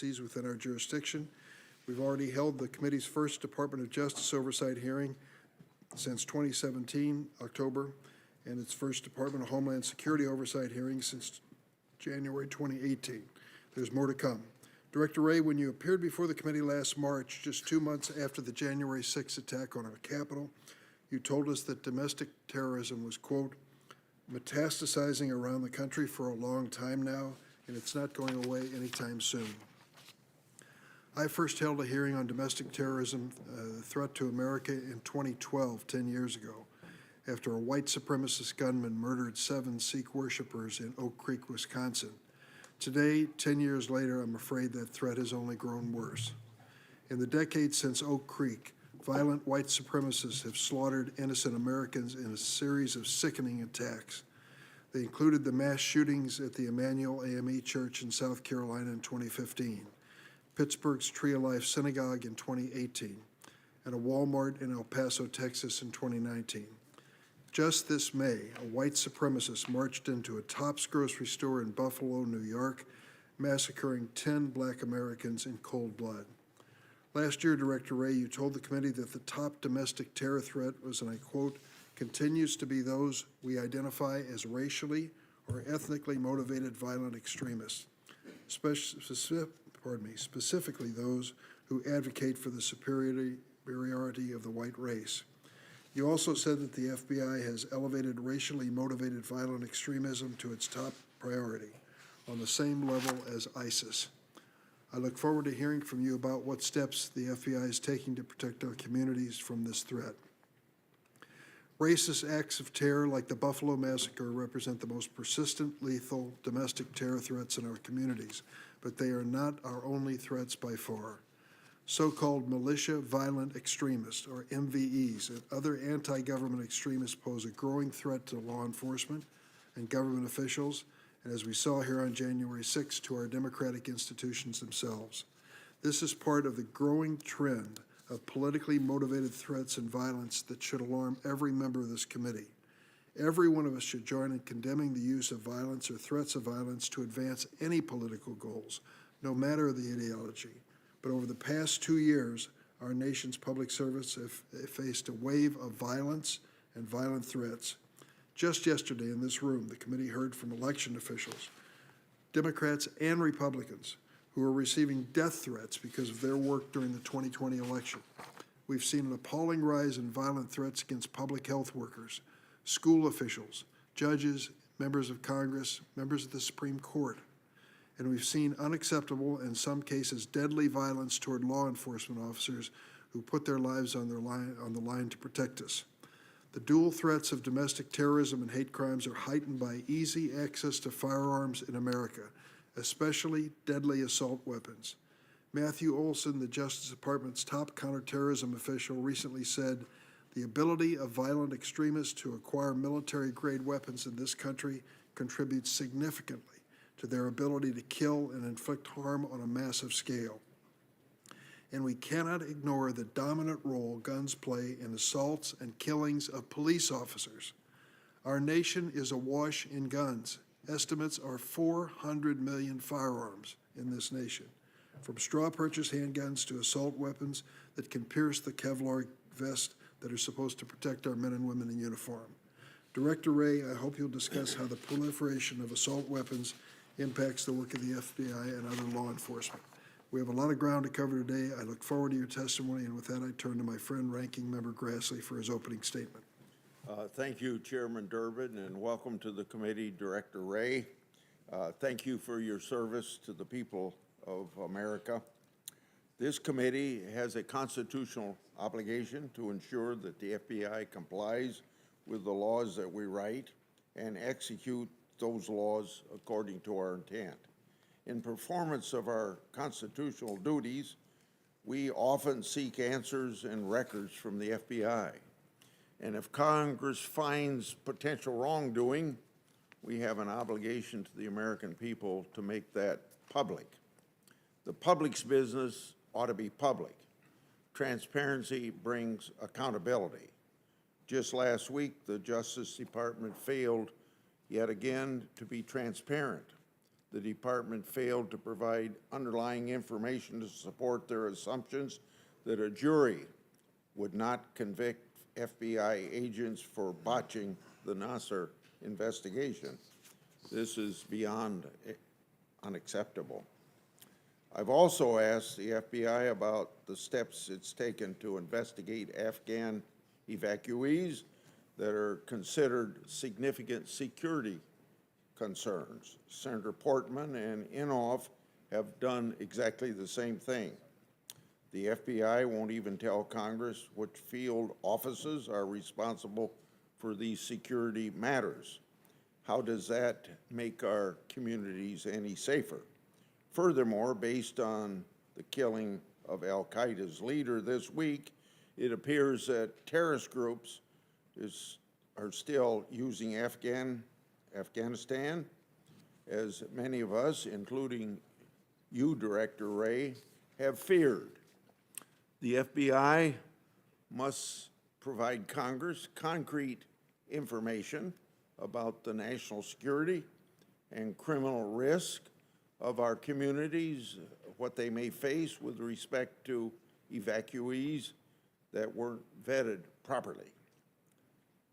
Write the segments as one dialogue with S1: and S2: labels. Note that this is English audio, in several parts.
S1: within our jurisdiction. We've already held the committee's first Department of Justice oversight hearing since 2017, October, and its first Department of Homeland Security oversight hearing since January 2018. There's more to come. Director Wray, when you appeared before the committee last March, just 2 months after the January 6th attack on our Capitol, you told us that domestic terrorism was, quote, metastasizing around the country for a long time now, and it's not going away anytime soon. I first held a hearing on domestic terrorism, the threat to America, in 2012, 10 years ago, after a white supremacist gunman murdered 7 Sikh worshipers in Oak Creek, Wisconsin. Today, 10 years later, I'm afraid that threat has only grown worse. In the decades since Oak Creek, violent white supremacists have slaughtered innocent Americans in a series of sickening attacks. They included the mass shootings at the Emmanuel AME Church in South Carolina in 2015, Pittsburgh's Tree of Life Synagogue in 2018, and a Walmart in El Paso, Texas in 2019. Just this May, a white supremacist marched into a Tops grocery store in Buffalo, New York, massacring 10 black Americans in cold blood. Last year, Director Wray, you told the committee that the top domestic terror threat was, and I quote, continues to be those we identify as racially or ethnically motivated violent extremists, specifically those who advocate for the superiority of the white race. You also said that the FBI has elevated racially motivated violent extremism to its top priority, on the same level as ISIS. I look forward to hearing from you about what steps the FBI is taking to protect our communities from this threat. Racist acts of terror like the Buffalo Massacre represent the most persistent, lethal domestic terror threats in our communities, but they are not our only threats by far. So-called militia violent extremists, or MVEs, and other anti-government extremists pose a growing threat to law enforcement and government officials, and as we saw here on January 6th, to our democratic institutions themselves. This is part of the growing trend of politically motivated threats and violence that should alarm every member of this committee. Every one of us should join in condemning the use of violence or threats of violence to advance any political goals, no matter the ideology. But over the past 2 years, our nation's public servants have faced a wave of violence and violent threats. Just yesterday in this room, the committee heard from election officials, Democrats and Republicans, who are receiving death threats because of their work during the 2020 election. We've seen an appalling rise in violent threats against public health workers, school officials, judges, members of Congress, members of the Supreme Court. And we've seen unacceptable, in some cases deadly, violence toward law enforcement officers who put their lives on the line to protect us. The dual threats of domestic terrorism and hate crimes are heightened by easy access to firearms in America, especially deadly assault weapons. Matthew Olson, the Justice Department's top counterterrorism official, recently said, the ability of violent extremists to acquire military-grade weapons in this country contributes significantly to their ability to kill and inflict harm on a massive scale. And we cannot ignore the dominant role guns play in assaults and killings of police officers. Our nation is awash in guns. Estimates are 400 million firearms in this nation, from straw purchase handguns to assault weapons that can pierce the Kevlar vest that are supposed to protect our men and women in uniform. Director Wray, I hope you'll discuss how the proliferation of assault weapons impacts the work of the FBI and other law enforcement. We have a lot of ground to cover today. I look forward to your testimony, and with that, I turn to my friend, Ranking Member Grassley, for his opening statement.
S2: Thank you, Chairman Durbin, and welcome to the committee, Director Wray. Thank you for your service to the people of America. This committee has a constitutional obligation to ensure that the FBI complies with the laws that we write and execute those laws according to our intent. In performance of our constitutional duties, we often seek answers and records from the FBI. And if Congress finds potential wrongdoing, we have an obligation to the American people to make that public. The public's business ought to be public. Transparency brings accountability. Just last week, the Justice Department failed yet again to be transparent. the department failed to provide underlying information to support their assumptions that a jury would not convict FBI agents for botching the Nasser investigation. This is beyond unacceptable. I've also asked the FBI about the steps it's taken to investigate Afghan evacuees that are considered significant security concerns. Senator Portman and Inhofe have done exactly the same thing. The FBI won't even tell Congress which field offices are responsible for these security matters. How does that make our communities any safer? Furthermore, based on the killing of al-Qaeda's leader this week, it appears that terrorist groups are still using Afghanistan, as many of us, including you, Director Wray, have feared. The FBI must provide Congress concrete information about the national security and criminal risk of our communities, what they may face with respect to evacuees that weren't vetted properly.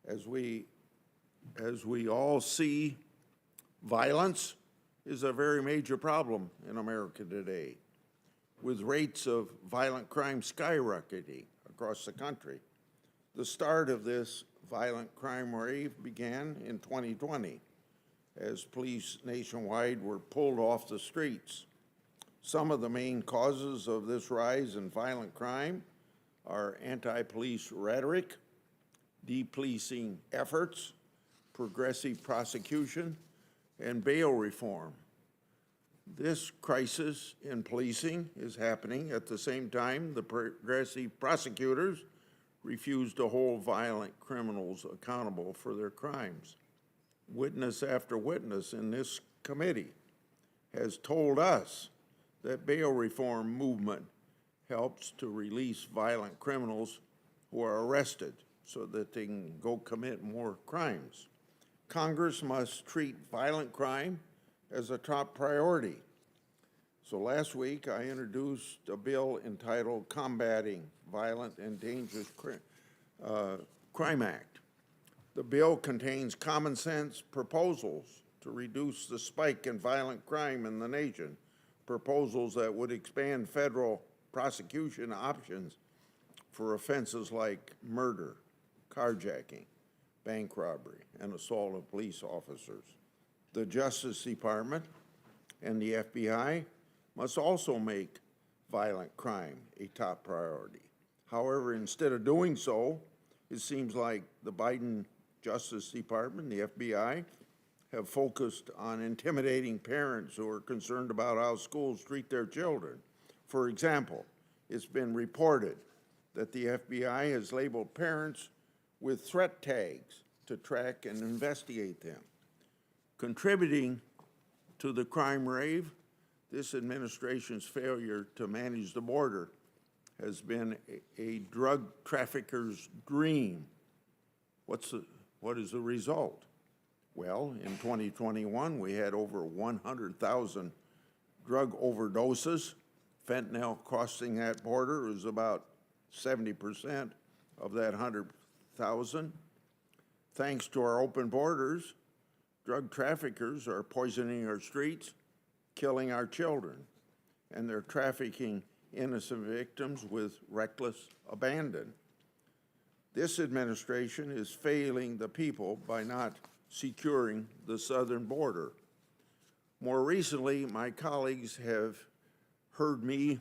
S2: As we all see, violence is a very major problem in America today, with rates of violent crime skyrocketing across the country. The start of this violent crime wave began in 2020, as police nationwide were pulled off the streets. Some of the main causes of this rise in violent crime are anti-police rhetoric, depolicing efforts, progressive prosecution, and bail reform. This crisis in policing is happening at the same time the progressive prosecutors refuse to hold violent criminals accountable for their crimes. Witness after witness in this committee has told us that bail reform movement helps to release violent criminals who are arrested so that they can go commit more crimes. Congress must treat violent crime as a top priority. So last week, I introduced a bill entitled Combating Violent and Dangerous Crime Act. The bill contains common sense proposals to reduce the spike in violent crime in the nation, proposals that would expand federal prosecution options for offenses like murder, carjacking, bank robbery, and assault of police officers. The Justice Department and the FBI must also make violent crime a top priority. However, instead of doing so, it seems like the Biden Justice Department, the FBI, have focused on intimidating parents who are concerned about how schools treat their children. For example, it's been reported that the FBI has labeled parents with threat tags to track and investigate them. Contributing to the crime wave, this administration's failure to manage the border has been a drug trafficker's dream. What is the result? Well, in 2021, we had over 100,000 drug overdoses. Fentanyl crossing that border is about 70% of that 100,000. Thanks to our open borders, drug traffickers are poisoning our streets, killing our children, and they're trafficking innocent victims with reckless abandon. This administration is failing the people by not securing the southern border. More recently, my colleagues have heard me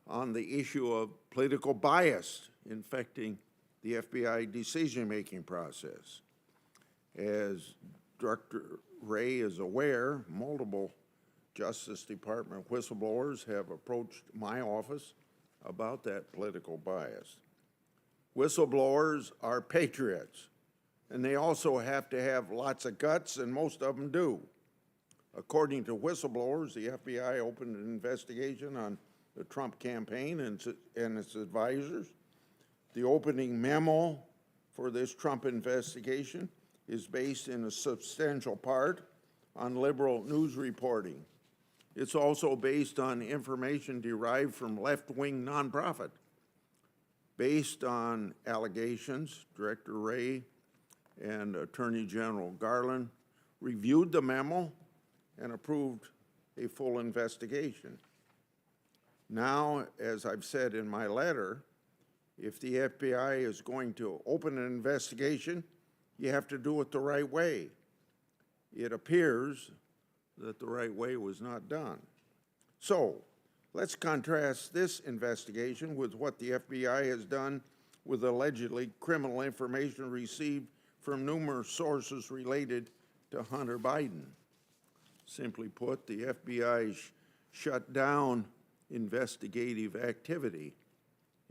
S2: on the issue of political bias infecting the FBI decision-making process. As Director Wray is aware, multiple Justice Department whistleblowers have approached my office about that political bias. Whistleblowers are patriots, and they also have to have lots of guts, and most of them do. According to whistleblowers, the FBI opened an investigation on the Trump campaign and its advisors. The opening memo for this Trump investigation is based in a substantial part on liberal news reporting. It's also based on information derived from left-wing nonprofit. Based on allegations, Director Wray and Attorney General Garland reviewed the memo and approved a full investigation. Now, as I've said in my letter, if the FBI is going to open an investigation, you have to do it the right way. It appears that the right way was not done. So, let's contrast this investigation with what the FBI has done with allegedly criminal information received from numerous sources related to Hunter Biden. Simply put, the FBI shut down investigative activity.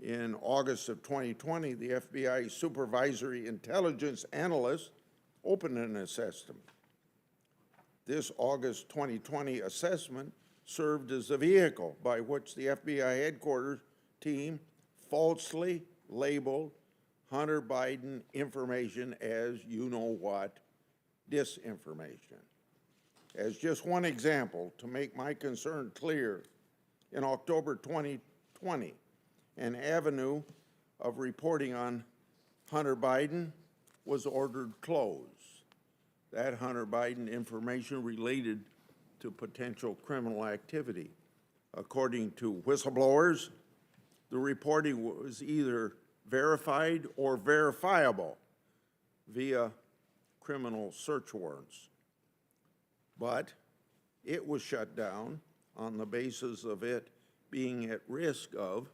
S2: In August of 2020, the FBI supervisory intelligence analyst opened an assessment. This August 2020 assessment served as the vehicle by which the FBI headquarters team falsely labeled Hunter Biden information as you-know-what disinformation. As just one example, to make my concern clear, in October 2020, an avenue of reporting on Hunter Biden was ordered closed. That Hunter Biden information related to potential criminal activity. According to whistleblowers, the reporting was either verified or verifiable via criminal search warrants. But it was shut down on the basis of it being at risk of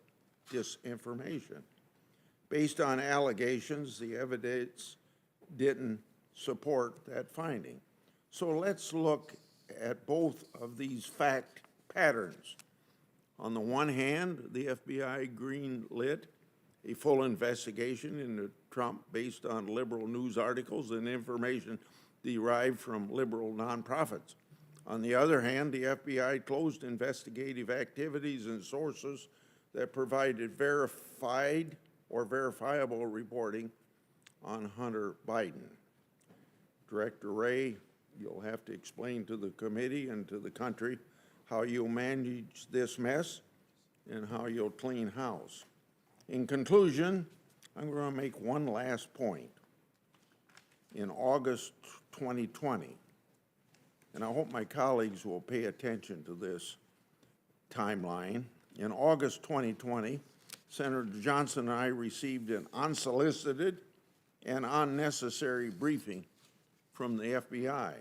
S2: disinformation. Based on allegations, the evidence didn't support that finding. So let's look at both of these fact patterns. On the one hand, the FBI greenlit a full investigation into Trump based on liberal news articles and information derived from liberal nonprofits. On the other hand, the FBI closed investigative activities and sources that provided verified or verifiable reporting on Hunter Biden. Director Wray, you'll have to explain to the committee and to the country how you'll manage this mess and how you'll clean house. In conclusion, I'm going to make one last point. In August 2020, and I hope my colleagues will pay attention to this timeline. In August 2020, Senator Johnson and I received an unsolicited and unnecessary briefing from the FBI.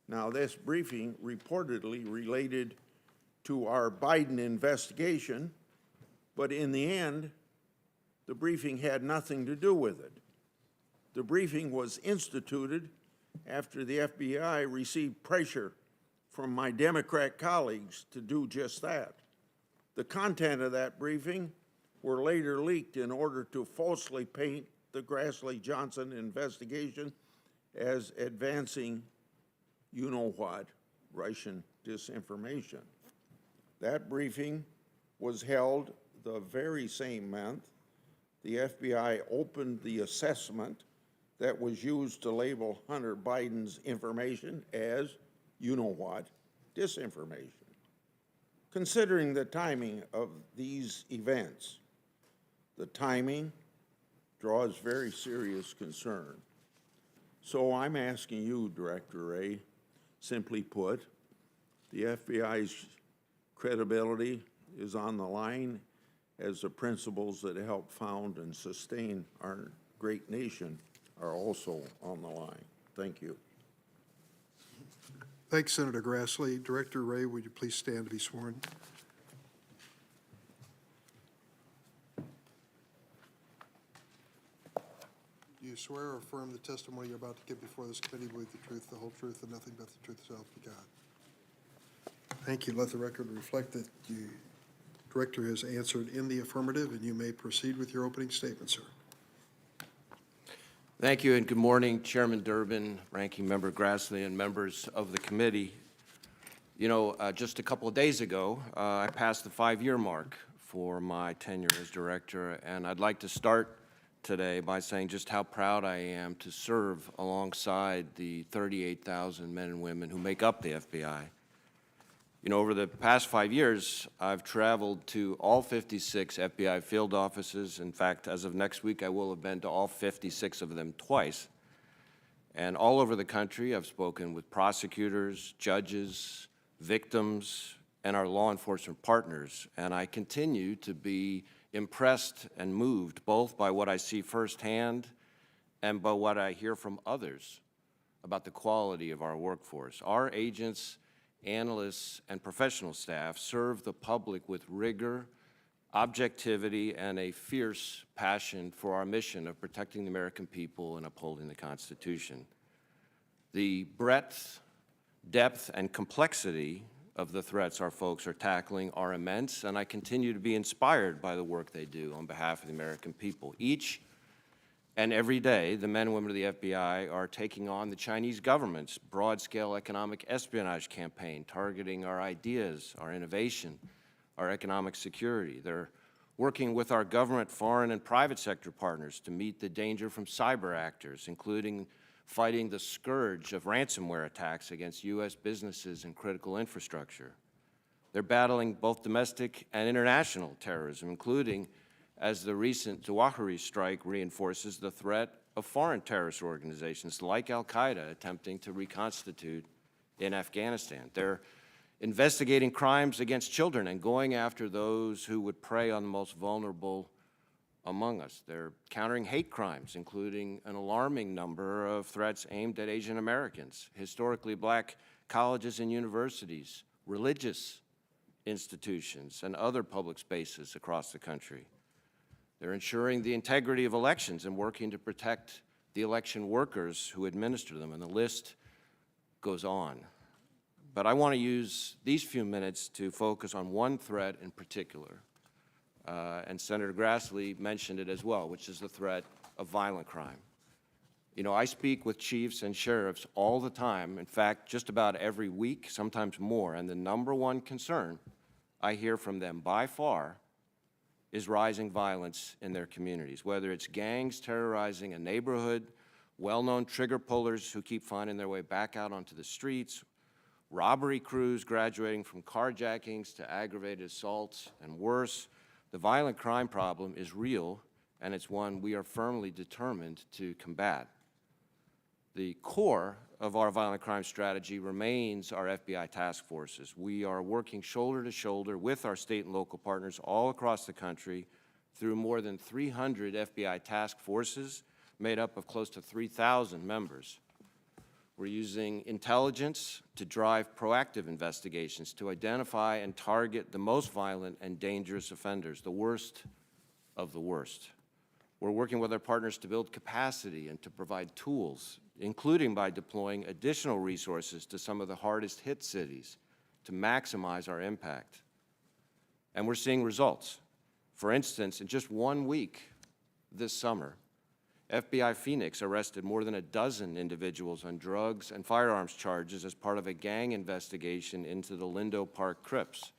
S2: Now, this briefing reportedly related to our Biden investigation, but in the end, the briefing had nothing to do with it. The briefing was instituted after the FBI received pressure from my Democrat colleagues to do just that. The content of that briefing were later leaked in order to falsely paint the Grassley-Johnson investigation as advancing you-know-what, Russian disinformation. That briefing was held the very same month the FBI opened the assessment that was used to label Hunter Biden's information as you-know-what, disinformation. Considering the timing of these events, the timing draws very serious concern. So I'm asking you, Director Wray, simply put, the FBI's credibility is on the line as the principles that help found and sustain our great nation are also on the line. Thank you.
S1: Thanks, Senator Grassley. Director Wray, would you please stand to be sworn? Do you swear or affirm the testimony you're about to give before this committee will be the truth, the whole truth, and nothing but the truth, so help you God? Thank you. Let the record reflect that the Director has answered in the affirmative, and you may proceed with your opening statement, sir.
S3: Thank you, and good morning, Chairman Durbin, Ranking Member Grassley, and members of the committee. You know, just a couple of days ago, I passed the 5-year mark for my tenure as director, and I'd like to start today by saying just how proud I am to serve alongside the 38,000 men and women who make up the FBI. You know, over the past 5 years, I've traveled to all 56 FBI field offices. In fact, as of next week, I will have been to all 56 of them twice. And all over the country, I've spoken with prosecutors, judges, victims, and our law enforcement partners. And I continue to be impressed and moved both by what I see firsthand and by what I hear from others about the quality of our workforce. Our agents, analysts, and professional staff serve the public with rigor, objectivity, and a fierce passion for our mission of protecting the American people and upholding the Constitution. The breadth, depth, and complexity of the threats our folks are tackling are immense, and I continue to be inspired by the work they do on behalf of the American people. Each and every day, the men and women of the FBI are taking on the Chinese government's broad-scale economic espionage campaign, targeting our ideas, our innovation, our economic security. They're working with our government, foreign, and private sector partners to meet the danger from cyber actors, including fighting the scourge of ransomware attacks against U.S. businesses and critical infrastructure. They're battling both domestic and international terrorism, including, as the recent Zawahiri strike reinforces, the threat of foreign terrorist organizations like al-Qaeda attempting to reconstitute in Afghanistan. They're investigating crimes against children and going after those who would prey on the most vulnerable among us. They're countering hate crimes, including an alarming number of threats aimed at Asian Americans, historically black colleges and universities, religious institutions, and other public spaces across the country. They're ensuring the integrity of elections and working to protect the election workers who administer them, and the list goes on. But I want to use these few minutes to focus on one threat in particular, and Senator Grassley mentioned it as well, which is the threat of violent crime. You know, I speak with chiefs and sheriffs all the time, in fact, just about every week, sometimes more, and the number one concern I hear from them by far is rising violence in their communities, whether it's gangs terrorizing a neighborhood, well-known trigger pullers who keep finding their way back out onto the streets, robbery crews graduating from carjackings to aggravated assaults, and worse. The violent crime problem is real, and it's one we are firmly determined to combat. The core of our violent crime strategy remains our FBI task forces. We are working shoulder to shoulder with our state and local partners all across the country through more than 300 FBI task forces made up of close to 3,000 members. We're using intelligence to drive proactive investigations to identify and target the most violent and dangerous offenders, the worst of the worst. We're working with our partners to build capacity and to provide tools, including by deploying additional resources to some of the hardest hit cities to maximize our impact. And we're seeing results. For instance, in just 1 week this summer, FBI Phoenix arrested more than a dozen individuals on drugs and firearms charges as part of a gang investigation into the Lindo Park Crips.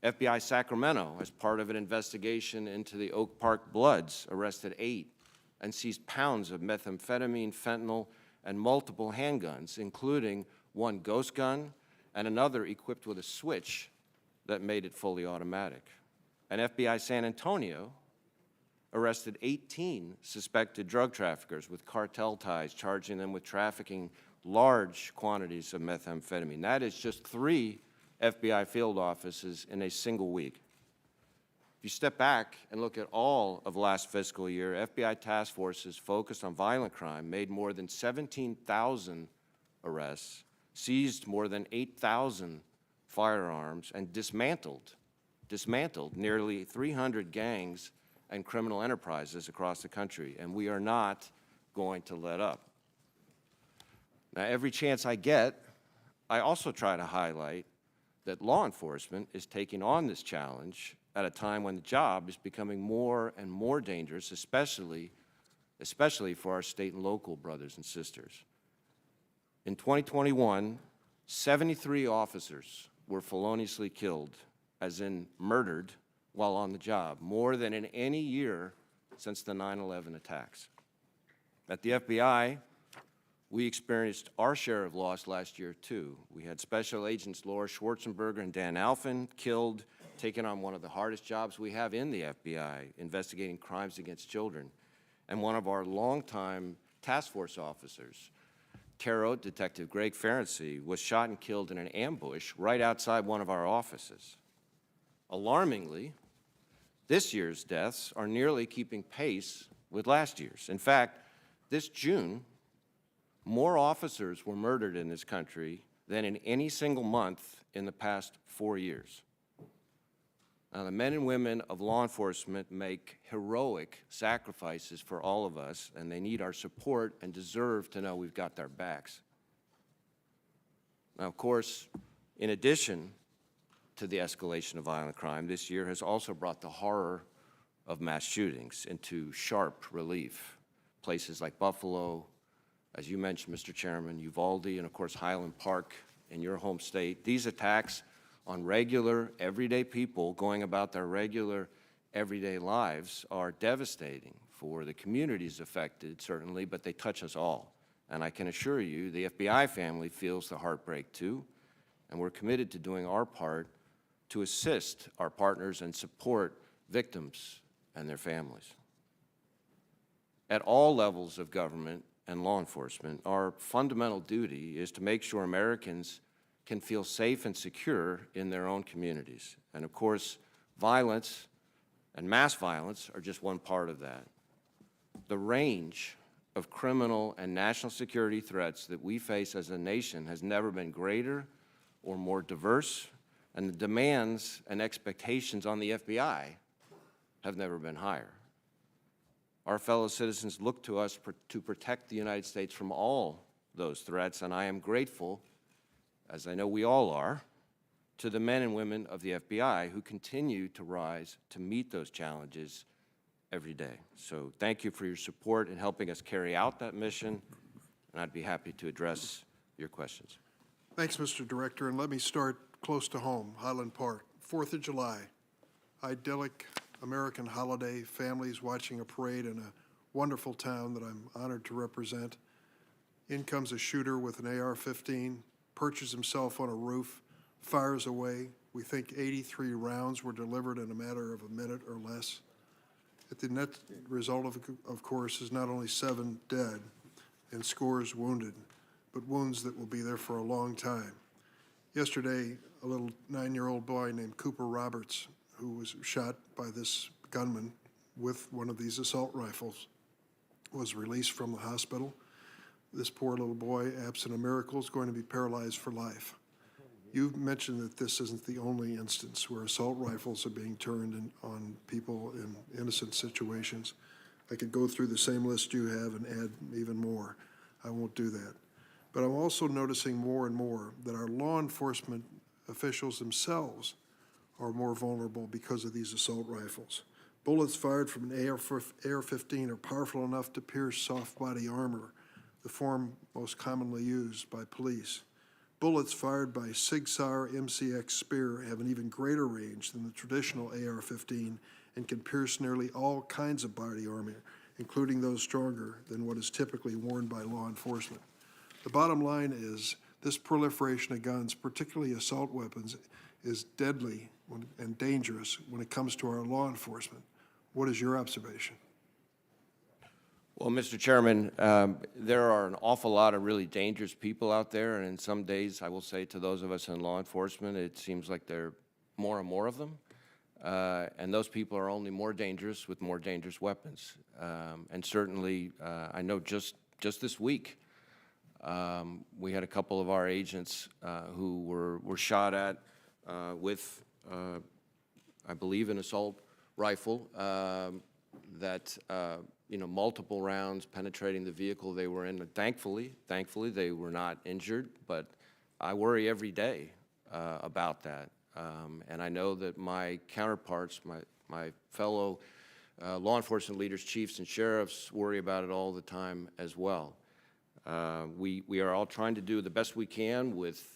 S3: FBI Sacramento, as part of an investigation into the Oak Park Bloods, arrested 8 and seized pounds of methamphetamine, fentanyl, and multiple handguns, including one ghost gun and another equipped with a switch that made it fully automatic. And FBI San Antonio arrested 18 suspected drug traffickers with cartel ties, charging them with trafficking large quantities of methamphetamine. That is just 3 FBI field offices in a single week. If you step back and look at all of last fiscal year, FBI task forces focused on violent crime made more than 17,000 arrests, seized more than 8,000 firearms, and dismantled nearly 300 gangs and criminal enterprises across the country, and we are not going to let up. Now, every chance I get, I also try to highlight that law enforcement is taking on this challenge at a time when the job is becoming more and more dangerous, especially for our state and local brothers and sisters. In 2021, 73 officers were feloniously killed, as in murdered, while on the job, more than in any year since the 9/11 attacks. At the FBI, we experienced our share of loss last year, too. We had Special Agents Laura Schwarzenberger and Dan Alphen killed, taking on one of the hardest jobs we have in the FBI, investigating crimes against children. And one of our longtime task force officers, Terro Detective Greg Ferenczi, was shot and killed in an ambush right outside one of our offices. Alarmingly, this year's deaths are nearly keeping pace with last year's. In fact, this June, more officers were murdered in this country than in any single month in the past 4 years. Now, the men and women of law enforcement make heroic sacrifices for all of us, and they need our support and deserve to know we've got their backs. Now, of course, in addition to the escalation of violent crime, this year has also brought the horror of mass shootings into sharp relief. Places like Buffalo, as you mentioned, Mr. Chairman, Uvalde, and of course Highland Park in your home state. These attacks on regular, everyday people going about their regular, everyday lives are devastating for the communities affected, certainly, but they touch us all. And I can assure you, the FBI family feels the heartbreak too, and we're committed to doing our part to assist our partners and support victims and their families. At all levels of government and law enforcement, our fundamental duty is to make sure Americans can feel safe and secure in their own communities. And of course, violence and mass violence are just one part of that. The range of criminal and national security threats that we face as a nation has never been greater or more diverse, and the demands and expectations on the FBI have never been higher. Our fellow citizens look to us to protect the United States from all those threats, and I am grateful, as I know we all are, to the men and women of the FBI who continue to rise to meet those challenges every day. So thank you for your support in helping us carry out that mission, and I'd be happy to address your questions.
S1: Thanks, Mr. Director, and let me start close to home, Highland Park. 4th of July, idyllic American holiday, families watching a parade in a wonderful town that I'm honored to represent. In comes a shooter with an AR-15, perches himself on a roof, fires away. We think 83 rounds were delivered in a matter of a minute or less. The net result, of course, is not only 7 dead and scores wounded, but wounds that will be there for a long time. Yesterday, a little 9-year-old boy named Cooper Roberts, who was shot by this gunman with one of these assault rifles, was released from the hospital. This poor little boy, absent a miracle, is going to be paralyzed for life. You've mentioned that this isn't the only instance where assault rifles are being turned on people in innocent situations. I could go through the same list you have and add even more. I won't do that. But I'm also noticing more and more that our law enforcement officials themselves are more vulnerable because of these assault rifles. Bullets fired from an AR-15 are powerful enough to pierce soft body armor, the form most commonly used by police. Bullets fired by Sig Sauer MCX Spear have an even greater range than the traditional AR-15 and can pierce nearly all kinds of body armor, including those stronger than what is typically worn by law enforcement. The bottom line is this proliferation of guns, particularly assault weapons, is deadly and dangerous when it comes to our law enforcement. What is your observation?
S3: Well, Mr. Chairman, there are an awful lot of really dangerous people out there, and in some days, I will say to those of us in law enforcement, it seems like there are more and more of them, and those people are only more dangerous with more dangerous weapons. And certainly, I know just this week, we had a couple of our agents who were shot at with, I believe, an assault rifle that multiple rounds penetrating the vehicle they were in. Thankfully, they were not injured, but I worry every day about that. And I know that my counterparts, my fellow law enforcement leaders, chiefs and sheriffs worry about it all the time as well. We are all trying to do the best we can with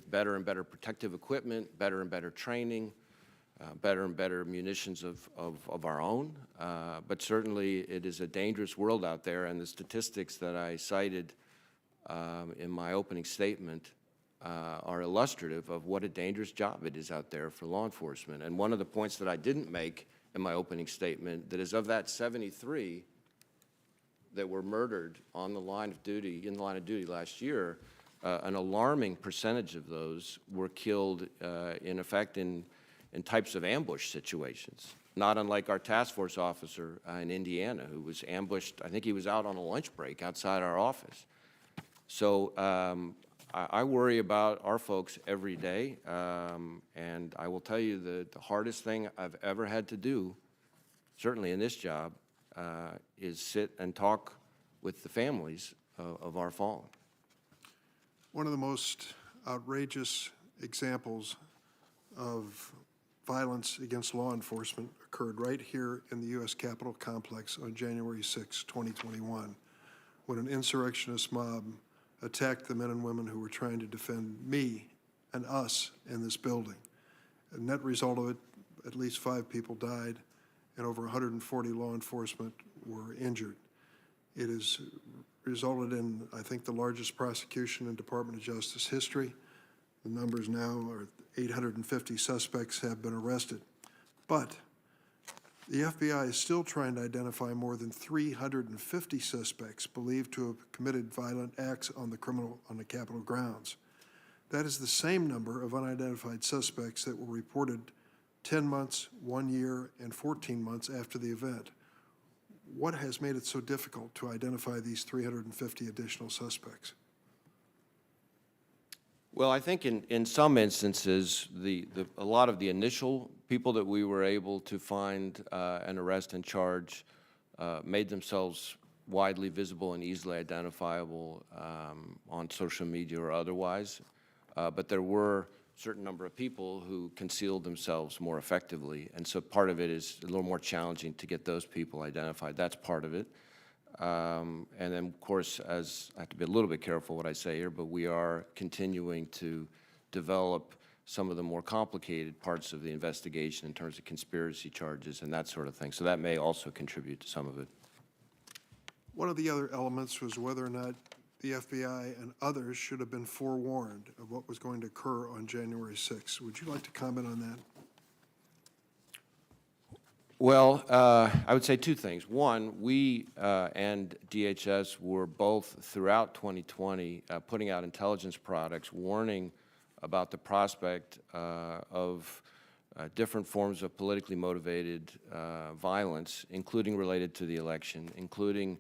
S3: better and better protective equipment, better and better training, better and better munitions of our own. But certainly it is a dangerous world out there, and the statistics that I cited in my opening statement are illustrative of what a dangerous job it is out there for law enforcement. And one of the points that I didn't make in my opening statement, that is of that 73 that were murdered on the line of duty, in the line of duty last year, an alarming percentage of those were killed, in effect, in types of ambush situations, not unlike our task force officer in Indiana, who was ambushed. I think he was out on a lunch break outside our office. So I worry about our folks every day, and I will tell you that the hardest thing I've ever had to do, certainly in this job, is sit and talk with the families of our fallen.
S1: One of the most outrageous examples of violence against law enforcement occurred right here in the U.S. Capitol complex on January 6, 2021, when an insurrectionist mob attacked the men and women who were trying to defend me and us in this building. The net result of it, at least 5 people died, and over 140 law enforcement were injured. It has resulted in, I think, the largest prosecution in Department of Justice history. The numbers now are 850 suspects have been arrested. But the FBI is still trying to identify more than 350 suspects believed to have committed violent acts on the Capitol grounds. That is the same number of unidentified suspects that were reported 10 months, 1 year, and 14 months after the event. What has made it so difficult to identify these 350 additional suspects?
S3: Well, I think in some instances, a lot of the initial people that we were able to find and arrest and charge made themselves widely visible and easily identifiable on social media or otherwise. But there were a certain number of people who concealed themselves more effectively. And so part of it is a little more challenging to get those people identified. That's part of it. And then, of course, I have to be a little bit careful what I say here, but we are continuing to develop some of the more complicated parts of the investigation in terms of conspiracy charges and that sort of thing. So that may also contribute to some of it.
S1: One of the other elements was whether or not the FBI and others should have been forewarned of what was going to occur on January 6th. Would you like to comment on that?
S3: Well, I would say 2 things. One, we and DHS were both throughout 2020 putting out intelligence products warning about the prospect of different forms of politically motivated violence, including related to the election, including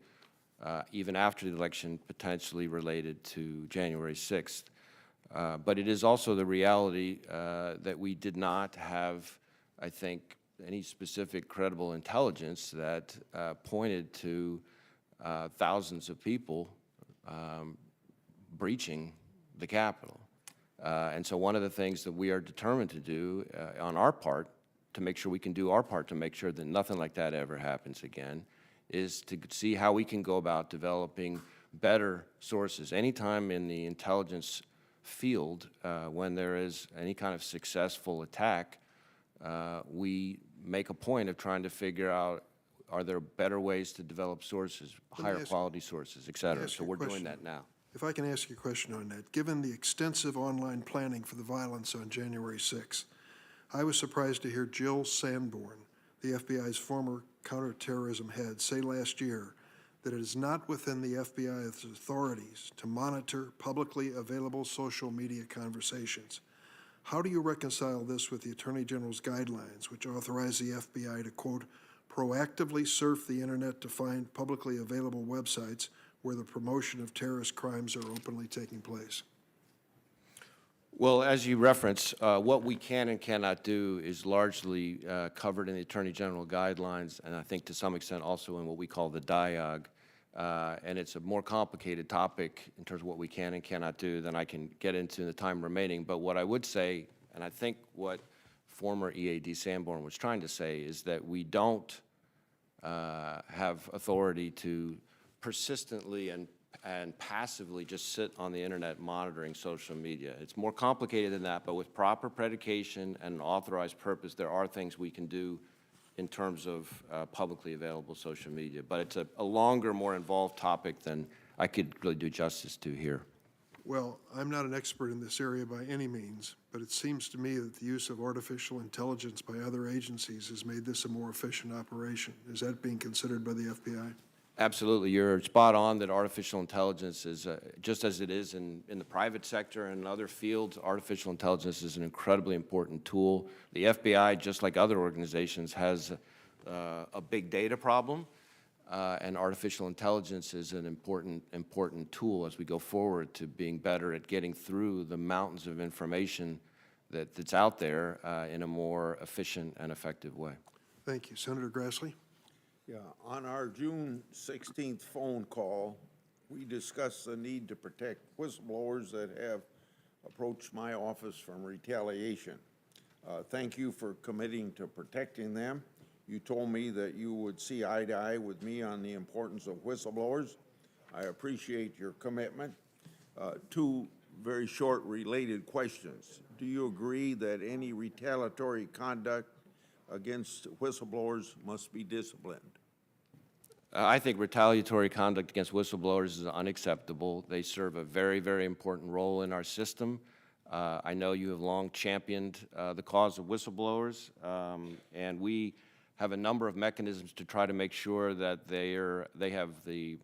S3: even after the election, potentially related to January 6th. But it is also the reality that we did not have, I think, any specific credible intelligence that pointed to thousands of people breaching the Capitol. And so one of the things that we are determined to do on our part, to make sure we can do our part to make sure that nothing like that ever happens again, is to see how we can go about developing better sources. Anytime in the intelligence field, when there is any kind of successful attack, we make a point of trying to figure out, are there better ways to develop sources, higher quality sources, et cetera. So we're doing that now.
S1: If I can ask you a question on that. Given the extensive online planning for the violence on January 6th, I was surprised to hear Jill Sanborn, the FBI's former counterterrorism head, say last year that it is not within the FBI's authorities to monitor publicly available social media conversations. How do you reconcile this with the Attorney General's guidelines, which authorize the FBI to, quote, proactively surf the internet to find publicly available websites where the promotion of terrorist crimes are openly taking place?
S3: Well, as you reference, what we can and cannot do is largely covered in the Attorney General guidelines, and I think to some extent also in what we call the DIAG. And it's a more complicated topic in terms of what we can and cannot do than I can get into in the time remaining. But what I would say, and I think what former EAD Sanborn was trying to say, is that we don't have authority to persistently and and passively just sit on the internet monitoring social media. It's more complicated than that, but with proper predication and an authorized purpose, there are things we can do in terms of publicly available social media. But it's a longer, more involved topic than I could really do justice to here.
S1: Well, I'm not an expert in this area by any means, but it seems to me that the use of artificial intelligence by other agencies has made this a more efficient operation. Is that being considered by the FBI?
S3: Absolutely. You're spot on that artificial intelligence is, just as it is in the private sector and other fields, artificial intelligence is an incredibly important tool. The FBI, just like other organizations, has a big data problem, and artificial intelligence is an important tool as we go forward to being better at getting through the mountains of information that's out there in a more efficient and effective way.
S1: Thank you. Senator Grassley?
S2: Yeah, on our June 16th phone call, we discussed the need to protect whistleblowers that have approached my office from retaliation. Thank you for committing to protecting them. You told me that you would see eye to eye with me on the importance of whistleblowers. I appreciate your commitment. Two very short related questions. Do you agree that any retaliatory conduct against whistleblowers must be disciplined?
S3: I think retaliatory conduct against whistleblowers is unacceptable. They serve a very, very important role in our system. I know you have long championed the cause of whistleblowers, and we have a number of mechanisms to try to make sure that they have the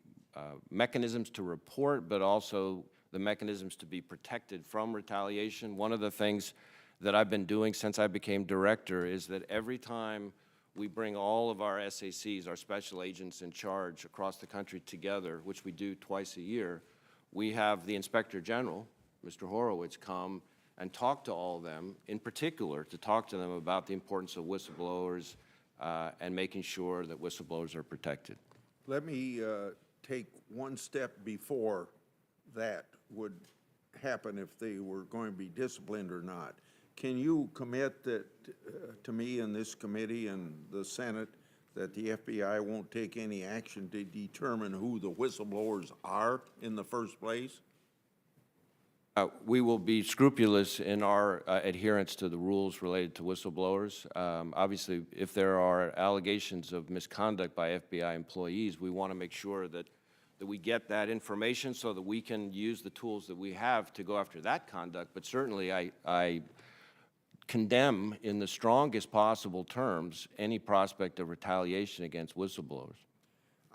S3: mechanisms to report, but also the mechanisms to be protected from retaliation. One of the things that I've been doing since I became director is that every time we bring all of our SACs, our special agents in charge across the country together, which we do twice a year, we have the Inspector General, Mr. Horowitz, come and talk to all of them, in particular, to talk to them about the importance of whistleblowers and making sure that whistleblowers are protected.
S2: Let me take one step before that would happen if they were going to be disciplined or not. Can you commit that to me and this committee and the Senate that the FBI won't take any action to determine who the whistleblowers are in the first place?
S3: We will be scrupulous in our adherence to the rules related to whistleblowers. Obviously, if there are allegations of misconduct by FBI employees, we want to make sure that we get that information so that we can use the tools that we have to go after that conduct. But certainly, I condemn in the strongest possible terms any prospect of retaliation against whistleblowers.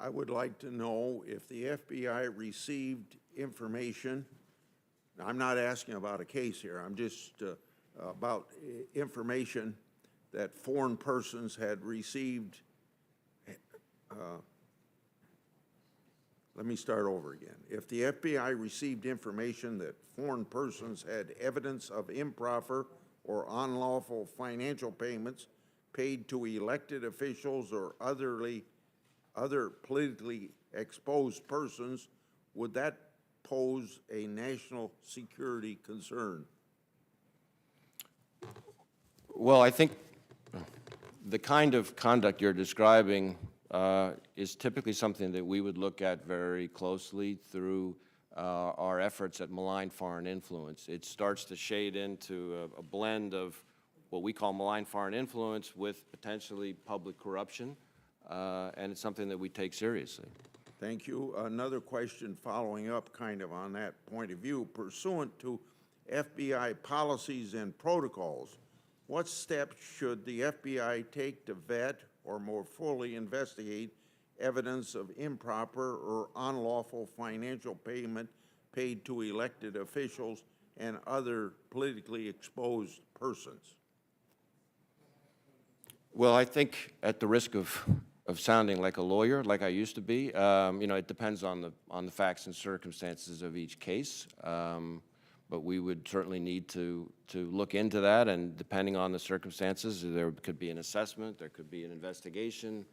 S2: I would like to know if the FBI received information. I'm not asking about a case here. I'm just about information that foreign persons had received. Let me start over again. If the FBI received information that foreign persons had evidence of improper or unlawful financial payments paid to elected officials or other politically exposed persons, would that pose a national security concern?
S3: Well, I think the kind of conduct you're describing is typically something that we would look at very closely through our efforts at malign foreign influence. It starts to shade into a blend of what we call malign foreign influence with potentially public corruption, and it's something that we take seriously.
S2: Thank you. Another question following up kind of on that point of view. Pursuant to FBI policies and protocols, what steps should the FBI take to vet or more fully investigate evidence of improper or unlawful financial payment paid to elected officials and other politically exposed persons?
S3: Well, I think at the risk of sounding like a lawyer, like I used to be, you know, it depends on the facts and circumstances of each case. But we would certainly need to look into that, and depending on the circumstances, there could be an assessment, there could be an investigation,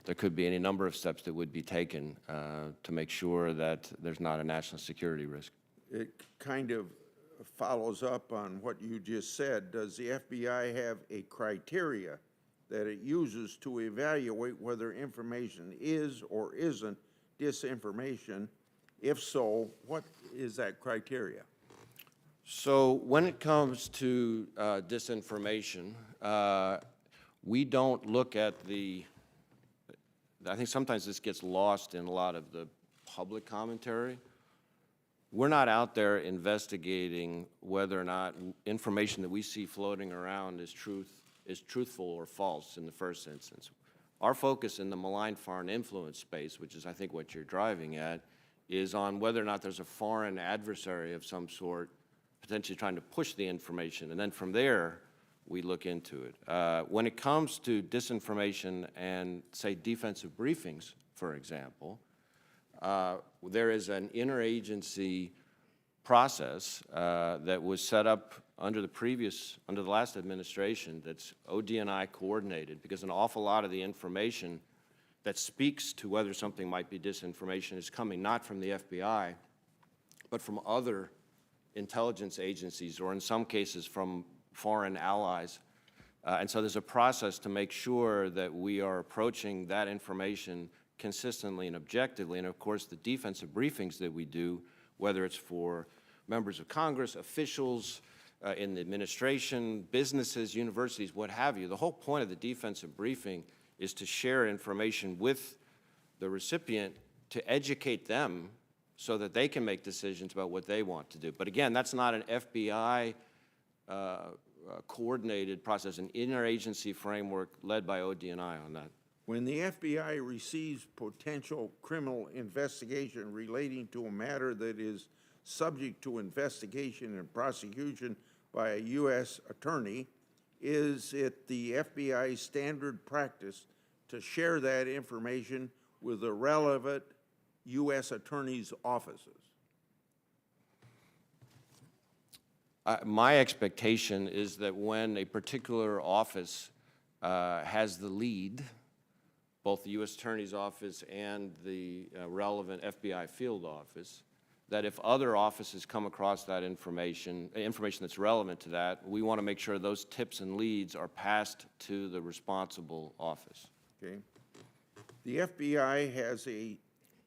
S3: there could be any number of steps that would be taken to make sure that there's not a national security risk.
S2: It kind of follows up on what you just said. Does the FBI have a criteria that it uses to evaluate whether information is or isn't disinformation? If so, what is that criteria?
S3: So when it comes to disinformation, we don't look at I think sometimes this gets lost in a lot of the public commentary. We're not out there investigating whether or not information that we see floating around is truthful or false in the first instance. Our focus in the malign foreign influence space, which is I think what you're driving at, is on whether or not there's a foreign adversary of some sort potentially trying to push the information, and then from there we look into it. When it comes to disinformation and, say, defensive briefings, for example, there is an interagency process that was set up under the last administration that's OD&I coordinated, because an awful lot of the information that speaks to whether something might be disinformation is coming not from the FBI, but from other intelligence agencies, or in some cases from foreign allies. And so there's a process to make sure that we are approaching that information consistently and objectively. And of course, the defensive briefings that we do, whether it's for members of Congress, officials in the administration, businesses, universities, what have you, the whole point of the defensive briefing is to share information with the recipient to educate them so that they can make decisions about what they want to do. But again, that's not an FBI coordinated process, an interagency framework led by OD&I on that.
S2: When the FBI receives potential criminal investigation relating to a matter that is subject to investigation and prosecution by a U.S. attorney, is it the FBI's standard practice to share that information with the relevant U.S. attorneys' offices?
S3: My expectation is that when a particular office has the lead, both the U.S. Attorney's Office and the relevant FBI field office, that if other offices come across that information that's relevant to that, we want to make sure those tips and leads are passed to the responsible office.
S2: Okay. The FBI has a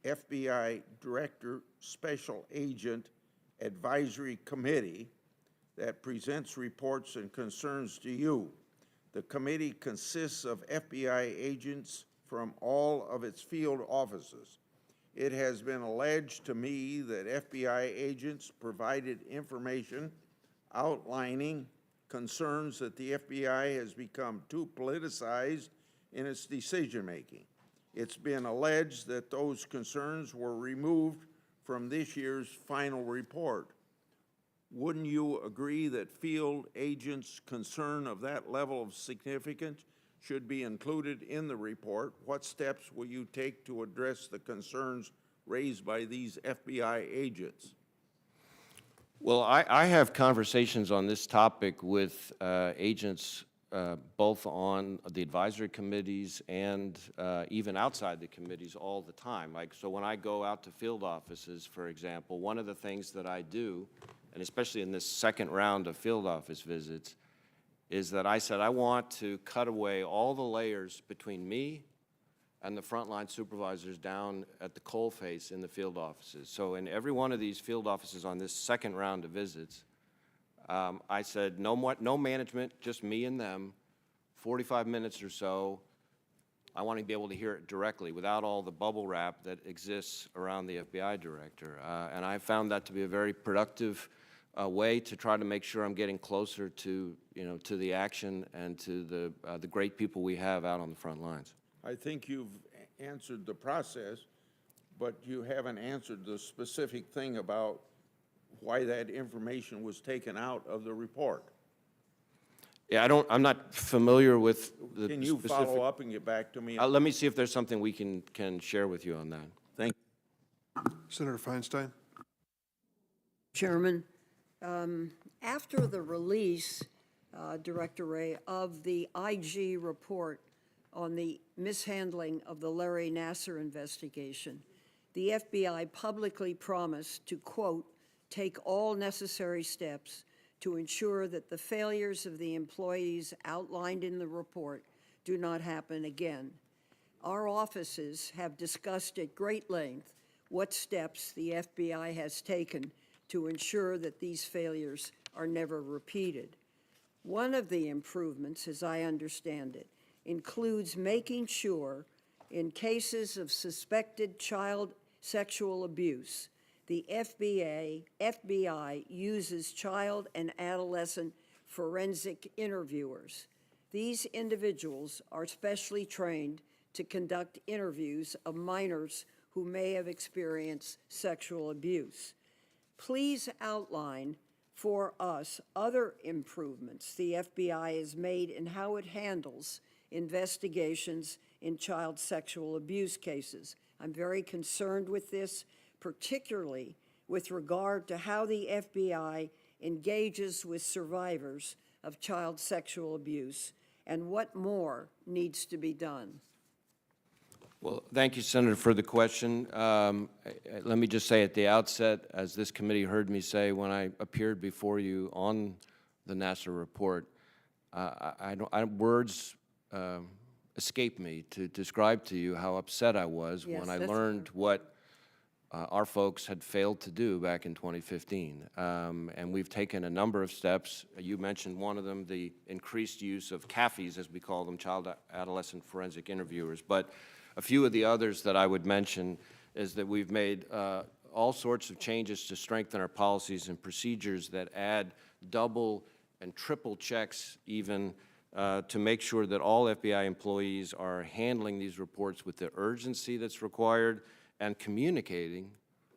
S2: FBI Director Special Agent Advisory Committee that presents reports and concerns to you. The committee consists of FBI agents from all of its field offices. It has been alleged to me that FBI agents provided information outlining concerns that the FBI has become too politicized in its decision-making. It's been alleged that those concerns were removed from this year's final report. Wouldn't you agree that field agents' concern of that level of significance should be included in the report? What steps will you take to address the concerns raised by these FBI agents?
S3: Well, I have conversations on this topic with agents both on the advisory committees and even outside the committees all the time. So when I go out to field offices, for example, one of the things that I do, and especially in this second round of field office visits, is that I said I want to cut away all the layers between me and the frontline supervisors down at the coalface in the field offices. So in every one of these field offices on this second round of visits, I said no management, just me and them, 45 minutes or so. I want to be able to hear it directly without all the bubble wrap that exists around the FBI director. And I found that to be a very productive way to try to make sure I'm getting closer to, to the action and to the great people we have out on the front lines.
S2: I think you've answered the process, but you haven't answered the specific thing about why that information was taken out of the report.
S3: Yeah, I'm not familiar with the
S2: Can you
S3: specific...
S2: follow up and get back to me?
S3: Let me see if there's something we can share with you on that.
S2: Thank you.
S1: Senator Feinstein.
S4: Chairman, after the release, Director Wray, of the IG report on the mishandling of the Larry Nassar investigation, the FBI publicly promised to, quote, take all necessary steps to ensure that the failures of the employees outlined in the report do not happen again. our offices have discussed at great length what steps the FBI has taken to ensure that these failures are never repeated. One of the improvements, as I understand it, includes making sure in cases of suspected child sexual abuse, the FBI uses child and adolescent forensic interviewers. These individuals are specially trained to conduct interviews of minors who may have experienced sexual abuse. Please outline for us other improvements the FBI has made in how it handles investigations in child sexual abuse cases. I'm very concerned with this, particularly with regard to how the FBI engages with survivors of child sexual abuse and what more needs to be done.
S3: Well, thank you, Senator, for the question. Let me just say at the outset, as this committee heard me say when I appeared before you on the NASA report, words escape me to describe to you how upset I was
S4: Yes,
S3: when I
S4: that's
S3: learned what our folks had failed to do back in 2015. And we've taken a number of steps. You mentioned one of them, the increased use of CAFIs, as we call them, child adolescent forensic interviewers. But a few of the others that I would mention is that we've made all sorts of changes to strengthen our policies and procedures that add double and triple checks even to make sure that all FBI employees are handling these reports with the urgency that's required and communicating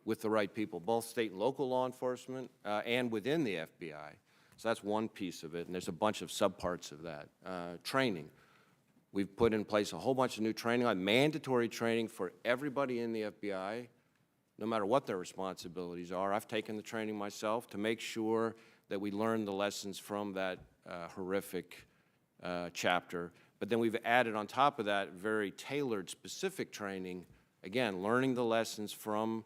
S3: with the right people, both state and local law enforcement and within the FBI. So that's one piece of it, and there's a bunch of subparts of that. Training. We've put in place a whole bunch of new training, mandatory training for everybody in the FBI, no matter what their responsibilities are. I've taken the training myself to make sure that we learn the lessons from that horrific chapter. But then we've added on top of that very tailored, specific training, again, learning the lessons from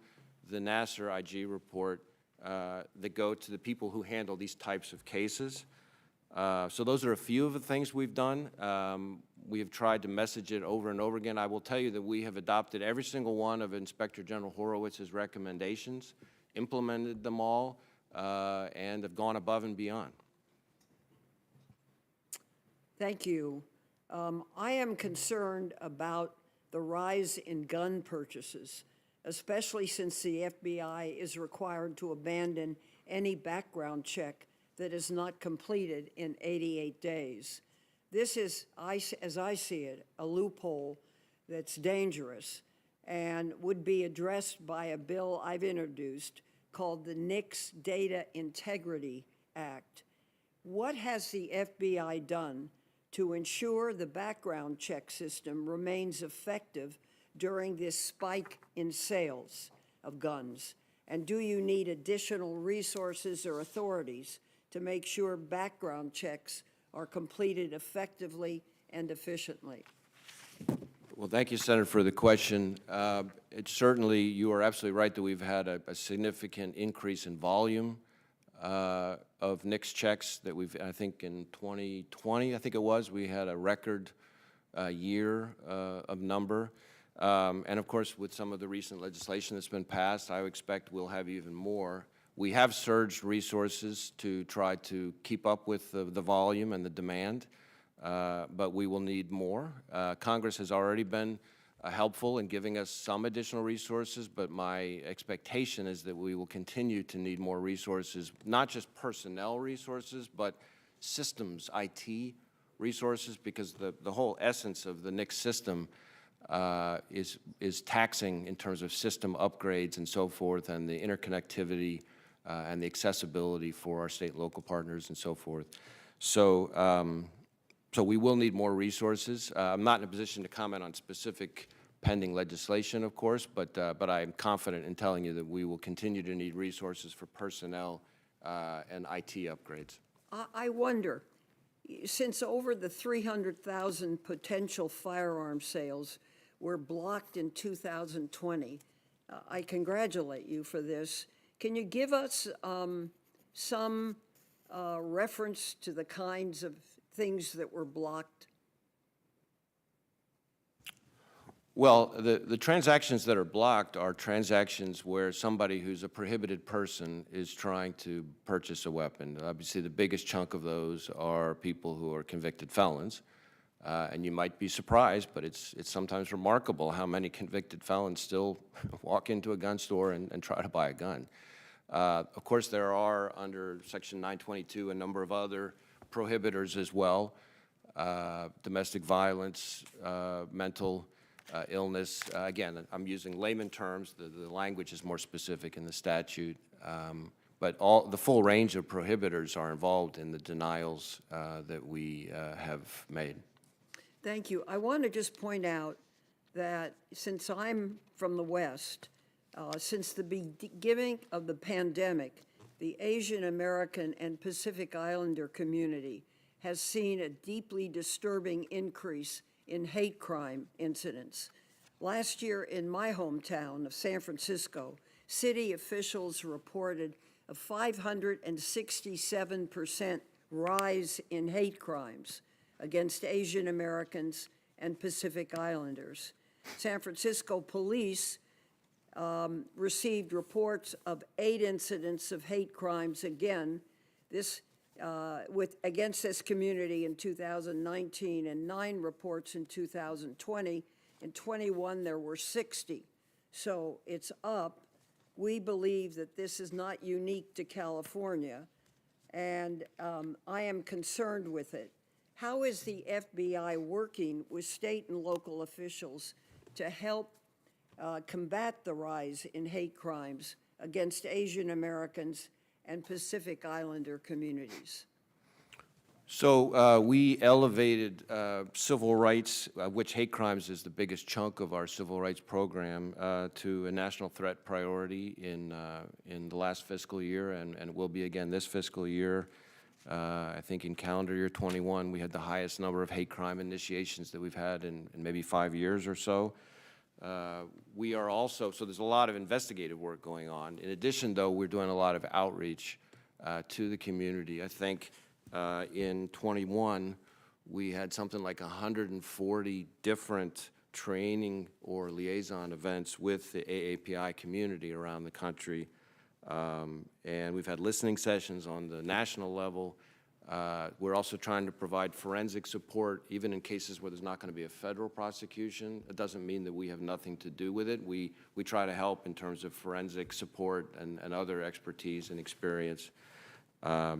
S3: the Nassar IG report that go to the people who handle these types of cases. So those are a few of the things we've done. We have tried to message it over and over again. I will tell you that we have adopted every single one of Inspector General Horowitz's recommendations, implemented them all, and have gone above and beyond.
S4: Thank you. I am concerned about the rise in gun purchases, especially since the FBI is required to abandon any background check that is not completed in 88 days. This is, as I see it, a loophole that's dangerous and would be addressed by a bill I've introduced called the NICS Data Integrity Act. What has the FBI done to ensure the background check system remains effective during this spike in sales of guns? And do you need additional resources or authorities to make sure background checks are completed effectively and efficiently?
S3: Well, thank you, Senator, for the question. It's certainly, you are absolutely right that we've had a significant increase in volume of NICS checks that we've, I think in 2020, I think it was, we had a record year of number. And of course, with some of the recent legislation that's been passed, I expect we'll have even more. We have surged resources to try to keep up with the volume and the demand, but we will need more. Congress has already been helpful in giving us some additional resources, but my expectation is that we will continue to need more resources, not just personnel resources, but systems, IT resources, because the whole essence of the NICS system is taxing in terms of system upgrades and so forth, and the interconnectivity and the accessibility for our state and local partners and so forth. So, so we will need more resources. I'm not in a position to comment on specific pending legislation, of course, but I am confident in telling you that we will continue to need resources for personnel and IT upgrades.
S4: I wonder, since over the 300,000 potential firearm sales were blocked in 2020, I congratulate you for this. Can you give us some reference to the kinds of things that were blocked?
S3: Well, the transactions that are blocked are transactions where somebody who's a prohibited person is trying to purchase a weapon. Obviously, the biggest chunk of those are people who are convicted felons. And you might be surprised, but it's sometimes remarkable how many convicted felons still walk into a gun store and try to buy a gun. Of course, there are, under Section 922, a number of other prohibitors as well. Domestic violence, mental illness. Again, I'm using layman terms. The language is more specific in the statute. But the full range of prohibitors are involved in the denials that we have made.
S4: Thank you. I want to just point out that since I'm from the West, since the beginning of the pandemic, the Asian American and Pacific Islander community has seen a deeply disturbing increase in hate crime incidents. Last year in my hometown of San Francisco, city officials reported a 567% rise in hate crimes against Asian Americans and Pacific Islanders. San Francisco police received reports of 8 incidents of hate crimes against this community in 2019 and 9 reports in 2020. In 21, there were 60. So it's up. We believe that this is not unique to California, and I am concerned with it. How is the FBI working with state and local officials to help combat the rise in hate crimes against Asian Americans and Pacific Islander communities?
S3: So we elevated civil rights, which hate crimes is the biggest chunk of our civil rights program, to a national threat priority in the last fiscal year, and will be again this fiscal year. I think in calendar year 21, we had the highest number of hate crime initiations that we've had in maybe 5 years or so. We are also, so there's a lot of investigative work going on. In addition, though, we're doing a lot of outreach to the community. I think in 21, we had something like 140 different training or liaison events with the AAPI community around the country. And we've had listening sessions on the national level. We're also trying to provide forensic support, even in cases where there's not going to be a federal prosecution. It doesn't mean that we have nothing to do with it. We try to help in terms of forensic support and other expertise and experience.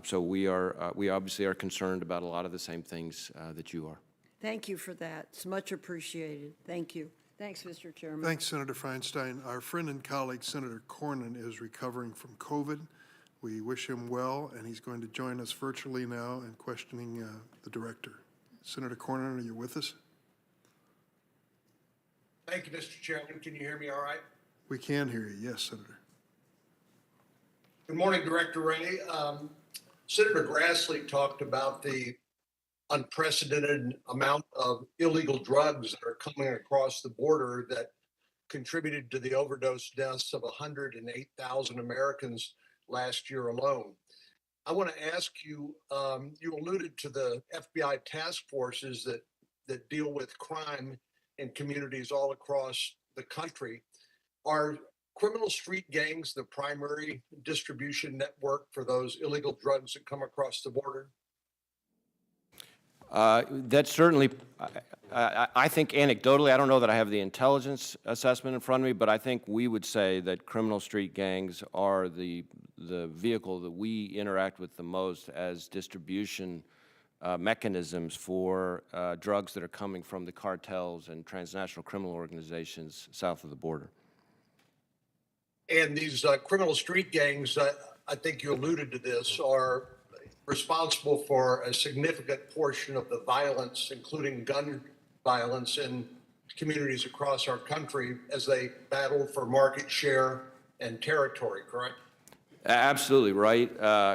S3: So we obviously are concerned about a lot of the same things that you are.
S4: Thank you for that. It's much appreciated. Thank you. Thanks, Mr. Chairman.
S1: Thanks, Senator Feinstein. Our friend and colleague, Senator Cornyn, is recovering from COVID. We wish him well, and he's going to join us virtually now in questioning the director. Senator Cornyn, are you with us?
S5: Thank you, Mr. Chairman. Can you hear me all right?
S1: We can hear you. Yes, Senator.
S5: Good morning, Director Wray. Senator Grassley talked about the unprecedented amount of illegal drugs that are coming across the border that contributed to the overdose deaths of 108,000 Americans last year alone. I want to ask you, you alluded to the FBI task forces that deal with crime in communities all across the country. Are criminal street gangs the primary distribution network for those illegal drugs that come across the border?
S3: That's certainly, I think anecdotally, I don't know that I have the intelligence assessment in front of me, but I think we would say that criminal street gangs are the vehicle that we interact with the most as distribution mechanisms for drugs that are coming from the cartels and transnational criminal organizations south of the border.
S5: And these criminal street gangs, I think you alluded to this, are responsible for a significant portion of the violence, including gun violence in communities across our country as they battle for market share and territory, correct?
S3: Absolutely right.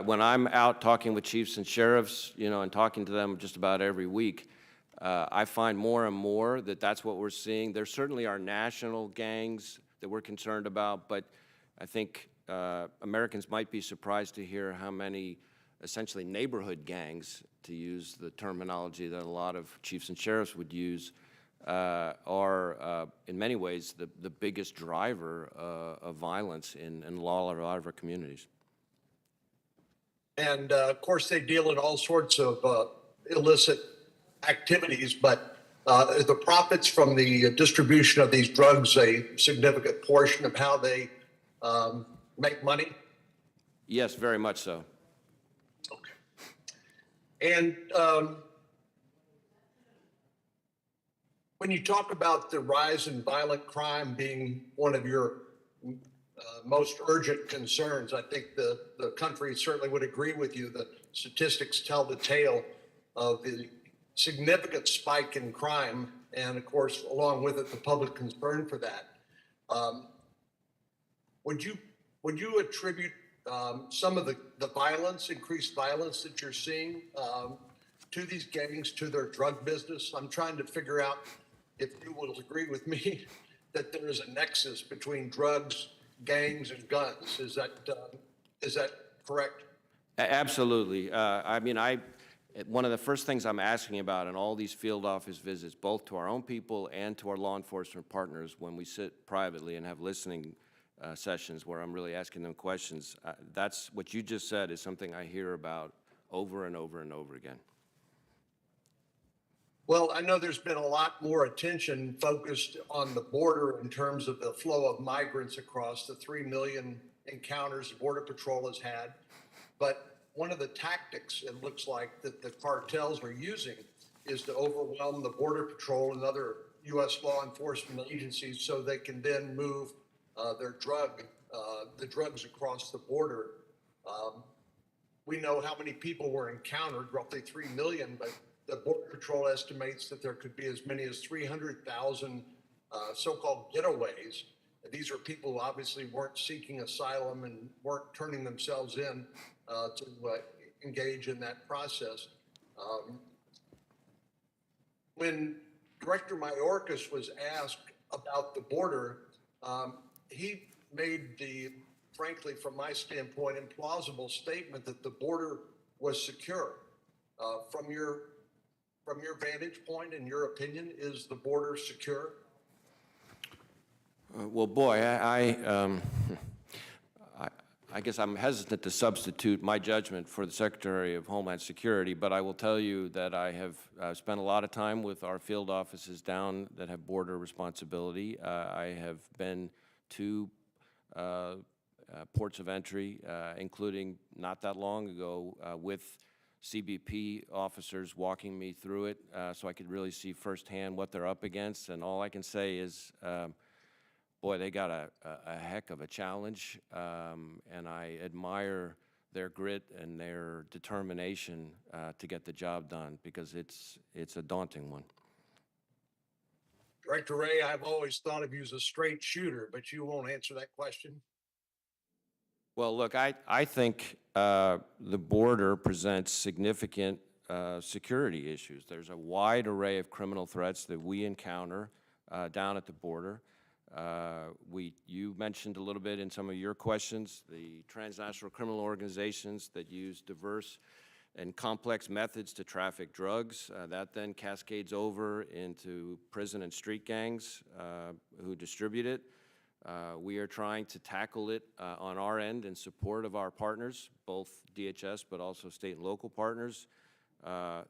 S3: When I'm out talking with chiefs and sheriffs, and talking to them just about every week, I find more and more that that's what we're seeing. There certainly are national gangs that we're concerned about, but I think Americans might be surprised to hear how many essentially neighborhood gangs, to use the terminology that a lot of chiefs and sheriffs would use, are, in many ways, the biggest driver of violence in a lot of our communities.
S5: And of course, they deal in all sorts of illicit activities, but the profits from the distribution of these drugs a significant portion of how they make money?
S3: Yes, very much so.
S5: Okay. And when you talk about the rise in violent crime being one of your most urgent concerns, I think the country certainly would agree with you. The statistics tell the tale of the significant spike in crime, and of course, along with it, the public concern for that. Would you attribute some of the violence, increased violence that you're seeing to these gangs, to their drug business? I'm trying to figure out if you will agree with me that there is a nexus between drugs, gangs, and guns. Is that correct?
S3: Absolutely. I mean, one of the first things I'm asking about in all these field office visits, both to our own people and to our law enforcement partners, when we sit privately and have listening sessions where I'm really asking them questions, that's what you just said is something I hear about over and over and over again.
S5: Well, I know there's been a lot more attention focused on the border in terms of the flow of migrants across the 3 million encounters the Border Patrol has had. But one of the tactics, it looks like, that the cartels are using is to overwhelm the Border Patrol and other U.S. law enforcement agencies so they can then move the drugs across the border. We know how many people were encountered, roughly 3 million, but the Border Patrol estimates that there could be as many as 300,000 so-called getaways. These are people who obviously weren't seeking asylum and weren't turning themselves in to engage in that process. When Director Mayorkas was asked about the border, he made the, frankly, from my standpoint, implausible statement that the border was secure. From your vantage point, in your opinion, is the border secure?
S3: Well, boy, I guess I'm hesitant to substitute my judgment for the Secretary of Homeland Security, but I will tell you that I have spent a lot of time with our field offices down that have border responsibility. I have been to ports of entry, including not that long ago with CBP officers walking me through it so I could really see firsthand what they're up against. And all I can say is, boy, they got a heck of a challenge, and I admire their grit and their determination to get the job done, because it's a daunting one.
S5: Director Wray, I've always thought of you as a straight shooter, but you won't answer that question.
S3: Well, look, I think the border presents significant security issues. There's a wide array of criminal threats that we encounter down at the border. You mentioned a little bit in some of your questions the transnational criminal organizations that use diverse and complex methods to traffic drugs. That then cascades over into prison and street gangs who distribute it. We are trying to tackle it on our end in support of our partners, both DHS but also state and local partners,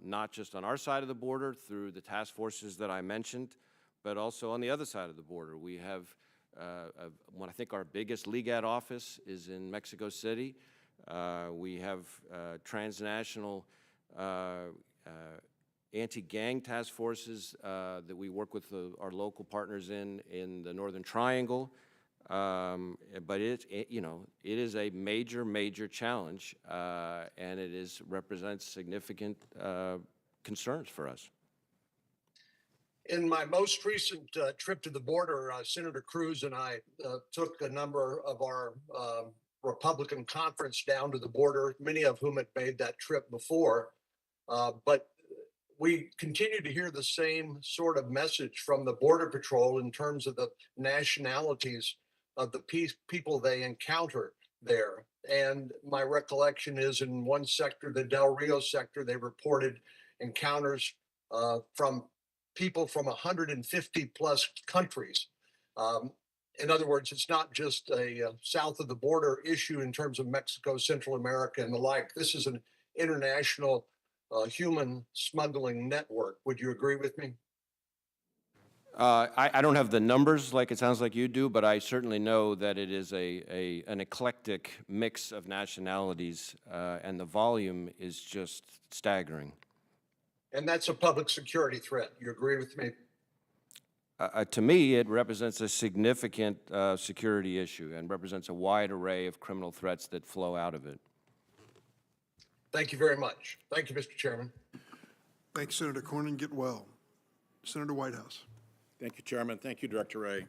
S3: not just on our side of the border through the task forces that I mentioned, but also on the other side of the border. We have, I think our biggest LEGAD office is in Mexico City. We have transnational anti-gang task forces that we work with our local partners in the Northern Triangle. But it is a major challenge, and it represents significant concerns for us.
S5: In my most recent trip to the border, Senator Cruz and I took a number of our Republican conference down to the border, many of whom had made that trip before. But we continue to hear the same sort of message from the Border Patrol in terms of the nationalities of the people they encounter there. And my recollection is in one sector, the Del Rio sector, they reported encounters from people from 150 plus countries. In other words, it's not just a south of the border issue in terms of Mexico, Central America, and the like. This is an international human smuggling network. Would you agree with me?
S3: I don't have the numbers like it sounds like you do, but I certainly know that it is an eclectic mix of nationalities, and the volume is just staggering.
S5: And that's a public security threat. You agree with me?
S3: To me, it represents a significant security issue and represents a wide array of criminal threats that flow out of it.
S5: Thank you very much. Thank you, Mr. Chairman.
S1: Thanks, Senator Cornyn. Get well. Senator Whitehouse.
S6: Thank you, Chairman. Thank you, Director Wray.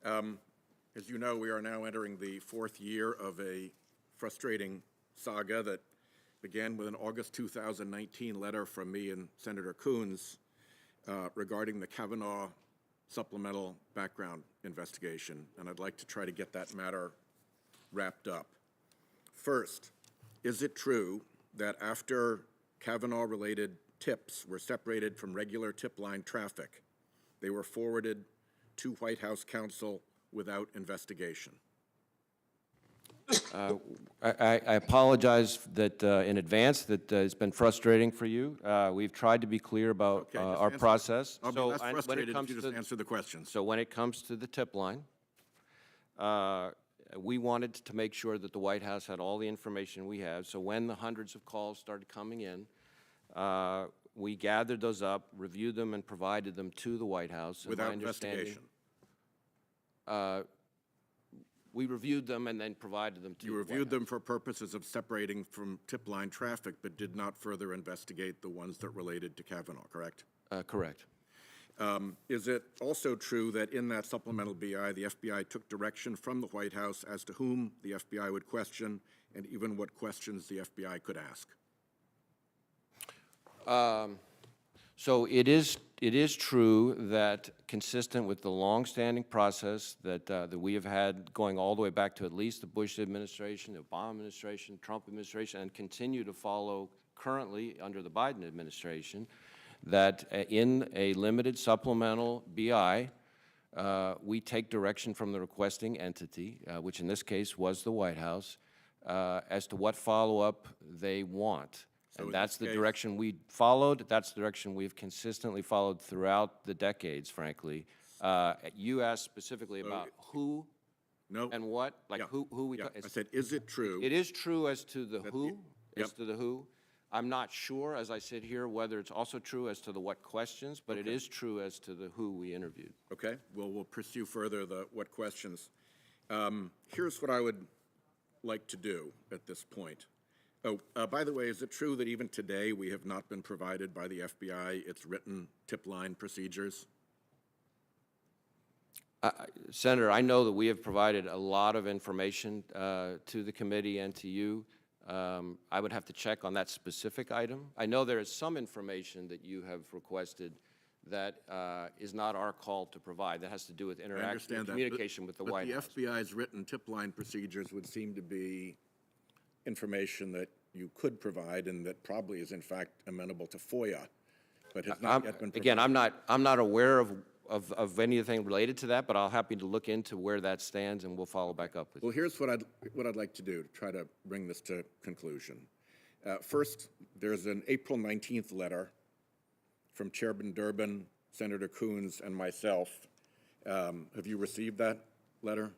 S6: As you know, we are now entering the 4th year of a frustrating saga that began with an August 2019 letter from me and Senator Coons regarding the Kavanaugh supplemental background investigation, and I'd like to try to get that matter wrapped up. First, is it true that after Kavanaugh-related tips were separated from regular tip line traffic, they were forwarded to White House counsel without investigation?
S3: I apologize that in advance that it's been frustrating for you. We've tried to be clear about
S6: Okay, just
S3: our
S6: answer.
S3: process.
S6: I'll be
S3: So
S6: less
S3: when it
S6: frustrated if
S3: comes
S6: you just
S3: to
S6: answer the questions.
S3: So when it comes to the tip line, we wanted to make sure that the White House had all the information we have. So when the hundreds of calls started coming in, we gathered those up, reviewed them, and provided them to the White House. And
S6: Without
S3: my understanding-
S6: investigation?
S3: We reviewed them and then provided them to
S6: You
S3: the White
S6: reviewed them
S3: House.
S6: for purposes of separating from tip line traffic, but did not further investigate the ones that related to Kavanaugh, correct?
S3: Correct.
S6: Is it also true that in that supplemental BI, the FBI took direction from the White House as to whom the FBI would question and even what questions the FBI could ask?
S3: So it is true that, consistent with the longstanding process that we have had going all the way back to at least the Bush administration, the Obama administration, Trump administration, and continue to follow currently under the Biden administration, that in a limited supplemental BI, we take direction from the requesting entity, which in this case was the White House, as to what follow-up they want.
S6: So
S3: And
S6: in
S3: that's
S6: this
S3: the
S6: case-
S3: direction we followed. That's the direction we've consistently followed throughout the decades, frankly. You asked specifically about who
S6: No.
S3: and what, like
S6: Yeah.
S3: who we.
S6: Yeah. I said, is it true?
S3: It is true as to the who,
S6: Yep.
S3: as to the who. I'm not sure, as I sit here, whether it's also true as to the what questions, but it is true as to the who we interviewed.
S6: Okay, well, we'll pursue further the what questions. Here's what I would like to do at this point. Oh, by the way, is it true that even today we have not been provided by the FBI its written tip line procedures?
S3: Senator, I know that we have provided a lot of information to the committee and to you. I would have to check on that specific item. I know there is some information that you have requested that is not our call to provide. That has to do with
S6: I
S3: interaction
S6: understand
S3: and
S6: that.
S3: communication with the White House.
S6: But the FBI's written tip line procedures would seem to be information that you could provide and that probably is in fact amenable to FOIA, but has not yet been provided.
S3: Again, I'm not aware of anything related to that, but I'll happy to look into where that stands, and we'll follow back up with you.
S6: Well, here's what I'd like to do to try to bring this to conclusion. First, there's an April 19th letter from Chairman Durbin, Senator Coons, and myself. Have you received that letter?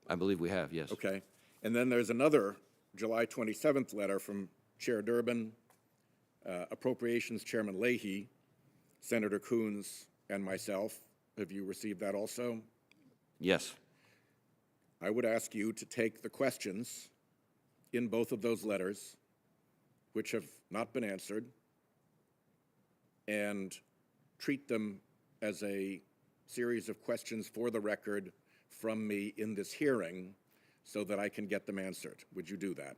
S3: I believe we have, yes.
S6: Okay. And then there's another July 27th letter from Chair Durbin, Appropriations Chairman Leahy, Senator Coons, and myself. Have you received that also?
S3: Yes.
S6: I would ask you to take the questions in both of those letters, which have not been answered, and treat them as a series of questions for the record from me in this hearing so that I can get them answered. Would you do that?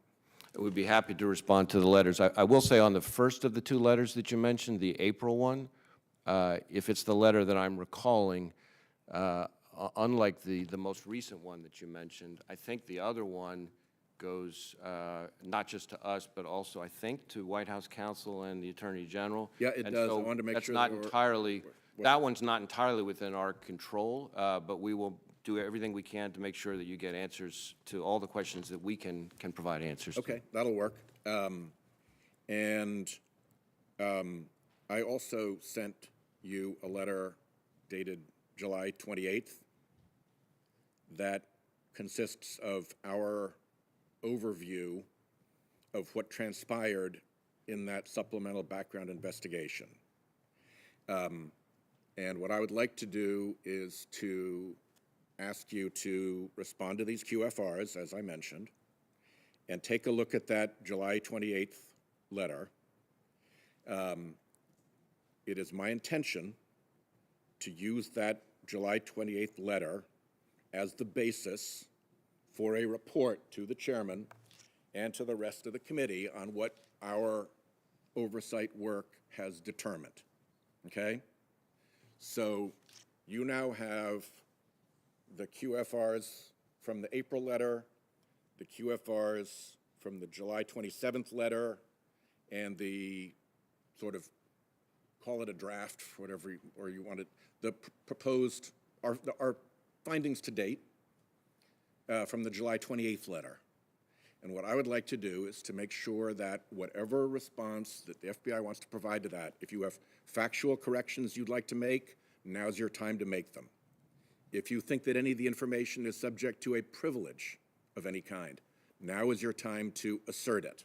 S3: I would be happy to respond to the letters. I will say on the first of the two letters that you mentioned, the April one, if it's the letter that I'm recalling, unlike the most recent one that you mentioned, I think the other one goes not just to us, but also, I think, to White House counsel and the Attorney General.
S6: Yeah, it
S3: And
S6: does. I
S3: so
S6: wanted to make sure
S3: that's not
S6: that we're-
S3: entirely That one's not entirely within our control, but we will do everything we can to make sure that you get answers to all the questions that we can provide answers to.
S6: Okay, that'll work. I also sent you a letter dated July 28th that consists of our overview of what transpired in that supplemental background investigation. And what I would like to do is to ask you to respond to these QFRs, as I mentioned, and take a look at that July 28th letter. It is my intention to use that July 28th letter as the basis for a report to the chairman and to the rest of the committee on what our oversight work has determined, okay? So you now have the QFRs from the April letter, the QFRs from the July 27th letter, and the sort of, call it a draft, whatever, or you want it, the proposed, our findings to date from the July 28th letter. And what I would like to do is to make sure that whatever response that the FBI wants to provide to that, if you have factual corrections you'd like to make, now's your time to make them. If you think that any of the information is subject to a privilege of any kind, now is your time to assert it.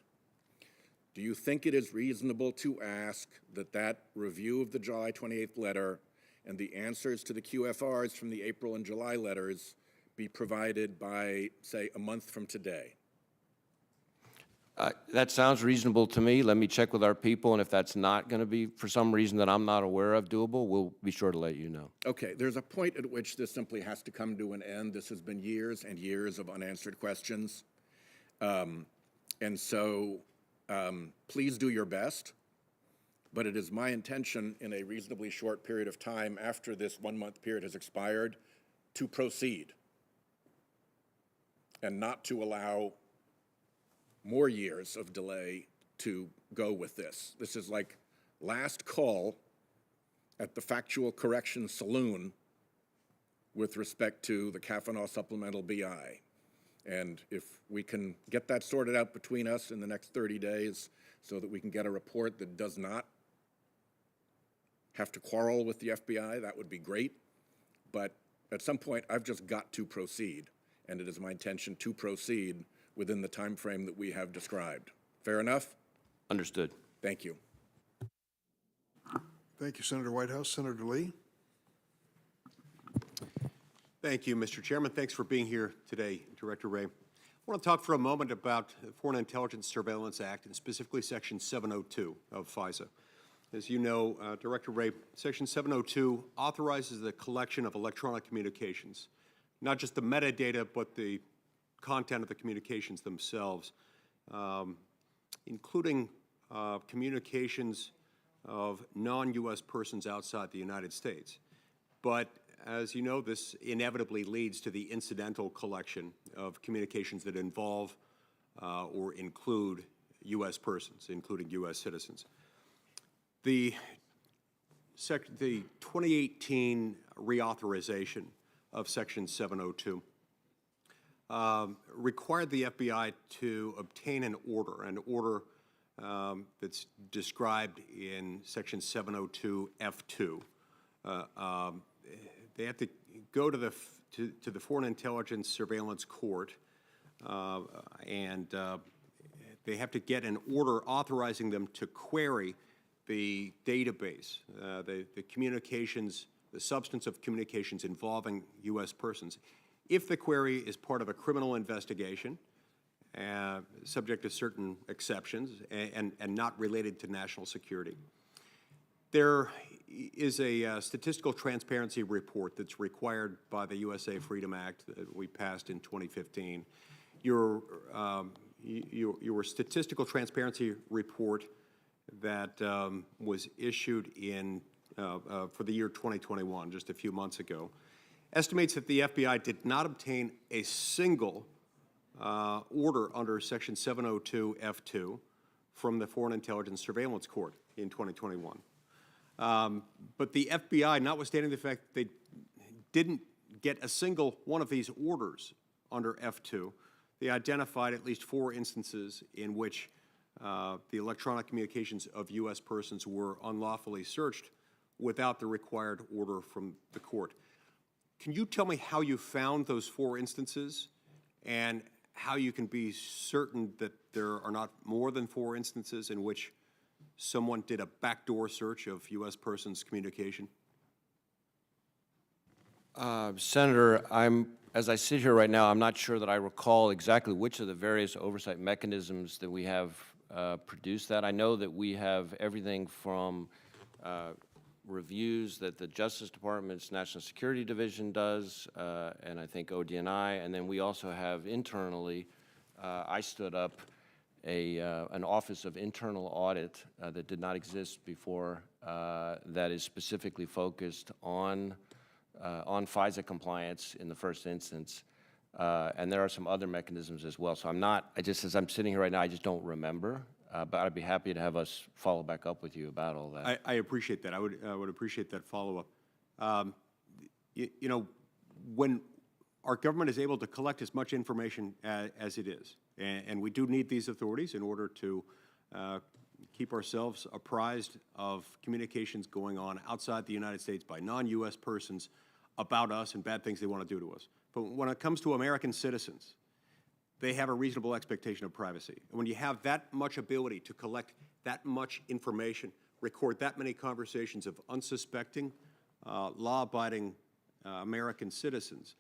S6: Do you think it is reasonable to ask that that review of the July 28th letter and the answers to the QFRs from the April and July letters be provided by, say, a month from today?
S3: That sounds reasonable to me. Let me check with our people, and if that's not going to be, for some reason that I'm not aware of, doable, we'll be sure to let you know. Okay,
S6: There's a point at which this simply has to come to an end. This has been years and years of unanswered questions. And so please do your best, but it is my intention in a reasonably short period of time after this 1-month period has expired to proceed and not to allow more years of delay to go with this. This is like last call at the factual correction saloon with respect to the Kavanaugh supplemental BI. And if we can get that sorted out between us in the next 30 days so that we can get a report that does not have to quarrel with the FBI, that would be great. But at some point, I've just got to proceed, and it is my intention to proceed within the time frame that we have described. Fair enough?
S3: Understood.
S6: Thank you.
S1: Thank you, Senator Whitehouse. Senator Lee?
S7: Thank you, Mr. Chairman. Thanks for being here today, Director Wray. I want to talk for a moment about the Foreign Intelligence Surveillance Act and specifically Section 702 of FISA. As you know, Director Wray, Section 702 authorizes the collection of electronic communications, not just the metadata, but the content of the communications themselves, including communications of non-U.S. persons outside the United States. But as you know, this inevitably leads to the incidental collection of communications that involve or include U.S. persons, including U.S. citizens. The 2018 reauthorization of Section 702 required the FBI to obtain an order that's described in Section 702 F2. They have to go to the Foreign Intelligence Surveillance Court, and they have to get an order authorizing them to query the database, the communications, the substance of communications involving U.S. persons. If the query is part of a criminal investigation, subject to certain exceptions, and not related to national security. There is a statistical transparency report that's required by the USA Freedom Act that we passed in 2015. Your statistical transparency report that was issued in for the year 2021, just a few months ago, estimates that the FBI did not obtain a single order under Section 702 F2 from the Foreign Intelligence Surveillance Court in 2021. But the FBI, notwithstanding the fact that they didn't get a single one of these orders under F2, they identified at least 4 instances in which the electronic communications of U.S. persons were unlawfully searched without the required order from the court. Can you tell me how you found those 4 instances and how you can be certain that there are not more than 4 instances in which someone did a backdoor search of U.S. persons' communication?
S3: Senator, as I sit here right now, I'm not sure that I recall exactly which of the various oversight mechanisms that we have produced that. I know that we have everything from reviews that the Justice Department's National Security Division does, and I think ODNI, and then we also have internally, I stood up an Office of Internal Audit that did not exist before, that is specifically focused on FISA compliance in the first instance, and there are some other mechanisms as well. So as I'm sitting here right now, I just don't remember, but I'd be happy to have us follow back up with you about all that.
S7: I appreciate that. I would appreciate that follow-up. You know, when our government is able to collect as much information as it is, and we do need these authorities in order to keep ourselves apprised of communications going on outside the United States by non-U.S. persons about us and bad things they want to do to us. But when it comes to American citizens, they have a reasonable expectation of privacy. And when you have that much ability to collect that much information, record that many conversations of unsuspecting, law-abiding American citizens,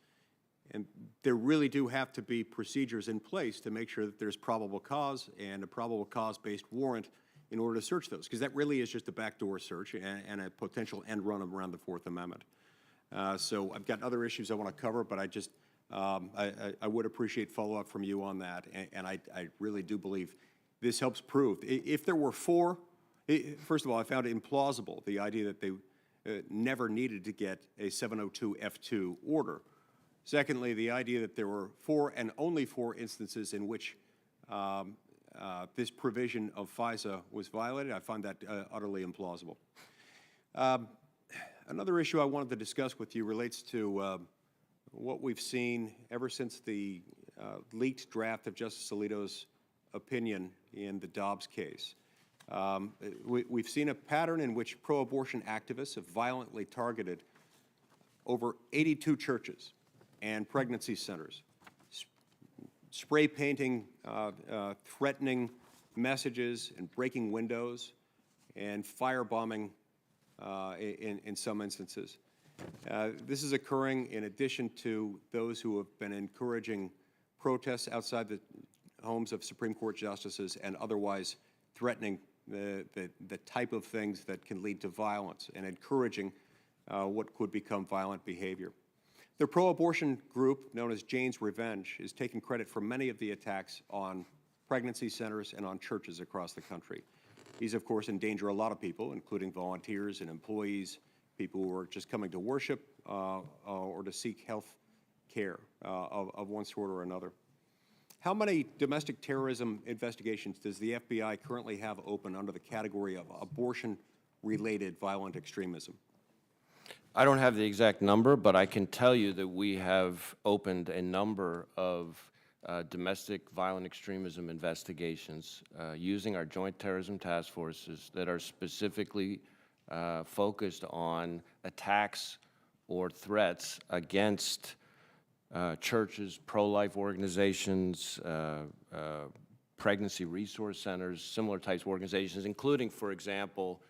S7: and there really do have to be procedures in place to make sure that there's probable cause and a probable cause-based warrant in order to search those, because that really is just a backdoor search and a potential end run around the Fourth Amendment. So I've got other issues I want to cover, but I would appreciate follow-up from you on that, and I really do believe this helps prove. If there were 4, first of all, I found it implausible, the idea that they never needed to get a 702 F2 order. Secondly, the idea that there were 4 and only 4 instances in which this provision of FISA was violated, I find that utterly implausible. Another issue I wanted to discuss with you relates to what we've seen ever since the leaked draft of Justice Alito's opinion in the Dobbs case. We've seen a pattern in which pro-abortion activists have violently targeted over 82 churches and pregnancy centers, spray painting threatening messages and breaking windows and firebombing in some instances. This is occurring in addition to those who have been encouraging protests outside the homes of Supreme Court justices and otherwise threatening the type of things that can lead to violence and encouraging what could become violent behavior. The pro-abortion group, known as Jane's Revenge, is taking credit for many of the attacks on pregnancy centers and on churches across the country. These, of course, endanger a lot of people, including volunteers and employees, people who are just coming to worship or to seek health care of one sort or another. How many domestic terrorism investigations does the FBI currently have open under the category of abortion-related violent extremism?
S3: I don't have the exact number, but I can tell you that we have opened a number of domestic violent extremism investigations using our joint terrorism task forces that are specifically focused on attacks or threats against churches, pro-life organizations, pregnancy resource centers, similar types of organizations, including, for example,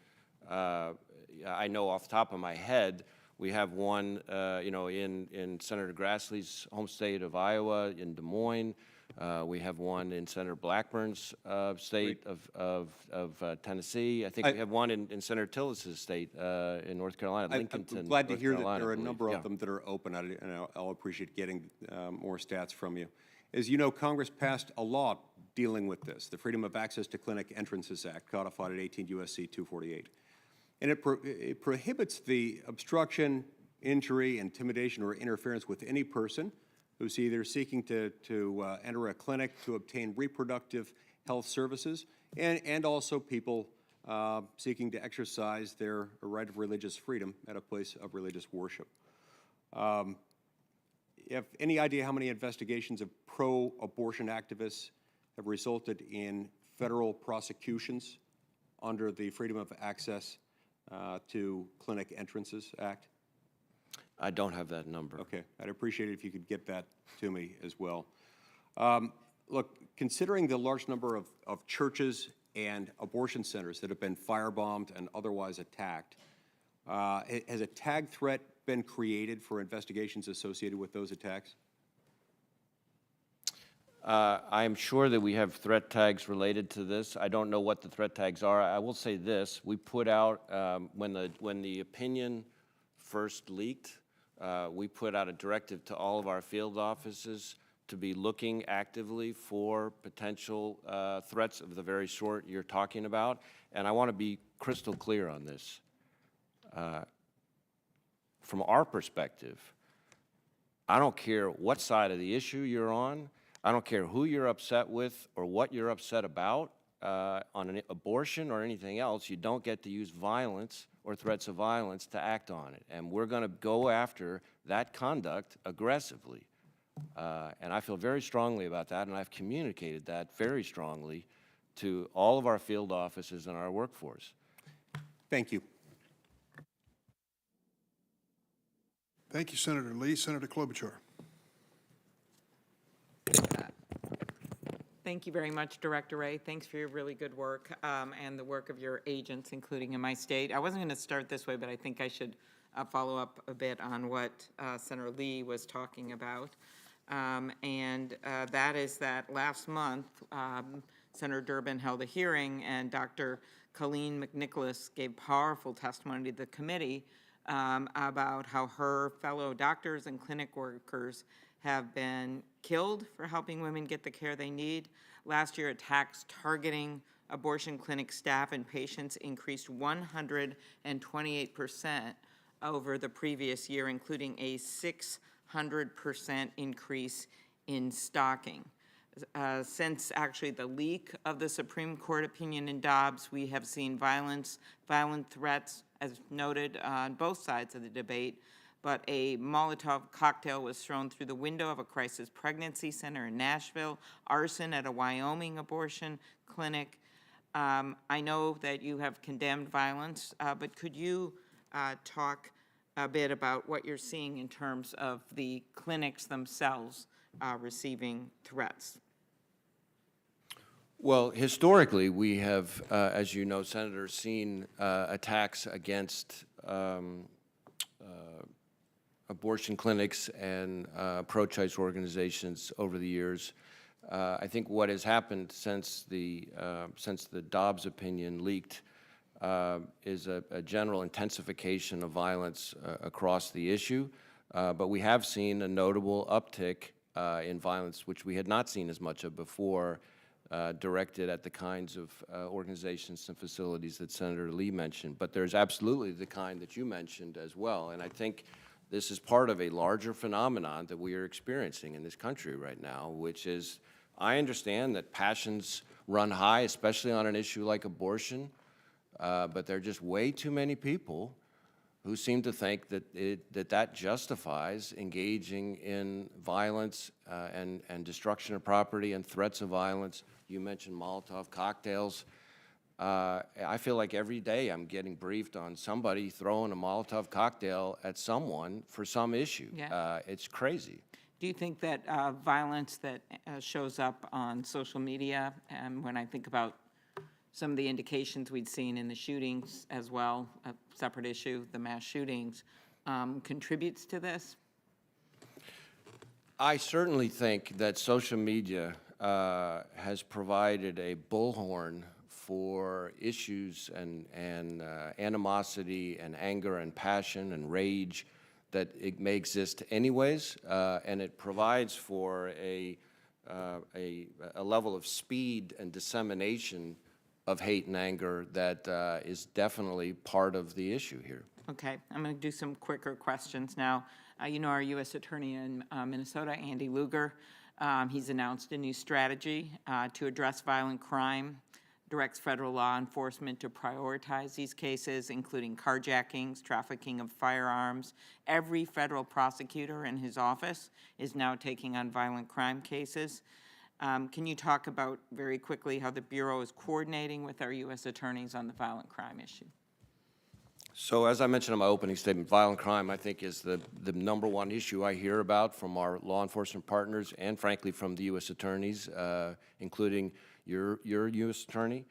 S3: I know off the top of my head, we have one, in Senator Grassley's home state of Iowa, in Des Moines. We have one in Senator Blackburn's state of Tennessee. I think we have one in Senator Tillis's state in North Carolina, Lincolnton.
S7: I'm glad to hear that there are a
S3: I believe.
S7: number of them that are open, and I'll appreciate getting more stats from you. As you know, Congress passed a law dealing with this, the Freedom of Access to Clinic Entrances Act, codified at 18 U.S.C. 248. And it prohibits the obstruction, injury, intimidation, or interference with any person who's either seeking to enter a clinic to obtain reproductive health services, and also people seeking to exercise their right of religious freedom at a place of religious worship. You have any idea how many investigations of pro-abortion activists have resulted in federal prosecutions under the Freedom of Access to Clinic Entrances Act?
S3: I don't have that number.
S7: Okay, I'd appreciate it if you could get that to me as well. Look, considering the large number of churches and abortion centers that have been firebombed and otherwise attacked, has a tag threat been created for investigations associated with those attacks?
S3: I am sure that we have threat tags related to this. I don't know what the threat tags are. I will say this: we put out when the opinion first leaked, we put out a directive to all of our field offices to be looking actively for potential threats of the very sort you're talking about. And I want to be crystal clear on this. From our perspective, I don't care what side of the issue you're on. I don't care who you're upset with or what you're upset about on an abortion or anything else. You don't get to use violence or threats of violence to act on it. And we're going to go after that conduct aggressively. And I feel very strongly about that, and I've communicated that very strongly to all of our field offices and our workforce.
S7: Thank you.
S1: Thank you, Senator Lee. Senator Klobuchar.
S8: Thank you very much, Director Wray. Thanks for your really good work and the work of your agents, including in my state. I wasn't going to start this way, but I think I should follow up a bit on what Senator Lee was talking about. That is that last month, Senator Durbin held a hearing, and Dr. Colleen McNicholas gave powerful testimony to the committee about how her fellow doctors and clinic workers have been killed for helping women get the care they need. Last year, attacks targeting abortion clinic staff and patients increased 128% over the previous year, including a 600% increase in stalking. Since actually the leak of the Supreme Court opinion in Dobbs, we have seen violent threats, as noted on both sides of the debate, but a Molotov cocktail was thrown through the window of a crisis pregnancy center in Nashville, arson at a Wyoming abortion clinic. I know that you have condemned violence, but could you talk a bit about what you're seeing in terms of the clinics themselves receiving threats?
S3: Well, historically, we have, as you know, Senator, seen attacks against abortion clinics and pro-choice organizations over the years. I think what has happened since the Dobbs opinion leaked is a general intensification of violence across the issue, but we have seen a notable uptick in violence, which we had not seen as much of before, directed at the kinds of organizations and facilities that Senator Lee mentioned. But there's absolutely the kind that you mentioned as well, and I think this is part of a larger phenomenon that we are experiencing in this country right now, which is, I understand that passions run high, especially on an issue like abortion, but there are just way too many people who seem to think that that justifies engaging in violence and destruction of property and threats of violence. You mentioned Molotov cocktails. I feel like every day I'm getting briefed on somebody throwing a Molotov cocktail at someone for some issue.
S8: Yeah.
S3: It's crazy.
S8: Do you think that violence that shows up on social media, and when I think about some of the indications we'd seen in the shootings as well, a separate issue, the mass shootings, contributes to this?
S3: I certainly think that social media has provided a bullhorn for issues and animosity and anger and passion and rage that it may exist anyways, and it provides for a level of speed and dissemination of hate and anger that is definitely part of the issue here.
S8: Okay, I'm going to do some quicker questions now. You know our U.S. Attorney in Minnesota, Andy Lugar, he's announced a new strategy to address violent crime. directs federal law enforcement to prioritize these cases, including carjackings, trafficking of firearms. Every federal prosecutor in his office is now taking on violent crime cases. Can you talk about, very quickly, how the Bureau is coordinating with our U.S. attorneys on the violent crime issue?
S3: So as I mentioned in my opening statement, violent crime, I think, is the number one issue I hear about from our law enforcement partners and, frankly, from the U.S. attorneys, including your U.S. attorney.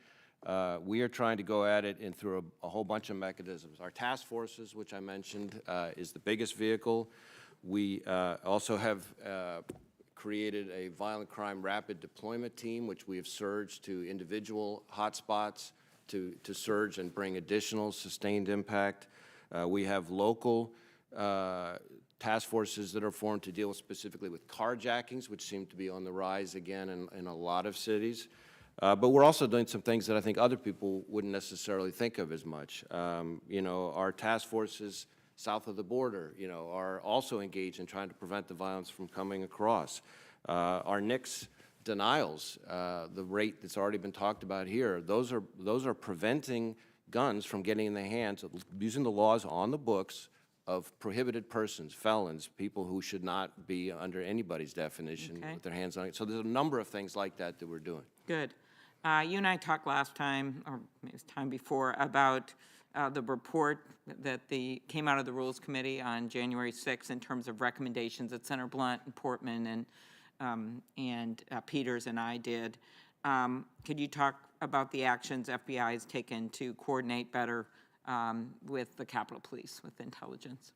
S3: We are trying to go at it through a whole bunch of mechanisms. Our task forces, which I mentioned, is the biggest vehicle. We also have created a violent crime rapid deployment team, which we have surged to individual hotspots to surge and bring additional sustained impact. We have local task forces that are formed to deal specifically with carjackings, which seem to be on the rise again in a lot of cities. But we're also doing some things that I think other people wouldn't necessarily think of as much. You know, our task forces south of the border, you know, are also engaged in trying to prevent the violence from coming across. Our NICS denials, the rate that's already been talked about here, those are preventing guns from getting in the hands of, using the laws on the books of prohibited persons, felons, people who should not be under anybody's definition with their hands on it. So there's a number of things like that that we're doing.
S8: Good. You and I talked last time, or maybe it was time before, about the report that came out of the Rules Committee on January 6th in terms of recommendations that Senator Blunt and Portman and Peters and I did. Could you talk about the actions FBI has taken to coordinate better with the Capitol Police, with intelligence?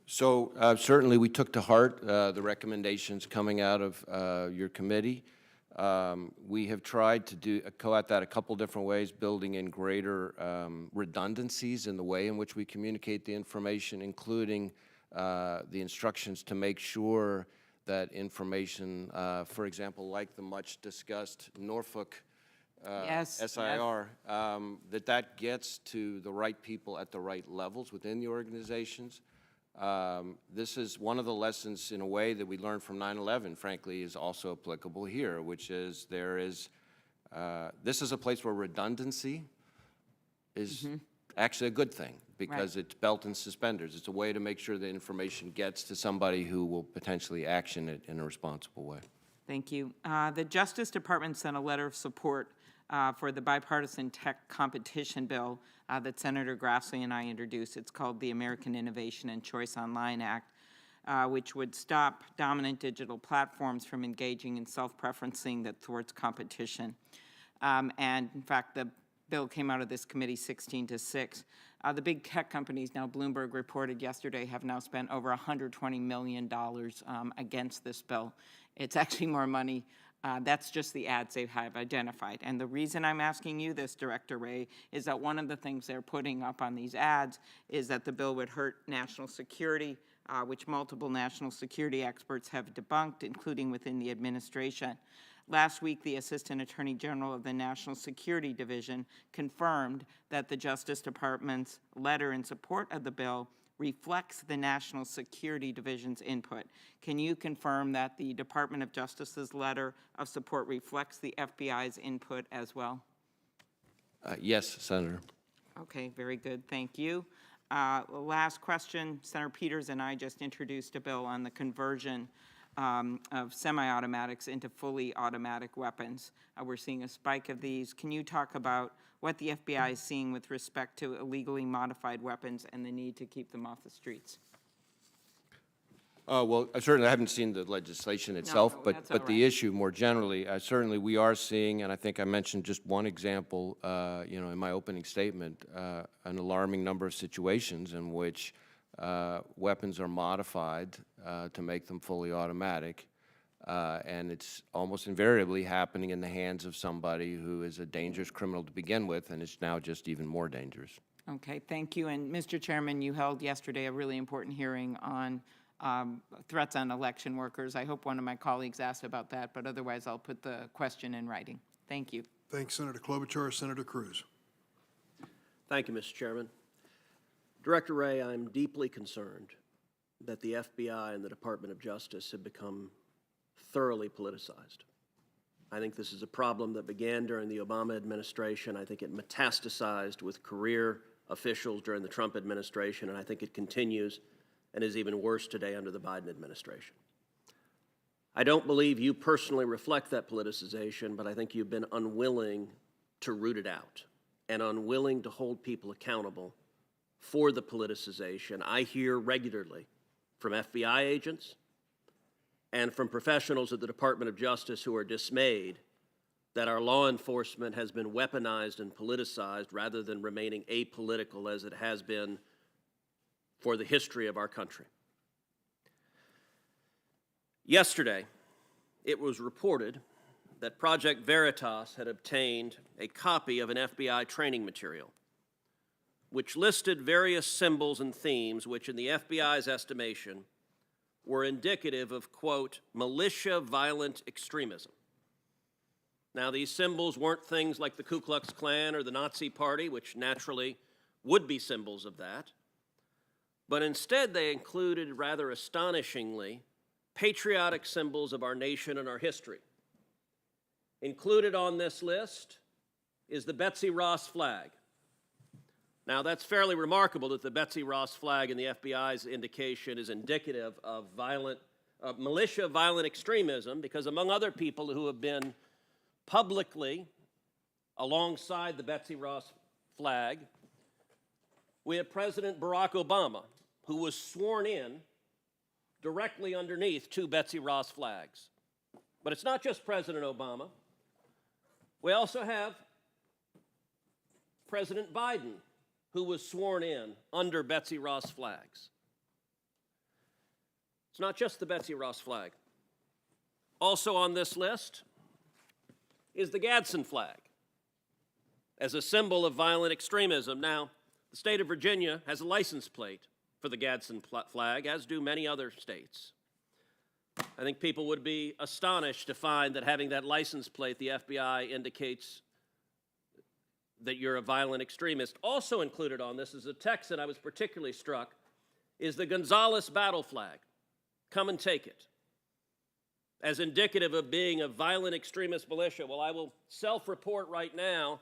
S3: So certainly we took to heart the recommendations coming out of your committee. We have tried to go at that a couple different ways, building in greater redundancies in the way in which we communicate the information, including the instructions to make sure that information, for example, like the much discussed Norfolk SIR, that gets to the right people at the right levels within the organizations. This is one of the lessons, in a way, that we learned from 9/11, frankly, is also applicable here, which is this is a place where redundancy is actually a good thing, because it's belt and suspenders. It's a way to make sure the information gets to somebody who will potentially action it in a responsible way.
S8: Thank you. The Justice Department sent a letter of support for the bipartisan tech competition bill that Senator Grassley and I introduced. It's called the American Innovation and Choice Online Act, which would stop dominant digital platforms from engaging in self-preferencing that thwarts competition. And in fact, the bill came out of this committee 16-6. The big tech companies, now Bloomberg reported yesterday, have now spent over $120 million against this bill. It's actually more money. That's just the ads they have identified. And the reason I'm asking you this, Director Wray, is that one of the things they're putting up on these ads is that the bill would hurt national security, which multiple national security experts have debunked, including within the administration. Last week, the Assistant Attorney General of the National Security Division confirmed that the Justice Department's letter in support of the bill reflects the National Security Division's input. Can you confirm that the Department of Justice's letter of support reflects the FBI's input as well?
S3: Yes, Senator.
S8: Okay, very good. Thank you. Last question. Senator Peters and I just introduced a bill on the conversion of semi-automatics into fully automatic weapons. We're seeing a spike of these. Can you talk about what the FBI is seeing with respect to illegally modified weapons and the need to keep them off the streets?
S3: Well, I certainly haven't seen the legislation itself, but the issue more generally, certainly we are seeing, and I think I mentioned just one example, you know, in my opening statement, an alarming number of situations in which weapons are modified to make them fully automatic, and it's almost invariably happening in the hands of somebody who is a dangerous criminal to begin with, and is now just even more dangerous.
S8: Okay, thank you. And Mr. Chairman, you held yesterday a really important hearing on threats on election workers. I hope one of my colleagues asked about that, but otherwise I'll put the question in writing. Thank you.
S1: Thanks, Senator Klobuchar. Senator Cruz.
S9: Thank you, Mr. Chairman. Director Wray, I'm deeply concerned that the FBI and the Department of Justice have become thoroughly politicized. I think this is a problem that began during the Obama administration. I think it metastasized with career officials during the Trump administration, and I think it continues and is even worse today under the Biden administration. I don't believe you personally reflect that politicization, but I think you've been unwilling to root it out and unwilling to hold people accountable for the politicization. I hear regularly from FBI agents and from professionals at the Department of Justice who are dismayed that our law enforcement has been weaponized and politicized rather than remaining apolitical as it has been for the history of our country. Yesterday, it was reported that Project Veritas had obtained a copy of an FBI training material which listed various symbols and themes which, in the FBI's estimation, were indicative of, quote, militia violent extremism. Now, these symbols weren't things like the Ku Klux Klan or the Nazi Party, which naturally would be symbols of that, but instead they included, rather astonishingly, patriotic symbols of our nation and our history. Included on this list is the Betsy Ross flag. Now, that's fairly remarkable that the Betsy Ross flag in the FBI's indication is indicative of militia violent extremism, because among other people who have been publicly alongside the Betsy Ross flag, we have President Barack Obama, who was sworn in directly underneath two Betsy Ross flags. But it's not just President Obama. We also have President Biden, who was sworn in under Betsy Ross flags. It's not just the Betsy Ross flag. Also on this list is the Gadsden flag as a symbol of violent extremism. Now, the state of Virginia has a license plate for the Gadsden flag, as do many other states. I think people would be astonished to find that having that license plate, the FBI indicates that you're a violent extremist. Also included on this is a text that I was particularly struck, is the Gonzales battle flag. Come and take it. As indicative of being a violent extremist militia. Well, I will self-report right now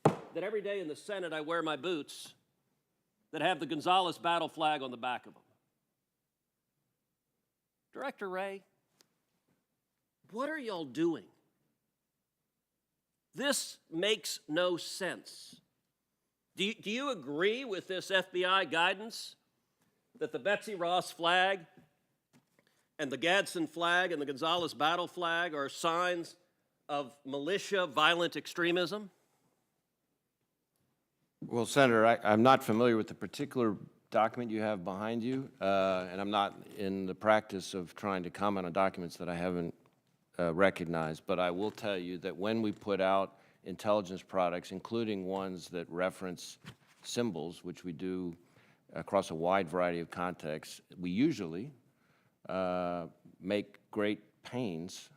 S9: that every day in the Senate I wear my boots that have the Gonzales battle flag on the back of them. Director Wray, what are y'all doing? This makes no sense. Do you agree with this FBI guidance that the Betsy Ross flag and the Gadsden flag and the Gonzales battle flag are signs of militia violent extremism?
S3: Well, Senator, I'm not familiar with the particular document you have behind you, and I'm not in the practice of trying to comment on documents that I haven't recognized, but I will tell you that when we put out intelligence products, including ones that reference symbols, which we do across a wide variety of contexts, we usually take great pains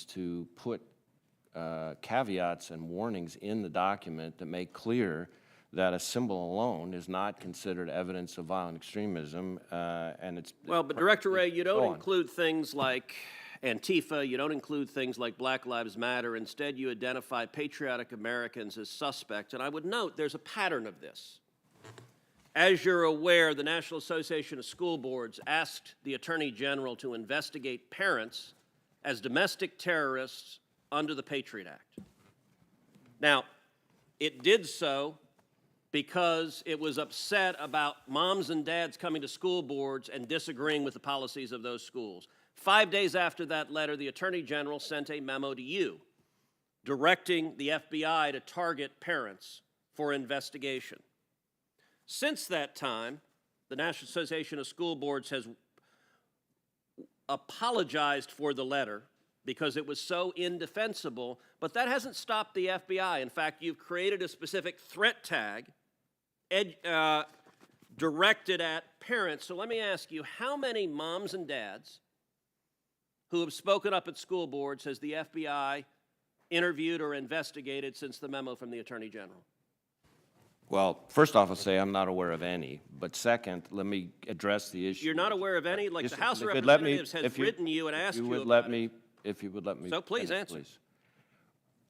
S3: to put caveats and warnings in the document that make clear that a symbol alone is not considered evidence of violent extremism, and it's...
S9: Well, but Director Wray, you don't include things like Antifa, you don't include things like Black Lives Matter. Instead, you identify patriotic Americans as suspects, and I would note there's a pattern of this. As you're aware, the National Association of School Boards asked the Attorney General to investigate parents as domestic terrorists under the Patriot Act. Now, it did so because it was upset about moms and dads coming to school boards and disagreeing with the policies of those schools. 5 days after that letter, the Attorney General sent a memo to you directing the FBI to target parents for investigation. Since that time, the National Association of School Boards has apologized for the letter because it was so indefensible, but that hasn't stopped the FBI. In fact, you've created a specific threat tag directed at parents. So let me ask you, how many moms and dads who have spoken up at school boards has the FBI interviewed or investigated since the memo from the Attorney General?
S3: Well, first off, I'll say I'm not aware of any. But second, let me address the issue.
S9: You're not aware of any? Like
S3: Just
S9: the House of
S3: if you'd let me-
S9: Representatives has
S3: if you-
S9: written you and asked
S3: you
S9: you
S3: would
S9: about
S3: let
S9: it.
S3: me if you would let me.
S9: So please
S3: finish,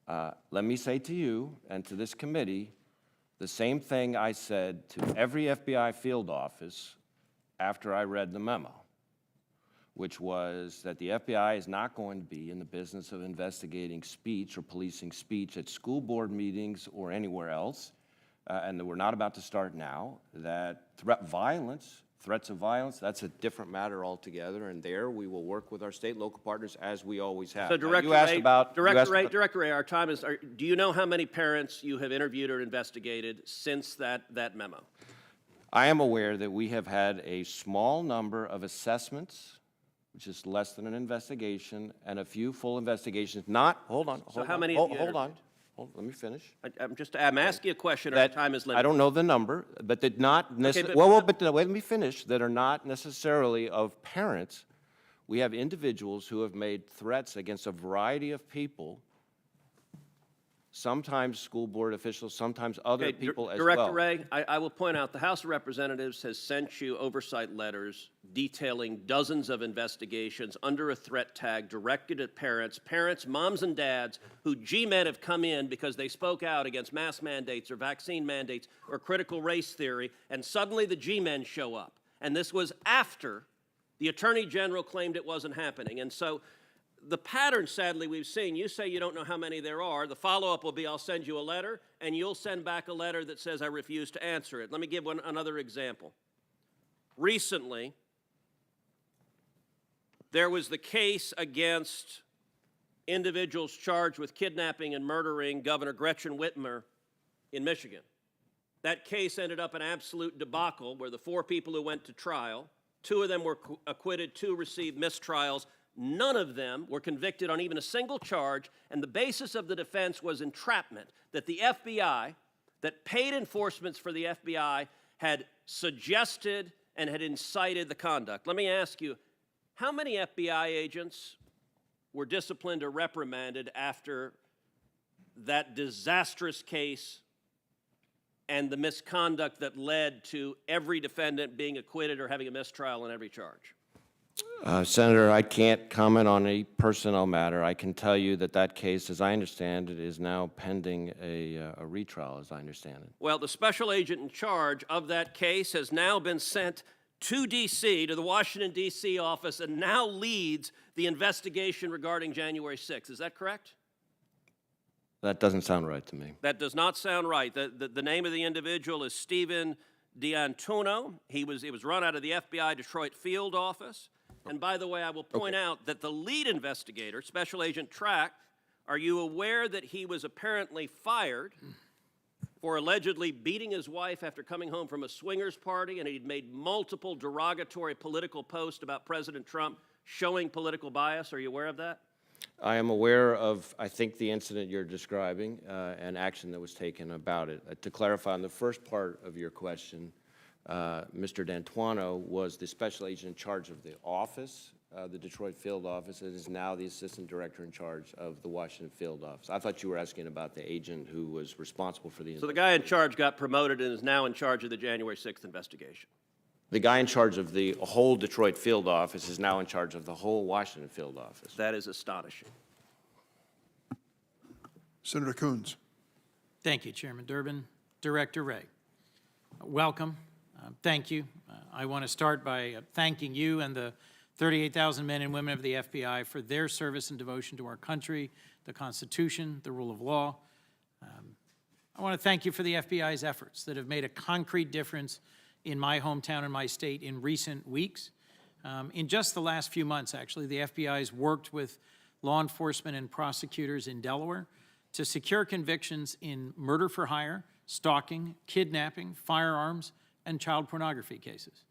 S9: answer.
S3: Let me say to you and to this committee the same thing I said to every FBI field office after I read the memo, which was that the FBI is not going to be in the business of investigating speech or policing speech at school board meetings or anywhere else, and that we're not about to start now, that threats of violence, that's a different matter altogether, and there we will work with our state and local partners as we always have.
S9: So
S3: Now,
S9: Director
S3: you asked
S9: Wray,
S3: about,
S9: Director Wray, our time is, do you know how many parents you have interviewed or investigated since that memo?
S3: I am aware that we have had a small number of assessments, which is less than an investigation, and a few full investigations, hold on.
S9: how many have you
S3: Hold on,
S9: interviewed?
S3: let me finish.
S9: I'm asking you a question, our
S3: That-
S9: time is limited.
S3: I don't know the number, but that not necessarily, wait, let me finish, that are not necessarily of parents. We have individuals who have made threats against a variety of people, sometimes school board officials, sometimes other
S9: Okay,
S3: people as
S9: Director
S3: well.
S9: Wray, I will point out, the House of Representatives has sent you oversight letters detailing dozens of investigations under a threat tag directed at parents, moms and dads, who G-men have come in because they spoke out against mask mandates or vaccine mandates or critical race theory, and suddenly the G-men show up. And this was after the Attorney General claimed it wasn't happening. And so the pattern, sadly, we've seen, you say you don't know how many there are. The follow-up will be, I'll send you a letter, and you'll send back a letter that says I refuse to answer it. Let me give another example. Recently, there was the case against individuals charged with kidnapping and murdering Governor Gretchen Whitmer in Michigan. That case ended up an absolute debacle where the 4 people who went to trial, 2 of them were acquitted, 2 received mistrials. None of them were convicted on even a single charge, and the basis of the defense was entrapment, that the FBI, that paid enforcements for the FBI, had suggested and had incited the conduct. Let me ask you, how many FBI agents were disciplined or reprimanded after that disastrous case and the misconduct that led to every defendant being acquitted or having a mistrial on every charge?
S3: Senator, I can't comment on a personnel matter. I can tell you that that case, as I understand it, is now pending a retrial, as I understand it.
S9: Well, the special agent in charge of that case has now been sent to D.C., to the Washington, D.C. office, and now leads the investigation regarding January 6th. Is that correct?
S3: That doesn't sound right to me.
S9: That does not sound right. The name of the individual is Stephen D'Antuono. It was run out of the FBI Detroit field office. And by the way, I will point out that the lead investigator, Special Agent Track, are you aware that he was apparently fired for allegedly beating his wife after coming home from a swingers party, and he'd made multiple derogatory political posts about President Trump showing political bias? Are you aware of that?
S3: I am aware of, I think, the incident you're describing and action that was taken about it. To clarify on the first part of your question, Mr. D'Antuono was the special agent in charge of the office, the Detroit field office, and is now the assistant director in charge of the Washington field office. I thought you were asking about the agent who was responsible for the
S9: So the guy in charge got promoted and is now in charge of the January 6th investigation.
S3: The guy in charge of the whole Detroit field office is now in charge of the whole Washington field office.
S9: That is astonishing.
S1: Senator Coons.
S10: Thank you, Chairman Durbin. Director Wray, welcome. Thank you. I want to start by thanking you and the 38,000 men and women of the FBI for their service and devotion to our country, the Constitution, the rule of law. I want to thank you for the FBI's efforts that have made a concrete difference in my hometown and my state in recent weeks. In just the last few months, actually, the FBI has worked with law enforcement and prosecutors in Delaware to secure convictions in murder for hire, stalking, kidnapping, firearms, and child pornography cases.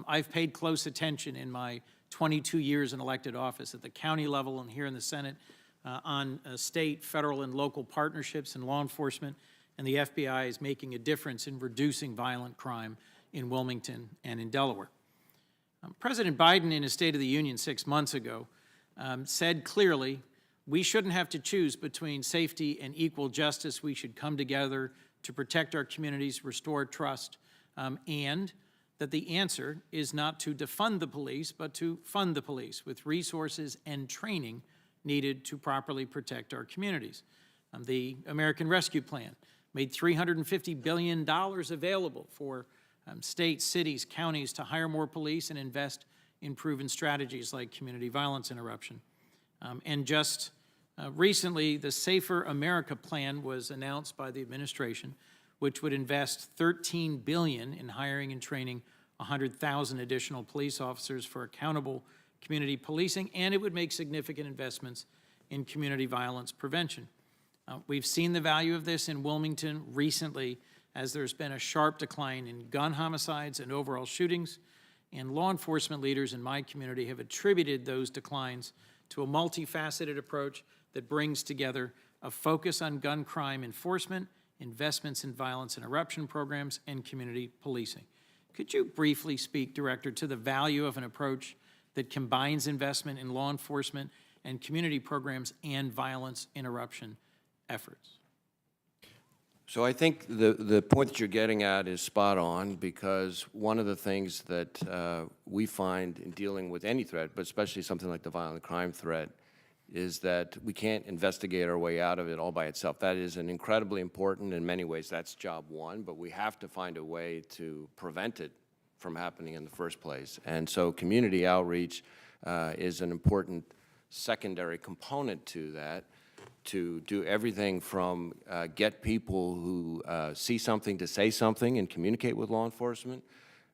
S10: I've paid close attention in my 22 years in elected office at the county level and here in the Senate on state, federal, and local partnerships in law enforcement, and the FBI is making a difference in reducing violent crime in Wilmington and in Delaware. President Biden, in his State of the Union 6 months ago, said clearly, we shouldn't have to choose between safety and equal justice. We should come together to protect our communities, restore trust, and that the answer is not to defund the police, but to fund the police with resources and training needed to properly protect our communities. The American Rescue Plan made $350 billion available for states, cities, counties to hire more police and invest in proven strategies like community violence interruption. And just recently, the Safer America Plan was announced by the administration, which would invest $13 billion in hiring and training 100,000 additional police officers for accountable community policing, and it would make significant investments in community violence prevention. We've seen the value of this in Wilmington recently, as there's been a sharp decline in gun homicides and overall shootings, and law enforcement leaders in my community have attributed those declines to a multifaceted approach that brings together a focus on gun crime enforcement, investments in violence interruption programs, and community policing. Could you briefly speak, Director, to the value of an approach that combines investment in law enforcement and community programs and violence interruption efforts?
S3: So I think the point that you're getting at is spot on, because one of the things that we find in dealing with any threat, but especially something like the violent crime threat, is that we can't investigate our way out of it all by itself. That is an incredibly important, in many ways, that's job one, but we have to find a way to prevent it from happening in the first place. And so community outreach is an important secondary component to that, to do everything from get people who see something to say something and communicate with law enforcement,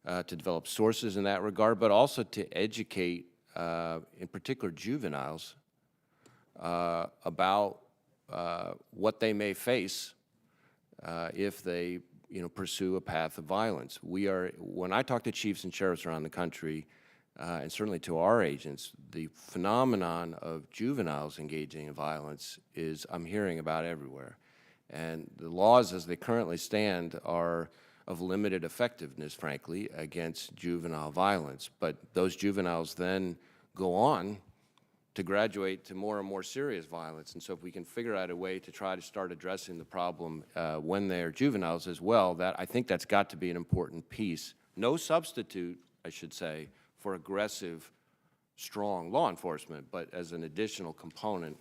S3: to develop sources in that regard, but also to educate, in particular, juveniles about what they may face if they, pursue a path of violence. When I talk to chiefs and sheriffs around the country, and certainly to our agents, the phenomenon of juveniles engaging in violence is I'm hearing about everywhere. And the laws as they currently stand are of limited effectiveness, frankly, against juvenile violence. But those juveniles then go on to graduate to more and more serious violence. And so if we can figure out a way to try to start addressing the problem when they're juveniles as well, I think that's got to be an important piece. No substitute, I should say, for aggressive, strong law enforcement, but as an additional component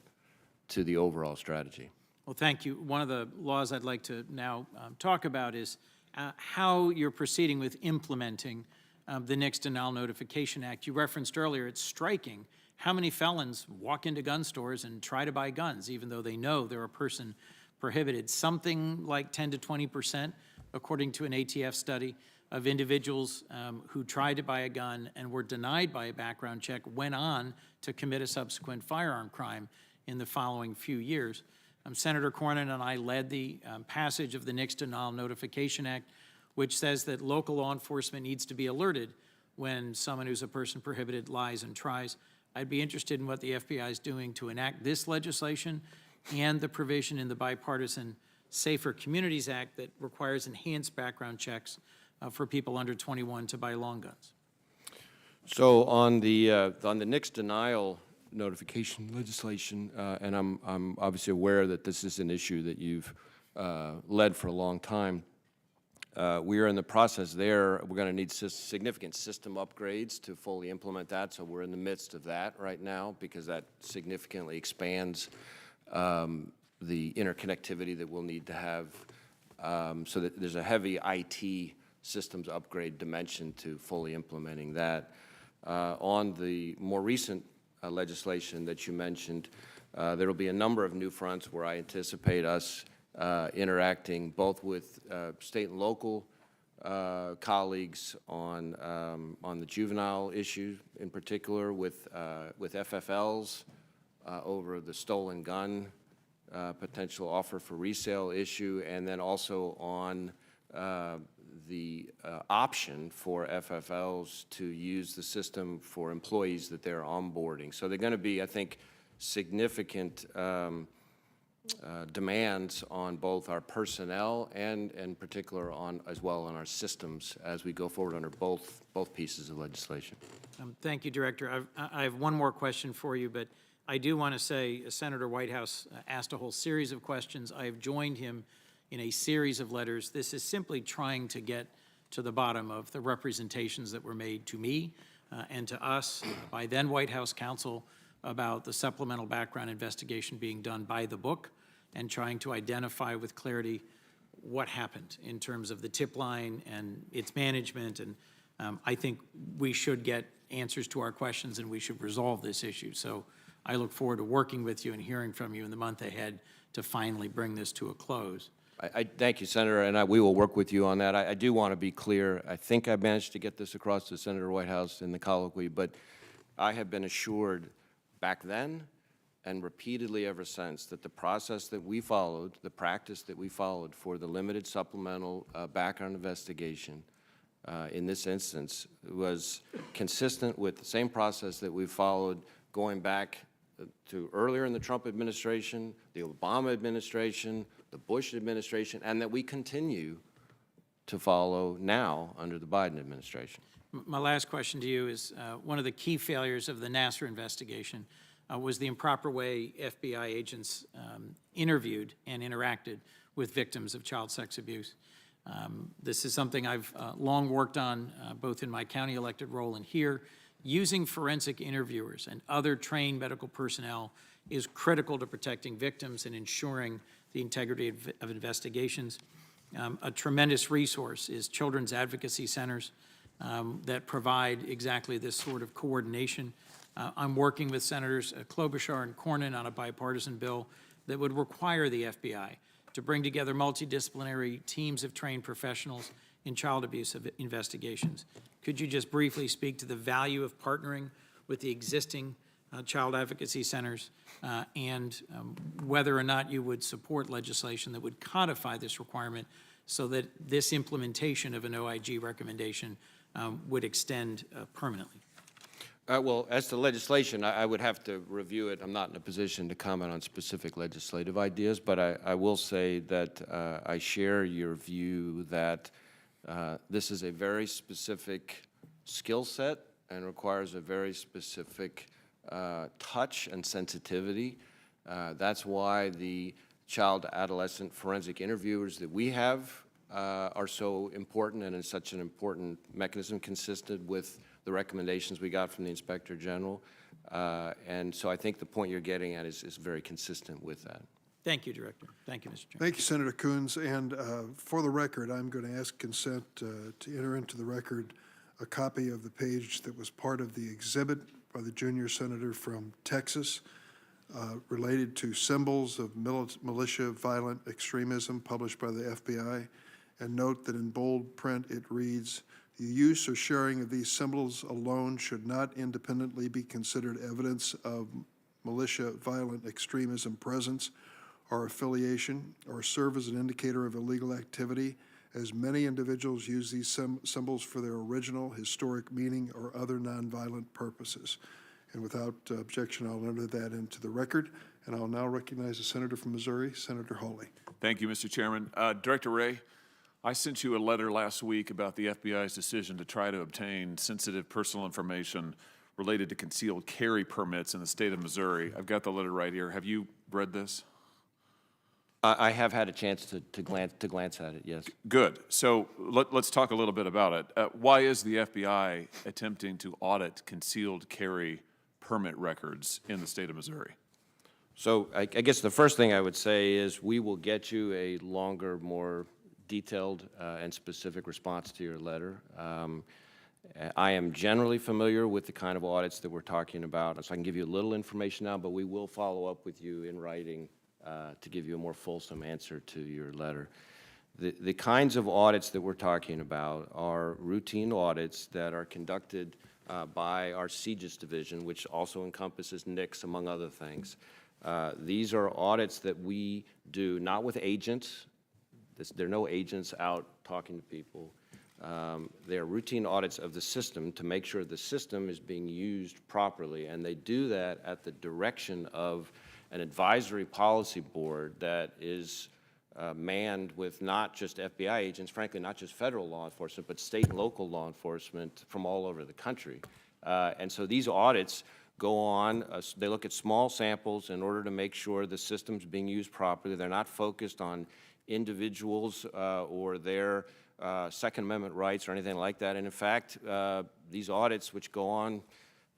S3: to the overall strategy.
S10: Well, thank you. One of the laws I'd like to now talk about is how you're proceeding with implementing the Nixed Denial Notification Act. You referenced earlier, it's striking how many felons walk into gun stores and try to buy guns, even though they know they're a person prohibited. Something like 10 to 20%, according to an ATF study, of individuals who tried to buy a gun and were denied by a background check went on to commit a subsequent firearm crime in the following few years. Senator Cornyn and I led the passage of the Nixed Denial Notification Act, which says that local law enforcement needs to be alerted when someone who's a person prohibited lies and tries. I'd be interested in what the FBI is doing to enact this legislation and the provision in the bipartisan Safer Communities Act that requires enhanced background checks for people under 21 to buy long guns.
S3: So on the Nixed Denial Notification legislation, and I'm obviously aware that this is an issue that you've led for a long time. We are in the process there. We're going to need significant system upgrades to fully implement that, so we're in the midst of that right now because that significantly expands the interconnectivity that we'll need to have, so that there's a heavy IT systems upgrade dimension to fully implementing that. On the more recent legislation that you mentioned, there will be a number of new fronts where I anticipate us interacting both with state and local colleagues on the juvenile issue, in particular with FFLs over the stolen gun potential offer for resale issue, and then also on the option for FFLs to use the system for employees that they're onboarding. So they're going to be, I think, significant demands on both our personnel and in particular as well on our systems as we go forward under both pieces of legislation.
S10: Thank you, Director. I have one more question for you, but I do want to say Senator Whitehouse asked a whole series of questions. I have joined him in a series of letters. This is simply trying to get to the bottom of the representations that were made to me and to us by then White House counsel about the supplemental background investigation being done by the book and trying to identify with clarity what happened in terms of the tip line and its management. And I think we should get answers to our questions and we should resolve this issue. So I look forward to working with you and hearing from you in the month ahead to finally bring this to a close.
S3: I thank you, Senator, and we will work with you on that. I do want to be clear. I think I managed to get this across to Senator Whitehouse in the colloquy, but I have been assured back then and repeatedly ever since that the process that we followed, the practice that we followed for the limited supplemental background investigation in this instance was consistent with the same process that we followed going back to earlier in the Trump administration, the Obama administration, the Bush administration, and that we continue to follow now under the Biden administration.
S10: My last question to you is, one of the key failures of the Nassar investigation was the improper way FBI agents interviewed and interacted with victims of child sex abuse. This is something I've long worked on, both in my county elected role and here. Using forensic interviewers and other trained medical personnel is critical to protecting victims and ensuring the integrity of investigations. A tremendous resource is children's advocacy centers that provide exactly this sort of coordination. I'm working with Senators Klobuchar and Cornyn on a bipartisan bill that would require the FBI to bring together multidisciplinary teams of trained professionals in child abuse investigations. Could you just briefly speak to the value of partnering with the existing child advocacy centers and whether or not you would support legislation that would codify this requirement so that this implementation of an OIG recommendation would extend permanently?
S3: Well, as to legislation, I would have to review it. I'm not in a position to comment on specific legislative ideas, but I will say that I share your view that this is a very specific skill set and requires a very specific touch and sensitivity. That's why the child adolescent forensic interviewers that we have are so important and is such an important mechanism consistent with the recommendations we got from the Inspector General. And so I think the point you're getting at is very consistent with that.
S10: Thank you, Director. Thank you, Mr. Chairman.
S1: Thank you, Senator Coons. And for the record, I'm going to ask consent to enter into the record a copy of the page that was part of the exhibit by the junior senator from Texas related to symbols of militia violent extremism published by the FBI. And note that in bold print it reads, "The use or sharing of these symbols alone should not independently be considered evidence of militia violent extremism presence or affiliation or serve as an indicator of illegal activity, as many individuals use these symbols for their original historic meaning or other nonviolent purposes." And without objection, I'll enter that into the record. And I'll now recognize the senator from Missouri, Senator Hawley.
S11: Thank you, Mr. Chairman. Director Wray, I sent you a letter last week about the FBI's decision to try to obtain sensitive personal information related to concealed carry permits in the state of Missouri. I've got the letter right here. Have you read this?
S3: I have had a chance to glance at it, yes.
S11: Good. So let's talk a little bit about it. Why is the FBI attempting to audit concealed carry permit records in the state of Missouri?
S3: So I guess the first thing I would say is we will get you a longer, more detailed and specific response to your letter. I am generally familiar with the kind of audits that we're talking about, so I can give you a little information now, but we will follow up with you in writing to give you a more fulsome answer to your letter. The kinds of audits that we're talking about are routine audits that are conducted by our CJIS division, which also encompasses NICS, among other things. These are audits that we do not with agents. There are no agents out talking to people. They are routine audits of the system to make sure the system is being used properly, and they do that at the direction of an advisory policy board that is manned with not just FBI agents, frankly, not just federal law enforcement, but state and local law enforcement from all over the country. And so these audits go on, they look at small samples in order to make sure the system's being used properly. They're not focused on individuals or their Second Amendment rights or anything like that. And in fact, these audits, which go on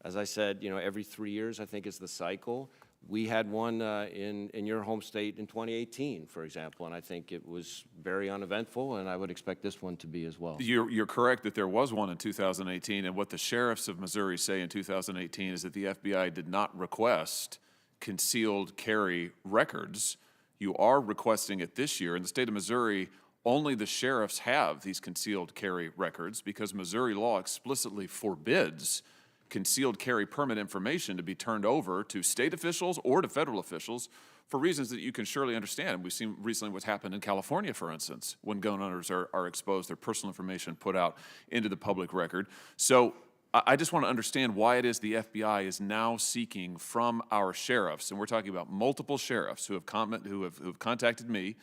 S3: As I said, every 3 years, I think, is the cycle. We had one in your home state in 2018, for example, and I think it was very uneventful, and I would expect this one to be as well.
S11: You're correct that there was one in 2018, and what the sheriffs of Missouri say in 2018 is that the FBI did not request concealed carry records. You are requesting it this year. In the state of Missouri, only the sheriffs have these concealed carry records because Missouri law explicitly forbids concealed carry permit information to be turned over to state officials or to federal officials for reasons that you can surely understand. We've seen recently what's happened in California, for instance, when gun owners are exposed, their personal information put out into the public record. So I just want to understand why it is the FBI is now seeking from our sheriffs, and we're talking about multiple sheriffs who have contacted me,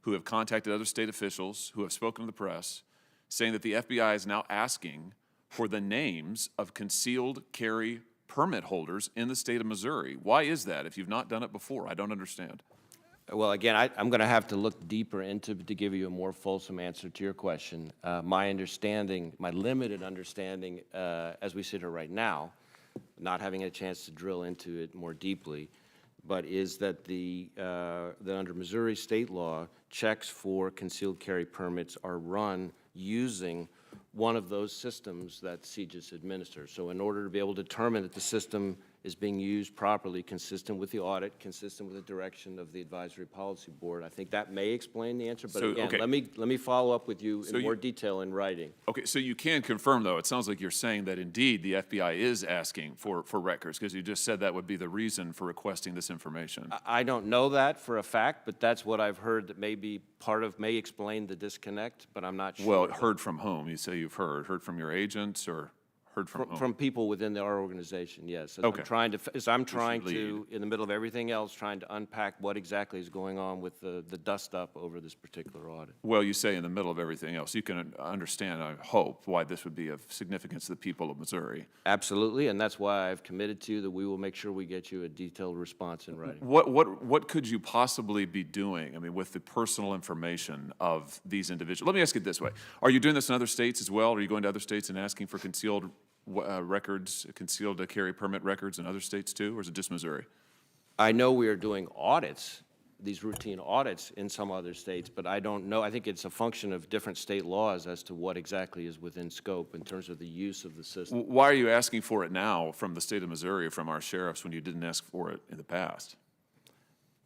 S11: who have contacted other state officials, who have spoken to the press, saying that the FBI is now asking for the names of concealed carry permit holders in the state of Missouri. Why is that? If you've not done it before, I don't understand.
S3: Well, again, I'm going to have to look deeper into to give you a more fulsome answer to your question. My understanding, my limited understanding, as we sit here right now, not having a chance to drill into it more deeply, but is that that under Missouri state law, checks for concealed carry permits are run using one of those systems that CJIS administers. So in order to be able to determine that the system is being used properly, consistent with the audit, consistent with the direction of the Advisory Policy Board, I think that may explain the answer. But
S11: So,
S3: again,
S11: okay.
S3: let me follow up with you
S11: So
S3: in more detail in writing.
S11: Okay, so you can confirm, though, it sounds like you're saying that indeed the FBI is asking for records, because you just said that would be the reason for requesting this information.
S3: I don't know that for a fact, but that's what I've heard that may be may explain the disconnect, but I'm not sure.
S11: Well, heard from whom? You say you've heard. Heard from your agents or heard from whom?
S3: From people within our organization, yes.
S11: Okay.
S3: I'm trying
S11: lead.
S3: to, in the middle of everything else, trying to unpack what exactly is going on with the dust-up over this particular audit.
S11: Well, you say in the middle of everything else. You can understand, I hope, why this would be of significance to the people of Missouri.
S3: Absolutely, and that's why I've committed to that we will make sure we get you a detailed response in writing.
S11: What could you possibly be doing, I mean, with the personal information of these individuals? Let me ask it this way. Are you doing this in other states as well? Are you going to other states and asking for concealed records, concealed carry permit records in other states too, or is it just Missouri?
S3: I know we are doing audits, these routine audits in some other states, but I don't know. I think it's a function of different state laws as to what exactly is within scope in terms of the use of the system.
S11: Why are you asking for it now from the state of Missouri, from our sheriffs, when you didn't ask for it in the past?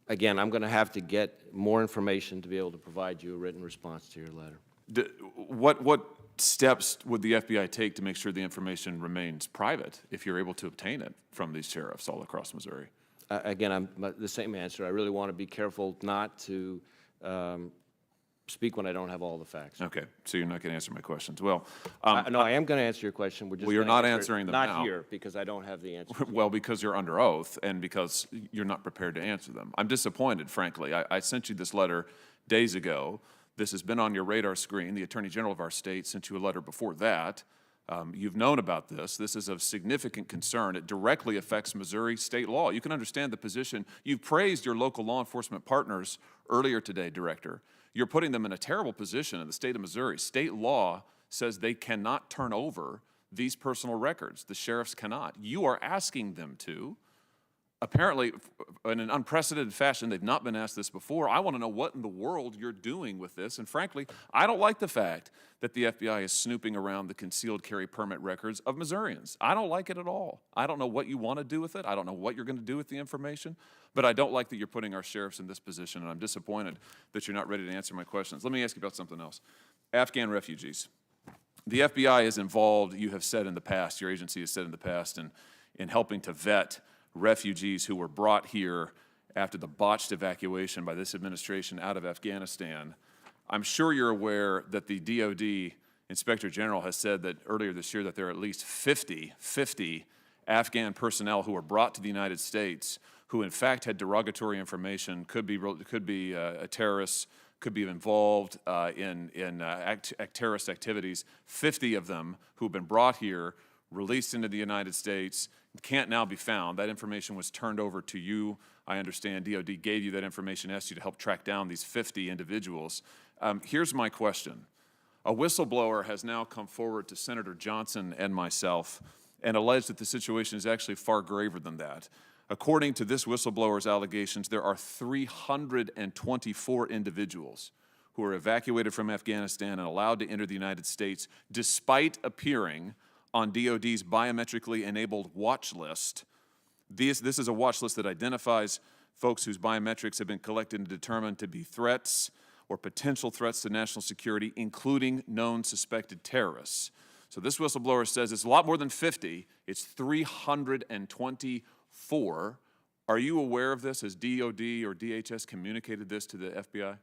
S3: Again, I'm going to have to get more information to be able to provide you a written response to your letter.
S11: What steps would the FBI take to make sure the information remains private if you're able to obtain it from these sheriffs all across Missouri?
S3: Again, I'm the same answer. I really want to be careful not to speak when I don't have all the facts.
S11: Okay, so you're not going to answer my questions. Well,
S3: no, I am going to answer your question. We're just
S11: Well, you're
S3: gonna
S11: not
S3: answer it
S11: answering them
S3: not
S11: now.
S3: here because I don't have the answer.
S11: well, because you're under oath and because you're not prepared to answer them. I'm disappointed, frankly. I sent you this letter days ago. This has been on your radar screen. The Attorney General of our state sent you a letter before that. You've known about this. This is of significant concern. It directly affects Missouri state law. You can understand the position. You've praised your local law enforcement partners earlier today, Director. You're putting them in a terrible position in the state of Missouri. State law says they cannot turn over these personal records. The sheriffs cannot. You are asking them to. Apparently, in an unprecedented fashion, they've not been asked this before. I want to know what in the world you're doing with this. And frankly, I don't like the fact that the FBI is snooping around the concealed carry permit records of Missourians. I don't like it at all. I don't know what you want to do with it. I don't know what you're going to do with the information. But I don't like that you're putting our sheriffs in this position, and I'm disappointed that you're not ready to answer my questions. Let me ask you about something else. Afghan refugees. The FBI is involved, you have said in the past, your agency has said in the past, in helping to vet refugees who were brought here after the botched evacuation by this administration out of Afghanistan. I'm sure you're aware that the DOD Inspector General has said that earlier this year that there are at least 50 Afghan personnel who were brought to the United States who in fact had derogatory information, could be terrorists, could be involved in terrorist activities. 50 of them who have been brought here, released into the United States, can't now be found. That information was turned over to you. I understand DOD gave you that information, asked you to help track down these 50 individuals. Here's my question. A whistleblower has now come forward to Senator Johnson and myself and allege that the situation is actually far graver than that. According to this whistleblower's allegations, there are 324 individuals who are evacuated from Afghanistan and allowed to enter the United States despite appearing on DOD's biometrically enabled watch list. This is a watch list that identifies folks whose biometrics have been collected and determined to be threats or potential threats to national security, including known suspected terrorists. So this whistleblower says it's a lot more than 50, it's 324. Are you aware of this? Has DOD or DHS communicated this to the FBI?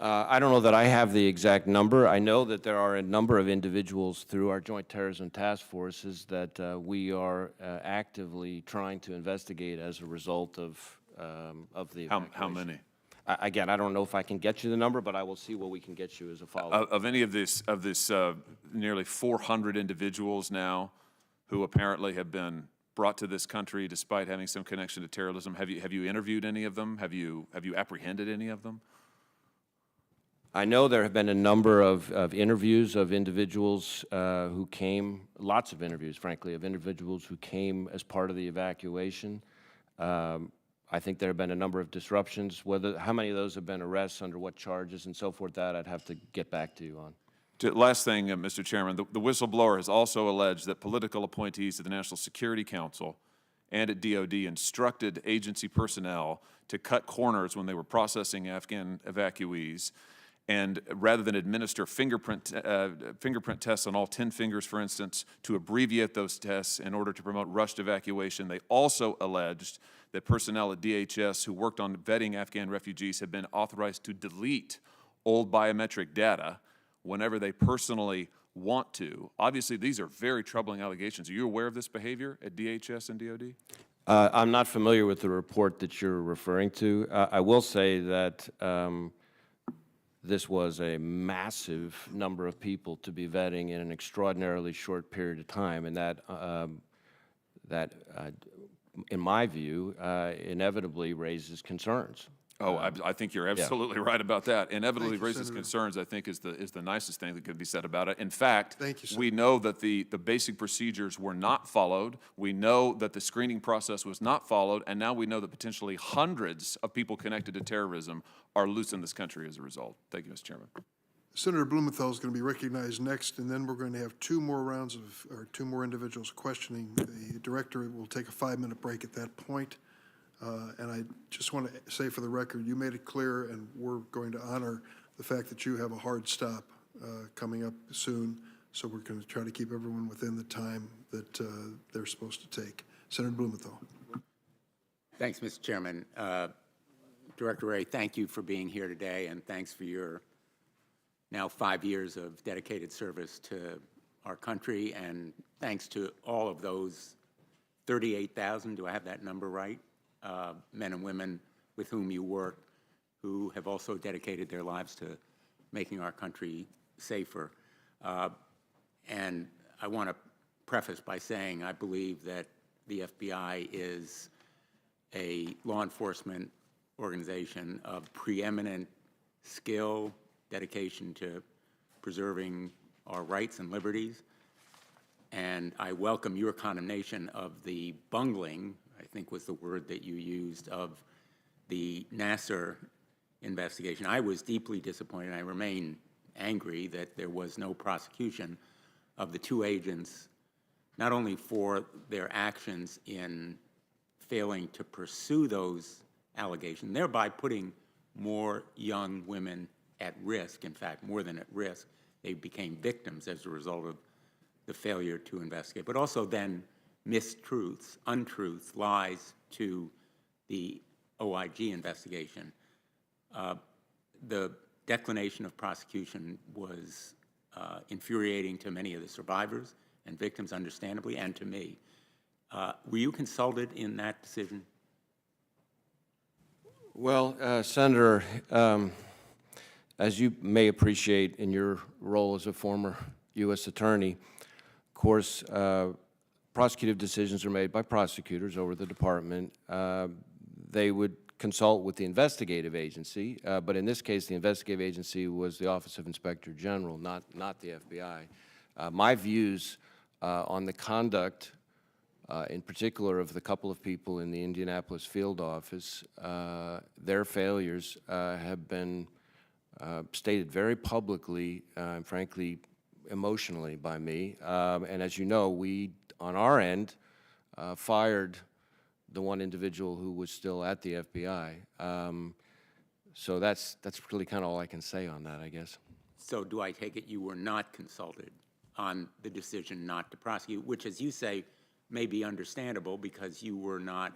S3: I don't know that I have the exact number. I know that there are a number of individuals through our joint terrorism task forces that we are actively trying to investigate as a result of the evacuation.
S11: How many?
S3: Again, I don't know if I can get you the number, but I will see what we can get you as a follow-up.
S11: Of any of this nearly 400 individuals now who apparently have been brought to this country despite having some connection to terrorism, have you interviewed any of them? Have you apprehended any of them?
S3: I know there have been a number of interviews of individuals who came, lots of interviews, frankly, of individuals who came as part of the evacuation. I think there have been a number of disruptions. How many of those have been arrests, under what charges, and so forth, that I'd have to get back to you on.
S11: Last thing, Mr. Chairman, the whistleblower has also alleged that political appointees to the National Security Council and at DOD instructed agency personnel to cut corners when they were processing Afghan evacuees, and rather than administer fingerprint tests on all 10 fingers, for instance, to abbreviate those tests in order to promote rushed evacuation. They also alleged that personnel at DHS who worked on vetting Afghan refugees have been authorized to delete old biometric data whenever they personally want to. Obviously, these are very troubling allegations. Are you aware of this behavior at DHS and DOD?
S3: I'm not familiar with the report that you're referring to. I will say that this was a massive number of people to be vetting in an extraordinarily short period of time, and that, in my view, inevitably raises concerns.
S11: Oh, I think you're absolutely right about that. Inevitably
S1: Thank you,
S11: raises
S1: Senator.
S11: concerns, I think, is the nicest thing that could be said about it. In fact,
S1: Thank you, sir.
S11: we know that the basic procedures were not followed. We know that the screening process was not followed, and now we know that potentially hundreds of people connected to terrorism are loose in this country as a result. Thank you, Mr. Chairman.
S1: Senator Blumenthal is going to be recognized next, and then we're going to have two more individuals questioning. The director will take a 5-minute break at that point. And I just want to say for the record, you made it clear, and we're going to honor the fact that you have a hard stop coming up soon. So we're going to try to keep everyone within the time that they're supposed to take. Senator Blumenthal.
S12: Thanks, Mr. Chairman. Director Wray, thank you for being here today, and thanks for your now 5 years of dedicated service to our country, and thanks to all of those 38,000, do I have that number right? Men and women with whom you work, who have also dedicated their lives to making our country safer. And I want to preface by saying I believe that the FBI is a law enforcement organization of preeminent skill, dedication to preserving our rights and liberties. And I welcome your condemnation of the bungling, I think was the word that you used, of the Nassar investigation. I was deeply disappointed. I remain angry that there was no prosecution of the two agents, not only for their actions in failing to pursue those allegations, thereby putting more young women at risk, in fact, more than at risk. They became victims as a result of the failure to investigate, but also then mistruths, untruths, lies to the OIG investigation. The declination of prosecution was infuriating to many of the survivors and victims, understandably, and to me. Were you consulted in that decision?
S3: Well, Senator, as you may appreciate in your role as a former U.S. attorney, of course, prosecutive decisions are made by prosecutors over the department. They would consult with the investigative agency, but in this case, the investigative agency was the Office of Inspector General, not the FBI. My views on the conduct, in particular of the couple of people in the Indianapolis field office. Their failures have been stated very publicly and frankly emotionally by me. And as you know, we, on our end, fired the one individual who was still at the FBI. So that's really kind of all I can say on that, I guess.
S12: So do I take it you were not consulted on the decision not to prosecute, which, as you say, may be understandable because you were not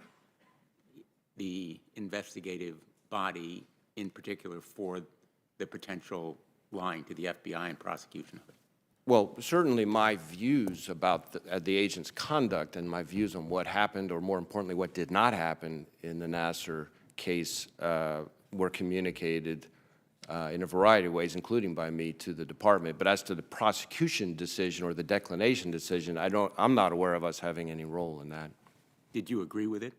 S12: the investigative body in particular for the potential lying to the FBI and prosecution of it?
S3: Well, certainly my views about the agent's conduct and my views on what happened, or more importantly, what did not happen in the Nassar case were communicated in a variety of ways, including by me, to the department. But as to the prosecution decision or the declination decision, I'm not aware of us having any role in that.
S12: Did you agree with it?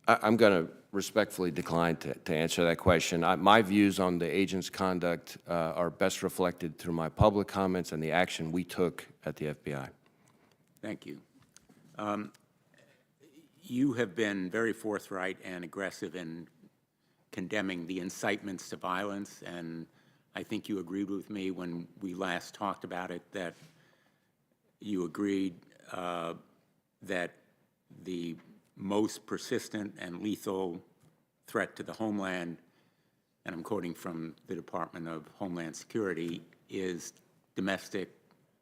S3: I'm going to respectfully decline to answer that question. My views on the agent's conduct are best reflected through my public comments and the action we took at the FBI.
S12: Thank you. You have been very forthright and aggressive in condemning the incitements to violence, and I think you agreed with me when we last talked about it that you agreed that the most persistent and lethal threat to the homeland, and I'm quoting from the Department of Homeland Security, is domestic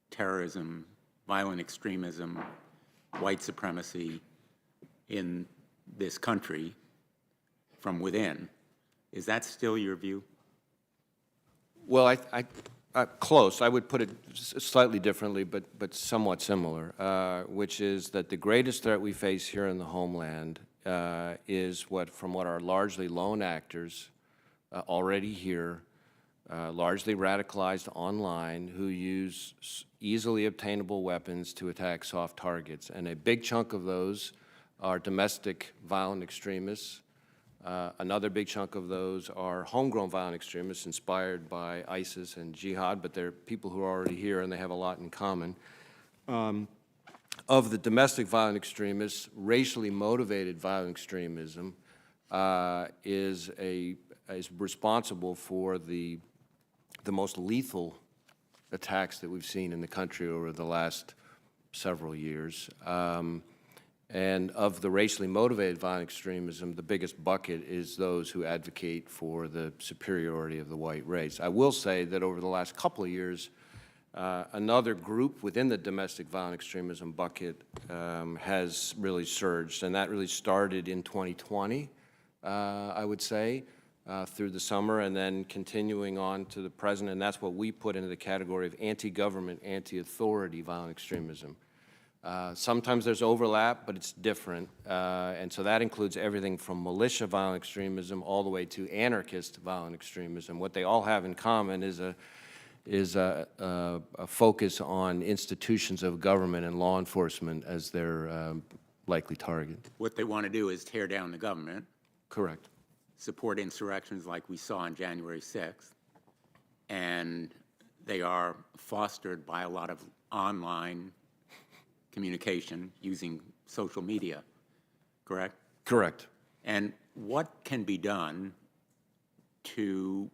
S12: terrorism, violent extremism, white supremacy in this country from within. Is that still your view?
S3: Well, close. I would put it slightly differently, but somewhat similar, which is that the greatest threat we face here in the homeland is from what are largely lone actors already here, largely radicalized online, who use easily obtainable weapons to attack soft targets. And a big chunk of those are domestic violent extremists. Another big chunk of those are homegrown violent extremists inspired by ISIS and jihad, but they're people who are already here and they have a lot in common. Of the domestic violent extremists, racially motivated violent extremism is responsible for the most lethal attacks that we've seen in the country over the last several years. And of the racially motivated violent extremism, the biggest bucket is those who advocate for the superiority of the white race. I will say that over the last couple of years, another group within the domestic violent extremism bucket has really surged, and that really started in 2020, I would say, through the summer, and then continuing on to the present, and that's what we put into the category of anti-government, anti-authority violent extremism. Sometimes there's overlap, but it's different, and so that includes everything from militia violent extremism all the way to anarchist violent extremism. What they all have in common is a focus on institutions of government and law enforcement as their likely target.
S12: What they want to do is tear down the government.
S3: Correct.
S12: Support insurrections like we saw on January 6th, and they are fostered by a lot of online communication using social media, correct?
S3: Correct.
S12: And what can be done to,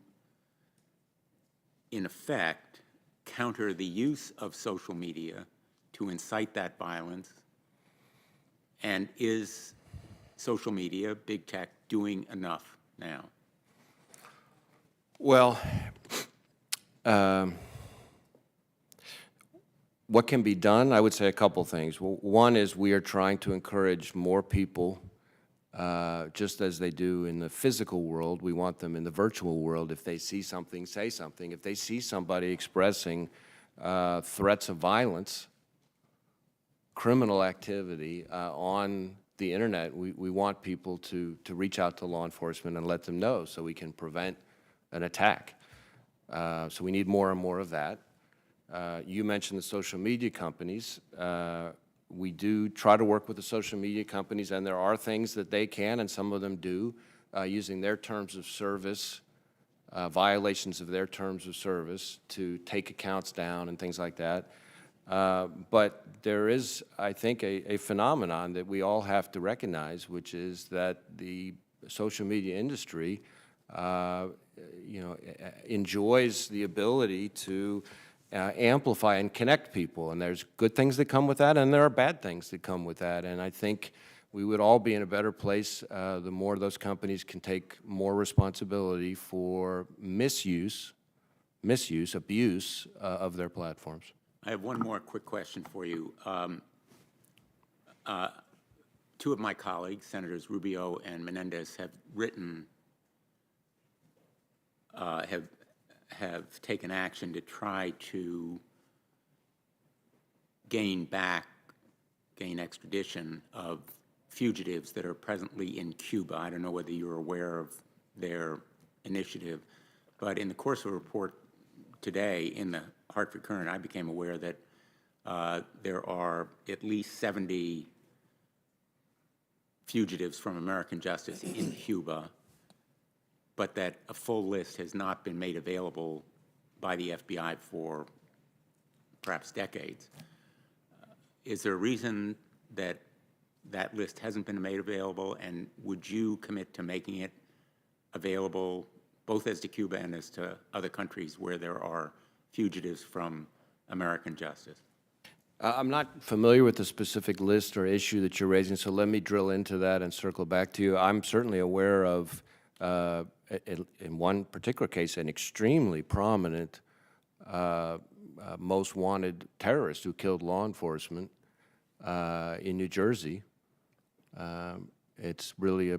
S12: in effect, counter the use of social media to incite that violence? And is social media, big tech, doing enough now?
S3: Well, what can be done? I would say a couple things. Well, one is we are trying to encourage more people, just as they do in the physical world. We want them in the virtual world. If they see something, say something. If they see somebody expressing threats of violence, criminal activity on the internet, we want people to reach out to law enforcement and let them know so we can prevent an attack. So we need more and more of that. You mentioned the social media companies. We do try to work with the social media companies, and there are things that they can, and some of them do, using their terms of service violations of their terms of service, to take accounts down and things like that. But there is, I think, a phenomenon that we all have to recognize, which is that the social media industry, enjoys the ability to amplify and connect people. And there's good things that come with that, and there are bad things that come with that. And I think we would all be in a better place the more those companies can take more responsibility for misuse, abuse of their platforms.
S12: I have one more quick question for you. Two of my colleagues, Senators Rubio and Menendez, have written, have taken action to try to gain extradition of fugitives that are presently in Cuba. I don't know whether you're aware of their initiative, but in the course of a report today in the Hartford Courant, I became aware that there are at least 70 fugitives from American justice in Cuba, but that a full list has not been made available by the FBI for perhaps decades. Is there a reason that that list hasn't been made available, and would you commit to making it available both as to Cuba and as to other countries where there are fugitives from American justice?
S3: I'm not familiar with the specific list or issue that you're raising, so let me drill into that and circle back to you. I'm certainly aware of, in one particular case, an extremely prominent, most wanted terrorist who killed law enforcement in New Jersey. It's really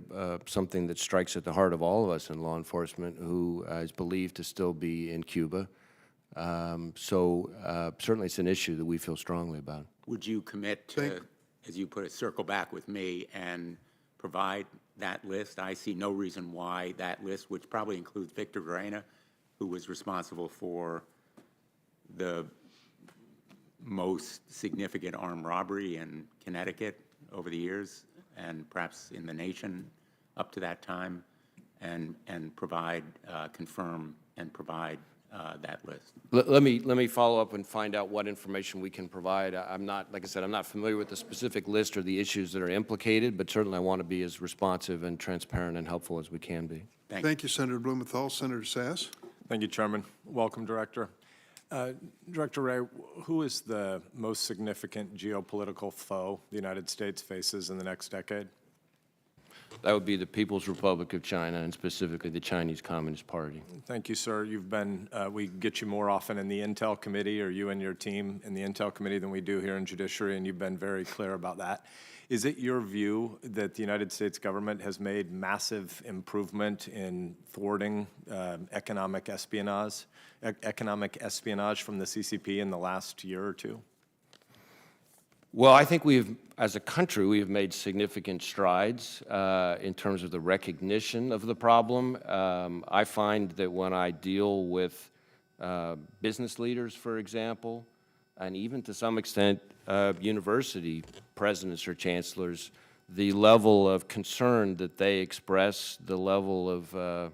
S3: something that strikes at the heart of all of us in law enforcement, who is believed to still be in Cuba. Certainly it's an issue that we feel strongly about.
S12: Would you commit to, as you put it, circle back with me and provide that list? I see no reason why that list, which probably includes Victor Verena, who was responsible for the most significant armed robbery in Connecticut over the years, and perhaps in the nation up to that time, and provide, confirm and provide that list.
S3: Let me follow up and find out what information we can provide. I'm not, like I said, I'm not familiar with the specific list or the issues that are implicated, but certainly I want to be as responsive and transparent and helpful as we can be.
S1: Thank you, Senator Blumenthal. Senator Sass?
S13: Thank you, Chairman. Welcome, Director. Director Wray, who is the most significant geopolitical foe the United States faces in the next decade?
S3: That would be the People's Republic of China, and specifically the Chinese Communist Party.
S13: Thank you, sir. You've been, we get you more often in the Intel Committee, or you and your team in the Intel Committee, than we do here in Judiciary, and you've been very clear about that. Is it your view that the United States government has made massive improvement in thwarting economic espionage from the CCP in the last year or two?
S3: Well, I think we've, as a country, we have made significant strides in terms of the recognition of the problem. I find that when I deal with business leaders, for example, and even to some extent university presidents or chancellors, the level of concern that they express, the level of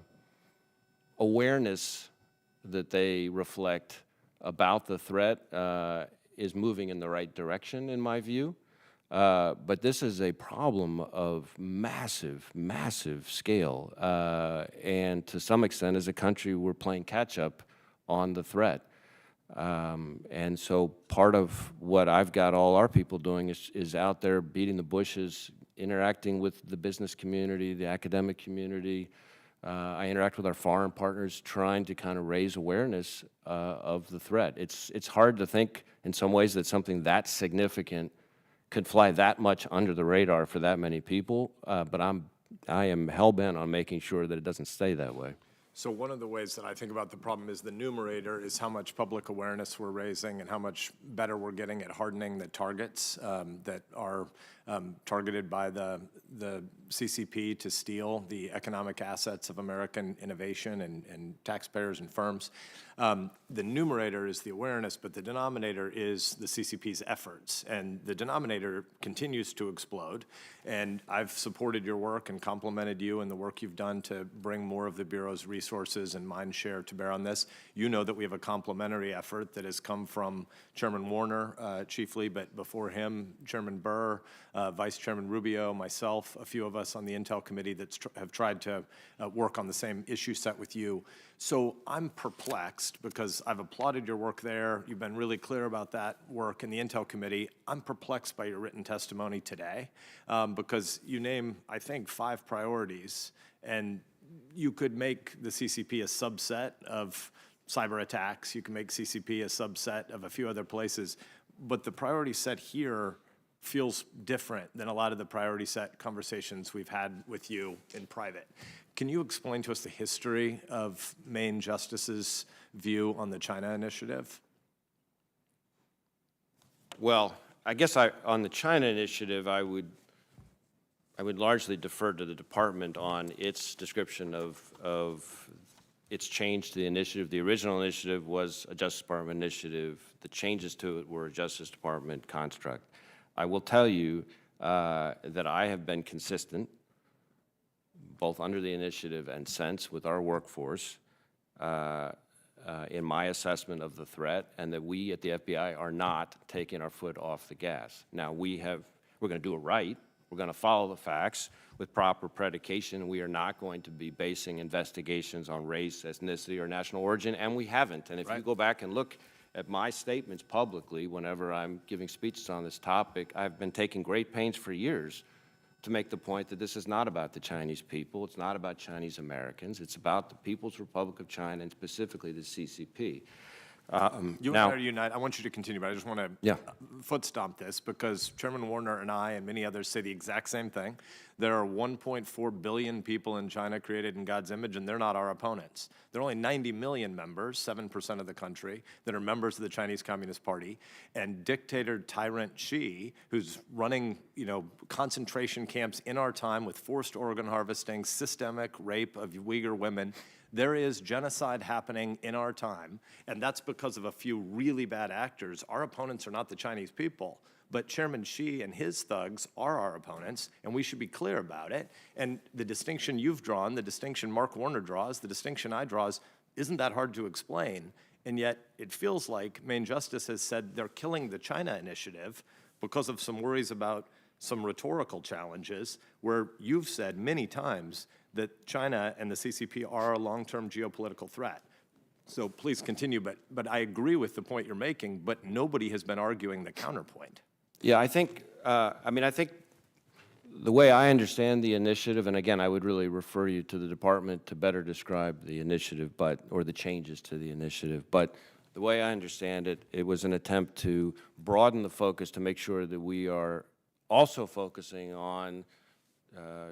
S3: awareness that they reflect about the threat is moving in the right direction, in my view. But this is a problem of massive, massive scale. And to some extent, as a country, we're playing catch-up on the threat. And so part of what I've got all our people doing is out there beating the bushes, interacting with the business community, the academic community. I interact with our foreign partners, trying to kind of raise awareness of the threat. It's hard to think in some ways that something that significant could fly that much under the radar for that many people, but I am hell-bent on making sure that it doesn't stay that way.
S13: So one of the ways that I think about the problem is the numerator is how much public awareness we're raising and how much better we're getting at hardening the targets that are targeted by the CCP to steal the economic assets of American innovation and taxpayers and firms. The numerator is the awareness, but the denominator is the CCP's efforts. And the denominator continues to explode. And I've supported your work and complimented you and the work you've done to bring more of the Bureau's resources and mind share to bear on this. You know that we have a complementary effort that has come from Chairman Warner chiefly, but before him, Chairman Burr, Vice Chairman Rubio, myself, a few of us on the Intel Committee that have tried to work on the same issue set with you. So I'm perplexed because I've applauded your work there. You've been really clear about that work in the Intel Committee. I'm perplexed by your written testimony today because you name, I think, 5 priorities, and you could make the CCP a subset of cyber attacks. You can make CCP a subset of a few other places, but the priority set here feels different than a lot of the priority set conversations we've had with you in private. Can you explain to us the history of Maine Justice's view on the China initiative?
S3: Well, I guess on the China initiative, I would largely defer to the department on its description of its change to the initiative. The original initiative was a Justice Department initiative. The changes to it were a Justice Department construct. I will tell you that I have been consistent, both under the initiative and since, with our workforce in my assessment of the threat, and that we at the FBI are not taking our foot off the gas. Now, we're going to do it right. We're going to follow the facts with proper predication. We are not going to be basing investigations on race, ethnicity, or national origin, and we haven't. And if you go back and look at my statements publicly whenever I'm giving speeches on this topic, I've been taking great pains for years to make the point that this is not about the Chinese people. It's not about Chinese Americans. It's about the People's Republic of China and specifically the CCP.
S13: You
S3: now,
S13: and I are united. I want you to continue, but I just want to foot stomp this because Chairman Warner and I and many others say the exact same thing. There are 1.4 billion people in China created in God's image, and they're not our opponents. There are only 90 million members, 7% of the country, that are members of the Chinese Communist Party. And dictator tyrant Xi, who's running, concentration camps in our time with forced organ harvesting, systemic rape of Uyghur women. There is genocide happening in our time, and that's because of a few really bad actors. Our opponents are not the Chinese people, but Chairman Xi and his thugs are our opponents, and we should be clear about it. And the distinction you've drawn, the distinction Mark Warner draws, the distinction I draw isn't that hard to explain, and yet it feels like Maine Justice has said they're killing the China initiative because of some worries about some rhetorical challenges where you've said many times that China and the CCP are a long-term geopolitical threat. So please continue, but I agree with the point you're making, but nobody has been arguing the counterpoint.
S3: Yeah, I think the way I understand the initiative, and again, I would really refer you to the department to better describe the initiative, or the changes to the initiative, but the way I understand it, it was an attempt to broaden the focus to make sure that we are also focusing on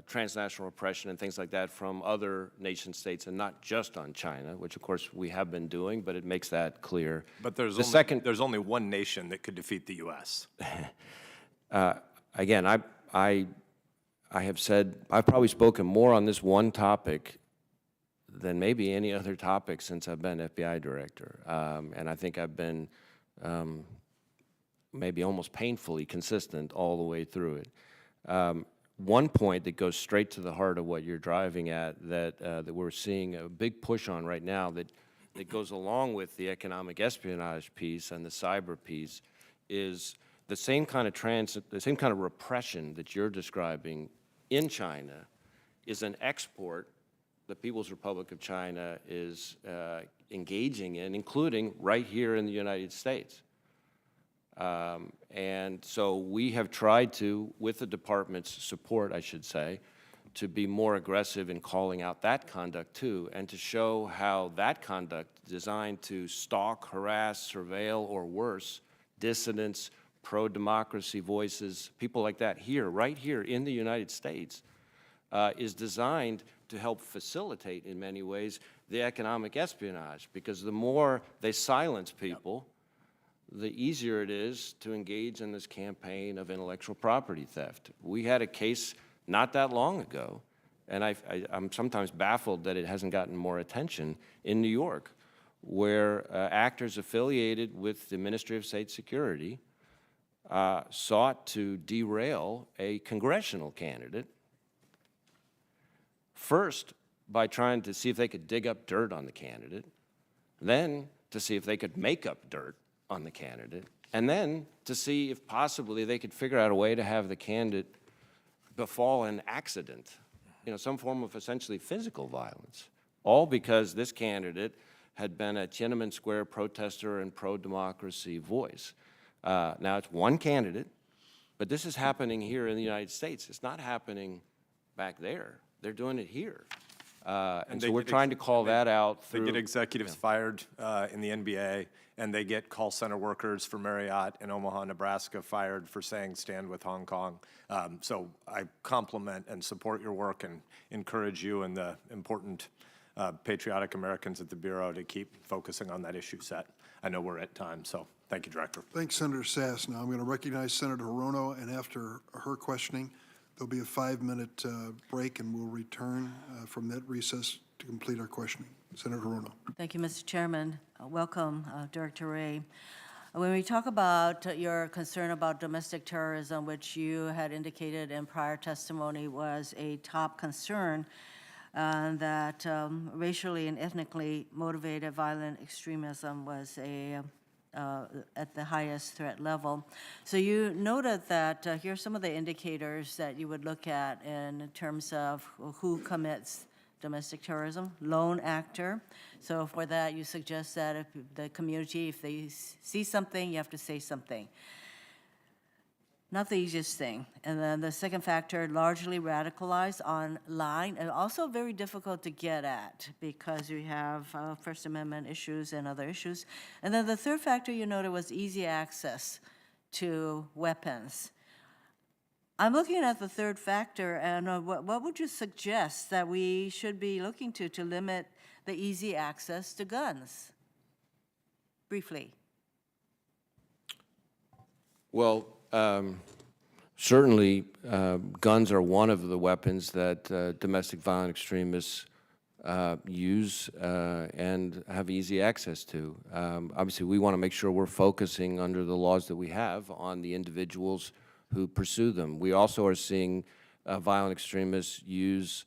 S3: transnational repression and things like that from other nation states and not just on China, which of course we have been doing, but it makes that clear.
S13: But there's only one nation that could defeat the U.S.
S3: Again, I have said, I've probably spoken more on this one topic than maybe any other topic since I've been FBI director. And I think I've been maybe almost painfully consistent all the way through it. One point that goes straight to the heart of what you're driving at that we're seeing a big push on right now that goes along with the economic espionage piece and the cyber piece is the same kind of repression that you're describing in China is an export the People's Republic of China is engaging in, including right here in the United States. And so we have tried to, with the department's support, I should say, to be more aggressive in calling out that conduct too, and to show how that conduct designed to stalk, harass, surveil, or worse, dissidents, pro-democracy voices, people like that here, right here in the United States, is designed to help facilitate, in many ways, the economic espionage, because the more they silence people, the easier it is to engage in this campaign of intellectual property theft. We had a case not that long ago, and I'm sometimes baffled that it hasn't gotten more attention, in New York, where actors affiliated with the Ministry of State Security sought to derail a congressional candidate, first by trying to see if they could dig up dirt on the candidate, then to see if they could make up dirt on the candidate, and then to see if possibly they could figure out a way to have the candidate befall an accident, some form of essentially physical violence, all because this candidate had been a Tiananmen Square protester and pro-democracy voice. Now, it's one candidate, but this is happening here in the United States. It's not happening back there. They're doing it here. And so we're trying to call that out through.
S13: They get executives fired in the NBA, and they get call center workers for Marriott in Omaha, Nebraska fired for saying stand with Hong Kong. So I compliment and support your work and encourage you and the important patriotic Americans at the Bureau to keep focusing on that issue set. I know we're at time, so thank you, Director.
S1: Thanks, Senator Sass. Now I'm going to recognize Senator Hirono, and after her questioning, there'll be a 5-minute break, and we'll return from that recess to complete our questioning. Senator Hirono.
S14: Thank you, Mr. Chairman. Welcome, Director Wray. When we talk about your concern about domestic terrorism, which you had indicated in prior testimony was a top concern, that racially and ethnically motivated violent extremism was at the highest threat level. So you noted that here are some of the indicators that you would look at in terms of who commits domestic terrorism, lone actor. So for that, you suggest that if the community, if they see something, you have to say something. Not the easiest thing. And then the second factor, largely radicalized online, and also very difficult to get at because you have First Amendment issues and other issues. And then the third factor you noted was easy access to weapons. I'm looking at the third factor, and what would you suggest that we should be looking to limit the easy access to guns? Briefly.
S3: Well, certainly, guns are one of the weapons that domestic violent extremists use and have easy access to. Obviously, we want to make sure we're focusing under the laws that we have on the individuals who pursue them. We also are seeing violent extremists use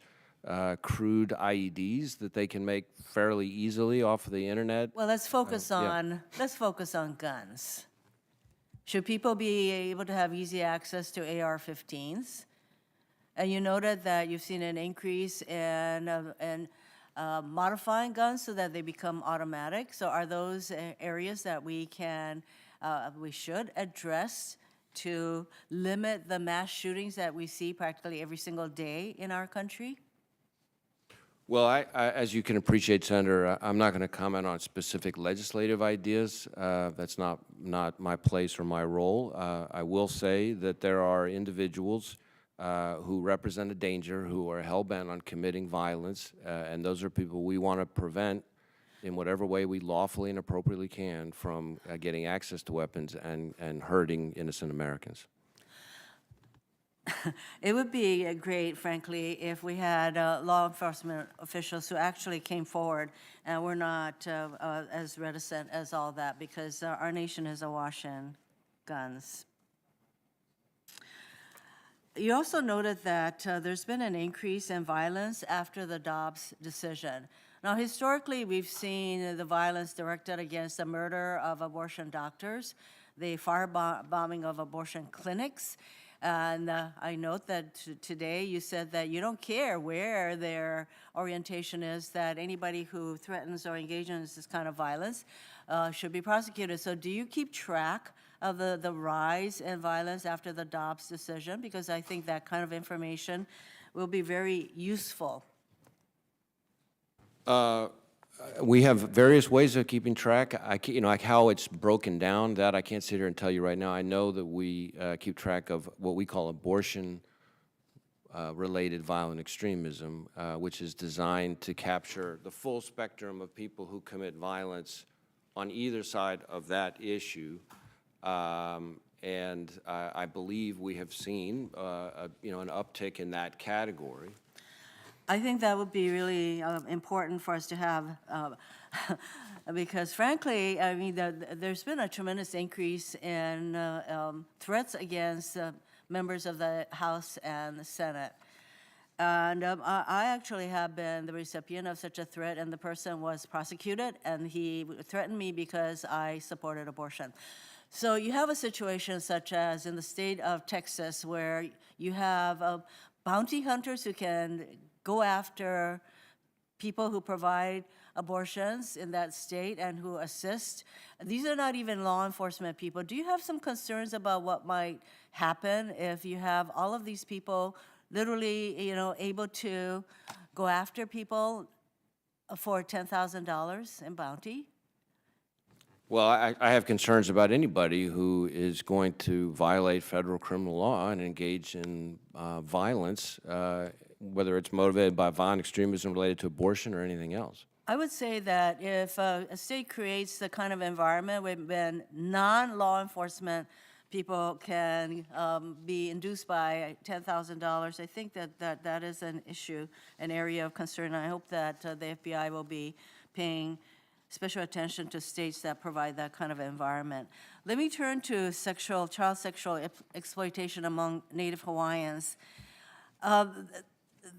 S3: crude IEDs that they can make fairly easily off of the internet.
S14: Well, let's focus on guns. Should people be able to have easy access to AR-15s? And you noted that you've seen an increase in modifying guns so that they become automatic. So are those areas that we should address to limit the mass shootings that we see practically every single day in our country?
S3: Well, as you can appreciate, Senator, I'm not going to comment on specific legislative ideas. That's not my place or my role. I will say that there are individuals who represent a danger, who are hell-bent on committing violence, and those are people we want to prevent in whatever way we lawfully and appropriately can from getting access to weapons and hurting innocent Americans.
S14: It would be great, frankly, if we had law enforcement officials who actually came forward and were not as reticent as all that, because our nation is awash in guns. You also noted that there's been an increase in violence after the Dobbs decision. Now, historically, we've seen the violence directed against the murder of abortion doctors, the firebombing of abortion clinics. And I note that today you said that you don't care where their orientation is, that anybody who threatens or engages in this kind of violence should be prosecuted. So do you keep track of the rise in violence after the Dobbs decision? Because I think that kind of information will be very useful.
S3: We have various ways of keeping track. Like how it's broken down, that I can't sit here and tell you right now. I know that we keep track of what we call abortion-related violent extremism, which is designed to capture the full spectrum of people who commit violence on either side of that issue. And I believe we have seen, an uptick in that category.
S14: I think that would be really important for us to have, because frankly, I mean, there's been a tremendous increase in threats against members of the House and the Senate. And I actually have been the recipient of such a threat, and the person was prosecuted, and he threatened me because I supported abortion. So you have a situation such as in the state of Texas where you have bounty hunters who can go after people who provide abortions in that state and who assist. These are not even law enforcement people. Do you have some concerns about what might happen if you have all of these people literally, able to go after people for $10,000 in bounty?
S3: Well, I have concerns about anybody who is going to violate federal criminal law and engage in violence, whether it's motivated by violent extremism related to abortion or anything else.
S14: I would say that if a state creates the kind of environment when non-law enforcement people can be induced by $10,000, I think that is an issue, an area of concern. I hope that the FBI will be paying special attention to states that provide that kind of environment. Let me turn to child sexual exploitation among Native Hawaiians.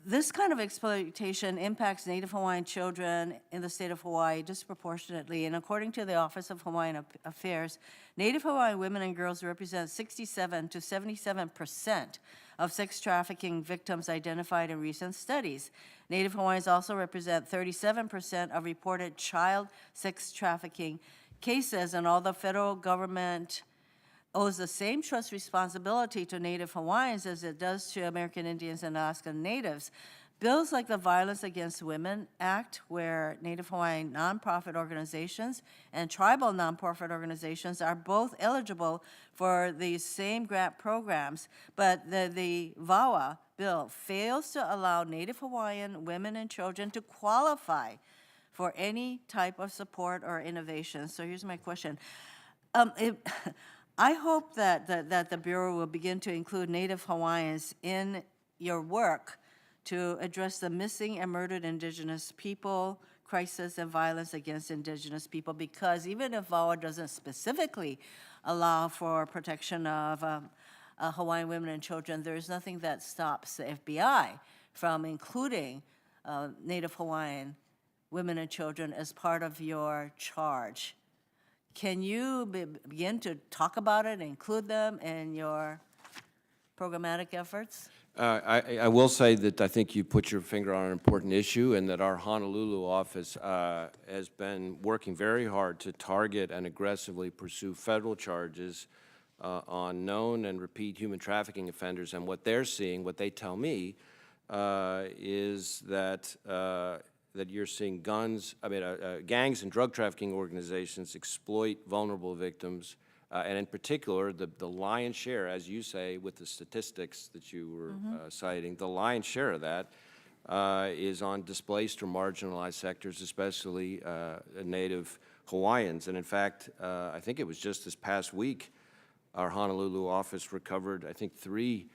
S14: This kind of exploitation impacts Native Hawaiian children in the state of Hawaii disproportionately, and according to the Office of Hawaiian Affairs, Native Hawaiian women and girls represent 67 to 77% of sex trafficking victims identified in recent studies. Native Hawaiians also represent 37% of reported child sex trafficking cases, and although federal government owes the same trust responsibility to Native Hawaiians as it does to American Indians and Alaskan Natives, bills like the Violence Against Women Act, where Native Hawaiian nonprofit organizations and tribal nonprofit organizations are both eligible for these same grant programs, but the VAWA bill fails to allow Native Hawaiian women and children to qualify for any type of support or innovation. So here's my question. I hope that the Bureau will begin to include Native Hawaiians in your work to address the missing and murdered Indigenous people crisis and violence against Indigenous people, because even if VAWA doesn't specifically allow for protection of Hawaiian women and children, there is nothing that stops the FBI from including Native Hawaiian women and children as part of your charge. Can you begin to talk about it, include them in your programmatic efforts?
S3: I will say that I think you put your finger on an important issue, and that our Honolulu office has been working very hard to target and aggressively pursue federal charges on known and repeat human trafficking offenders. And what they're seeing, what they tell me, is that that you're seeing gangs and drug trafficking organizations exploit vulnerable victims, and in particular, the lion's share, as you say, with the statistics that you were citing, the lion's share of that is on displaced or marginalized sectors, especially Native Hawaiians. And in fact, I think it was just this past week, our Honolulu office recovered, I think, 3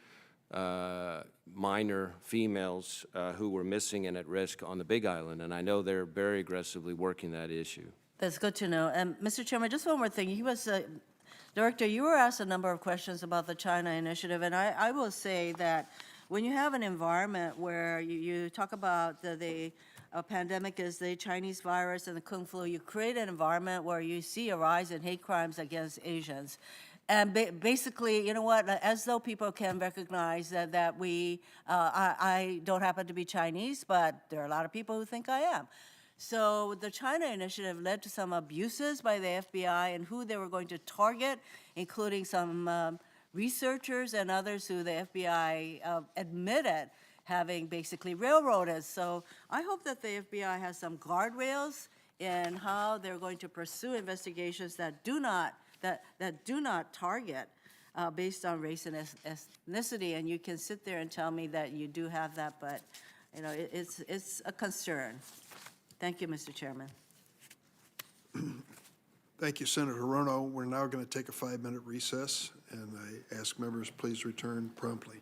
S3: minor females who were missing and at risk on the Big Island, and I know they're very aggressively working that issue.
S14: That's good to know. And Mr. Chairman, just one more thing. Director, you were asked a number of questions about the China initiative, and I will say that when you have an environment where you talk about the pandemic is the Chinese virus and the Kung flu, you create an environment where you see a rise in hate crimes against Asians. And basically, you know what, as though people can recognize that I don't happen to be Chinese, but there are a lot of people who think I am. So the China initiative led to some abuses by the FBI and who they were going to target, including some researchers and others who the FBI admitted having basically railroaded. So I hope that the FBI has some guardrails in how they're going to pursue investigations that do not target based on race and ethnicity. And you can sit there and tell me that you do have that, but it's a concern. Thank you, Mr. Chairman.
S1: Thank you, Senator Hirono. We're now going to take a 5-minute recess, and I ask members please return promptly.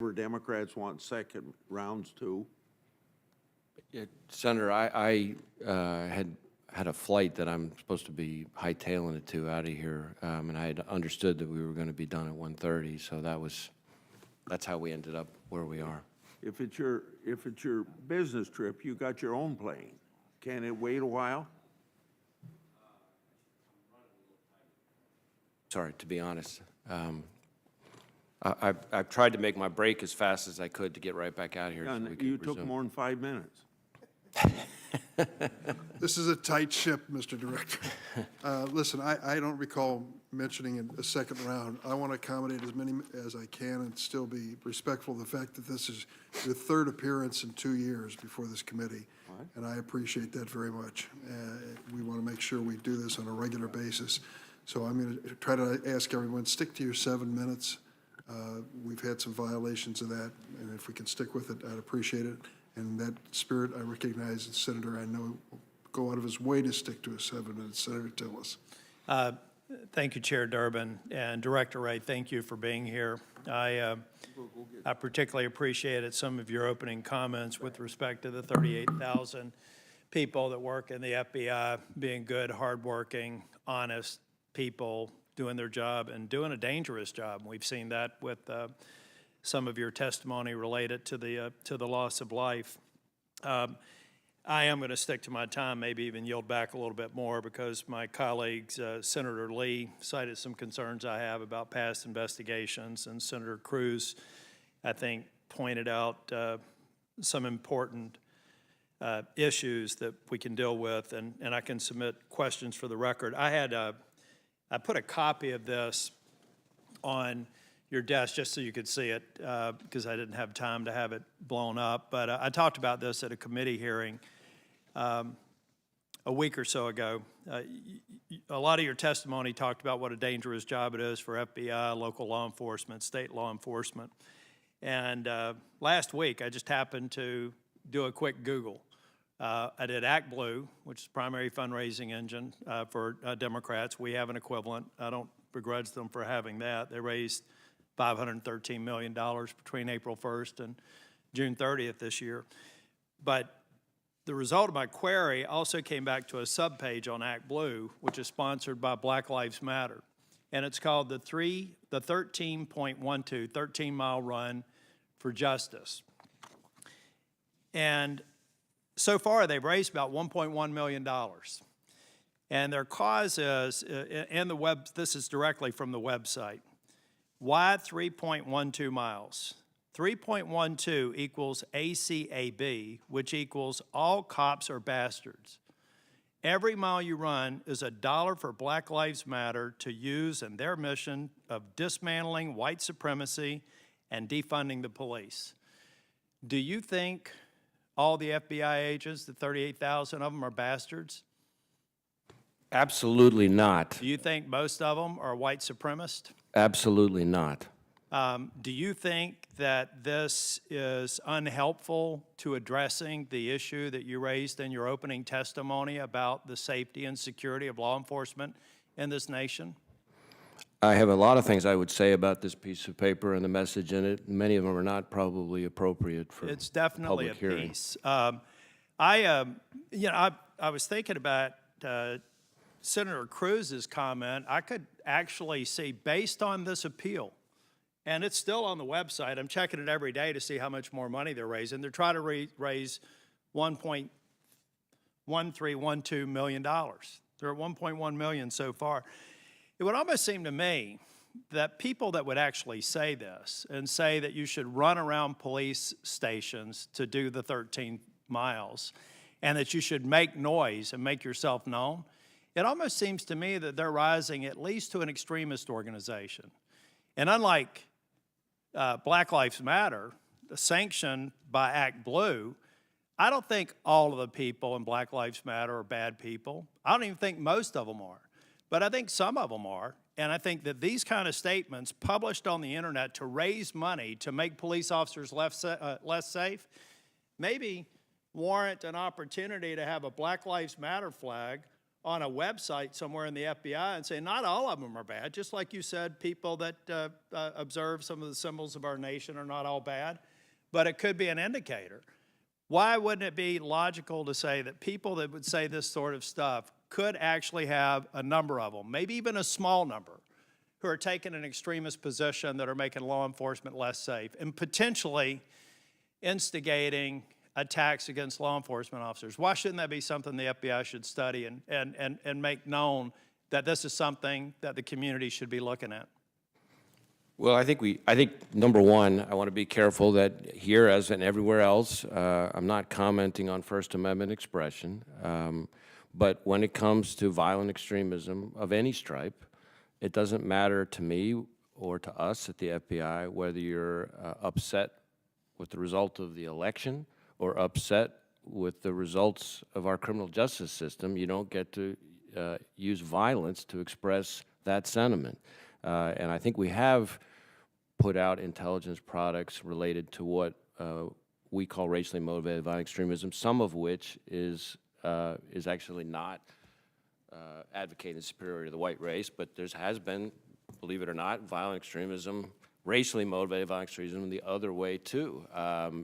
S2: favor. Democrats want second rounds too.
S3: Yeah, Senator, I had a flight that I'm supposed to be hightailing it to out of here, and I had understood that we were going to be done at 1:30, so that's how we ended up where we are.
S2: If it's your business trip, you got your own plane. Can it wait a while?
S3: Sorry, to be honest. I've tried to make my break as fast as I could to get right back out here. So we could
S2: You took
S3: resume.
S2: more than 5 minutes.
S1: This is a tight ship, Mr. Director. Listen, I don't recall mentioning a second round. I want to accommodate as many as I can and still be respectful of the fact that this is your third appearance in 2 years before this committee, and I appreciate that very much. We want to make sure we do this on a regular basis. So I'm going to try to ask everyone, stick to your 7 minutes. We've had some violations of that, and if we can stick with it, I'd appreciate it. And that spirit, I recognize the senator I know will go out of his way to stick to his 7 minutes. Senator Tillis.
S15: Thank you, Chair Durbin, and Director Wray, thank you for being here. I particularly appreciated some of your opening comments with respect to the 38,000 people that work in the FBI being good, hardworking, honest people doing their job and doing a dangerous job. We've seen that with some of your testimony related to the loss of life. I am going to stick to my time, maybe even yield back a little bit more, because my colleagues, Senator Lee cited some concerns I have about past investigations, and Senator Cruz, I think, pointed out some important issues that we can deal with, and I can submit questions for the record. I put a copy of this on your desk just so you could see it, because I didn't have time to have it blown up. But I talked about this at a committee hearing a week or so ago. A lot of your testimony talked about what a dangerous job it is for FBI, local law enforcement, state law enforcement. And last week, I just happened to do a quick Google. I did Act Blue, which is the primary fundraising engine for Democrats. We have an equivalent. I don't begrudge them for having that. They raised $513 million between April 1st and June 30th this year. But the result of my query also came back to a subpage on Act Blue, which is sponsored by Black Lives Matter. And it's called the 13.12, 13-mile run for justice. And so far, they've raised about $1.1 million. And their cause is, this is directly from the website, why 3.12 miles? 3.12 equals ACAB, which equals all cops are bastards. Every mile you run is $1 for Black Lives Matter to use in their mission of dismantling white supremacy and defunding the police. Do you think all the FBI agents, the 38,000 of them, are bastards?
S3: Absolutely not.
S15: Do you think most of them are white supremacists?
S3: Absolutely not.
S15: Do you think that this is unhelpful to addressing the issue that you raised in your opening testimony about the safety and security of law enforcement in this nation?
S3: I have a lot of things I would say about this piece of paper and the message in it. Many of them are not probably appropriate for
S15: It's definitely
S3: public hearing.
S15: a piece. I was thinking about Senator Cruz's comment. I could actually see, based on this appeal, and it's still on the website. I'm checking it every day to see how much more money they're raising. They're trying to raise $1.1312 million. They're at $1.1 million so far. It would almost seem to me that people that would actually say this and say that you should run around police stations to do the 13 miles and that you should make noise and make yourself known, it almost seems to me that they're rising at least to an extremist organization. And unlike Black Lives Matter, sanctioned by Act Blue, I don't think all of the people in Black Lives Matter are bad people. I don't even think most of them are. But I think some of them are, and I think that these kind of statements published on the internet to raise money to make police officers less safe maybe warrant an opportunity to have a Black Lives Matter flag on a website somewhere in the FBI and say, not all of them are bad. Just like you said, people that observe some of the symbols of our nation are not all bad, but it could be an indicator. Why wouldn't it be logical to say that people that would say this sort of stuff could actually have a number of them, maybe even a small number, who are taking an extremist position that are making law enforcement less safe and potentially instigating attacks against law enforcement officers? Why shouldn't that be something the FBI should study and make known that this is something that the community should be looking at?
S3: Well, I think number one, I want to be careful that here, as in everywhere else, I'm not commenting on First Amendment expression. But when it comes to violent extremism of any stripe, it doesn't matter to me or to us at the FBI whether you're upset with the result of the election or upset with the results of our criminal justice system. You don't get to use violence to express that sentiment. And I think we have put out intelligence products related to what we call racially motivated violent extremism, some of which is actually not advocating superiority to the white race, but there has been, believe it or not, violent extremism, racially motivated violent extremism the other way too,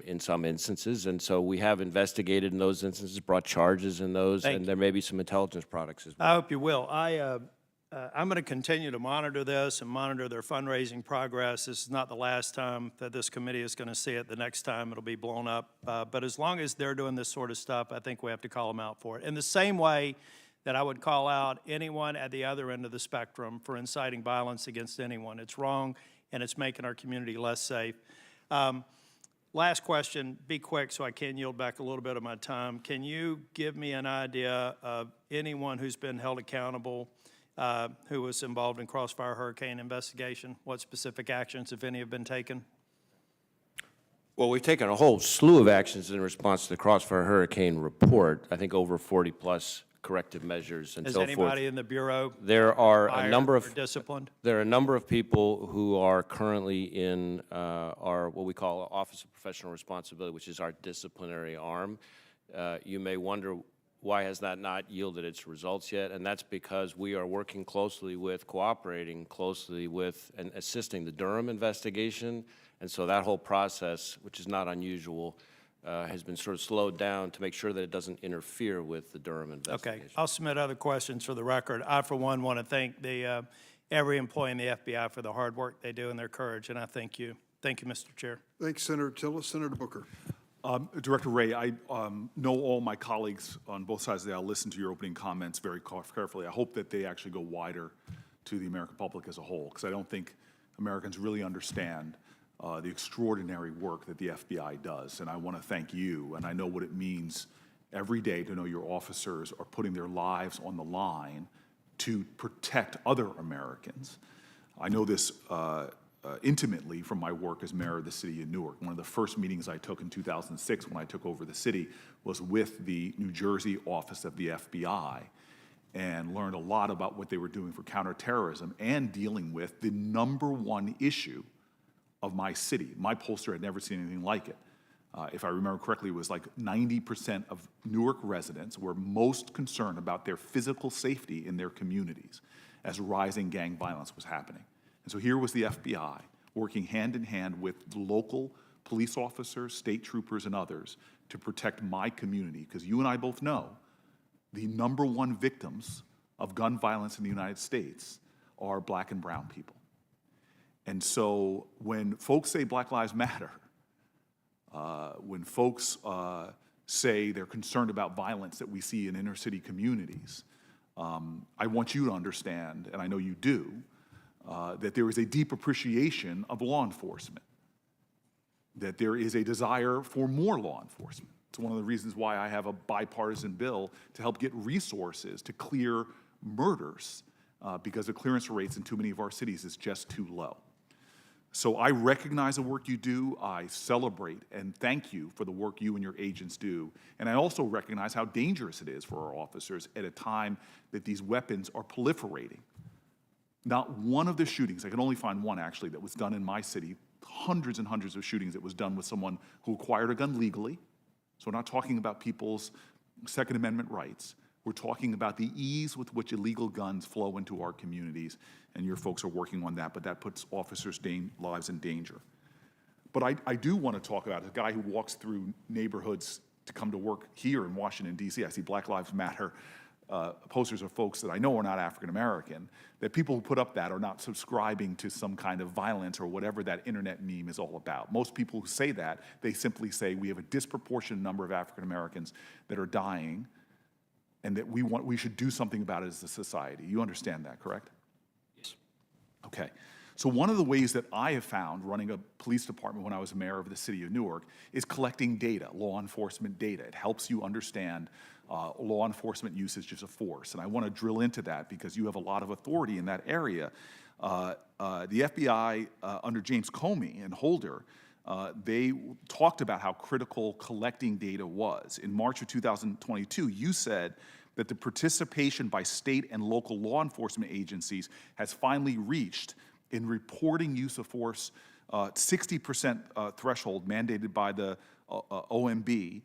S3: in some instances. And so we have investigated in those instances, brought charges in those, and there may be some intelligence products as well.
S15: I hope you will. I'm going to continue to monitor this and monitor their fundraising progress. This is not the last time that this committee is going to see it. The next time it'll be blown up. But as long as they're doing this sort of stuff, I think we have to call them out for it. In the same way that I would call out anyone at the other end of the spectrum for inciting violence against anyone. It's wrong, and it's making our community less safe. Last question, be quick so I can yield back a little bit of my time. Can you give me an idea of anyone who's been held accountable who was involved in Crossfire Hurricane investigation? What specific actions, if any, have been taken?
S3: Well, we've taken a whole slew of actions in response to the Crossfire Hurricane report. I think over 40-plus corrective measures and so forth.
S15: Is anybody in the Bureau
S3: there are a number
S15: or disciplined?
S3: There are a number of people who are currently in our what we call Office of Professional Responsibility, which is our disciplinary arm. You may wonder, why has that not yielded its results yet? And that's because we are working closely with, cooperating closely with, and assisting the Durham investigation. And so that whole process, which is not unusual, has been sort of slowed down to make sure that it doesn't interfere with the Durham investigation.
S15: Okay, I'll submit other questions for the record. I, for one, want to thank every employee in the FBI for the hard work they do and their courage, and I thank you. Thank you, Mr. Chair.
S1: Thanks, Senator Tillis. Senator Booker.
S11: Director Wray, I know all my colleagues on both sides of the aisle listened to your opening comments very carefully. I hope that they actually go wider to the American public as a whole, because I don't think Americans really understand the extraordinary work that the FBI does. And I want to thank you, and I know what it means every day to know your officers are putting their lives on the line to protect other Americans. I know this intimately from my work as mayor of the city of Newark. One of the first meetings I took in 2006 when I took over the city was with the New Jersey office of the FBI, and learned a lot about what they were doing for counterterrorism and dealing with the #1 issue of my city. My pollster had never seen anything like it. If I remember correctly, it was like 90% of Newark residents were most concerned about their physical safety in their communities as rising gang violence was happening. And so here was the FBI working hand in hand with local police officers, state troopers, and others to protect my community, because you and I both know the #1 victims of gun violence in the United States are black and brown people. And so when folks say Black Lives Matter, when folks say they're concerned about violence that we see in inner city communities, I want you to understand, and I know you do, that there is a deep appreciation of law enforcement, that there is a desire for more law enforcement. It's one of the reasons why I have a bipartisan bill to help get resources to clear murders, because the clearance rates in too many of our cities is just too low. So I recognize the work you do. I celebrate and thank you for the work you and your agents do. And I also recognize how dangerous it is for our officers at a time that these weapons are proliferating. Not one of the shootings, I can only find one actually, that was done in my city, hundreds and hundreds of shootings that was done with someone who acquired a gun legally. So we're not talking about people's Second Amendment rights,
S16: We're talking about the ease with which illegal guns flow into our communities, and your folks are working on that, but that puts officers' lives in danger. But I do want to talk about a guy who walks through neighborhoods to come to work here in Washington, D.C. I see Black Lives Matter posters of folks that I know are not African American, that people who put up that are not subscribing to some kind of violence or whatever that internet meme is all about. Most people who say that, they simply say we have a disproportionate number of African Americans that are dying and that we should do something about it as a society. You understand that, correct?
S3: Yes.
S16: Okay. So one of the ways that I have found running a police department when I was mayor of the city of Newark is collecting data, law enforcement data. It helps you understand law enforcement usage of force. And I want to drill into that because you have a lot of authority in that area. The FBI, under James Comey and Holder, they talked about how critical collecting data was. In March of 2022, you said that the participation by state and local law enforcement agencies has finally reached in reporting use of force 60% threshold mandated by the OMB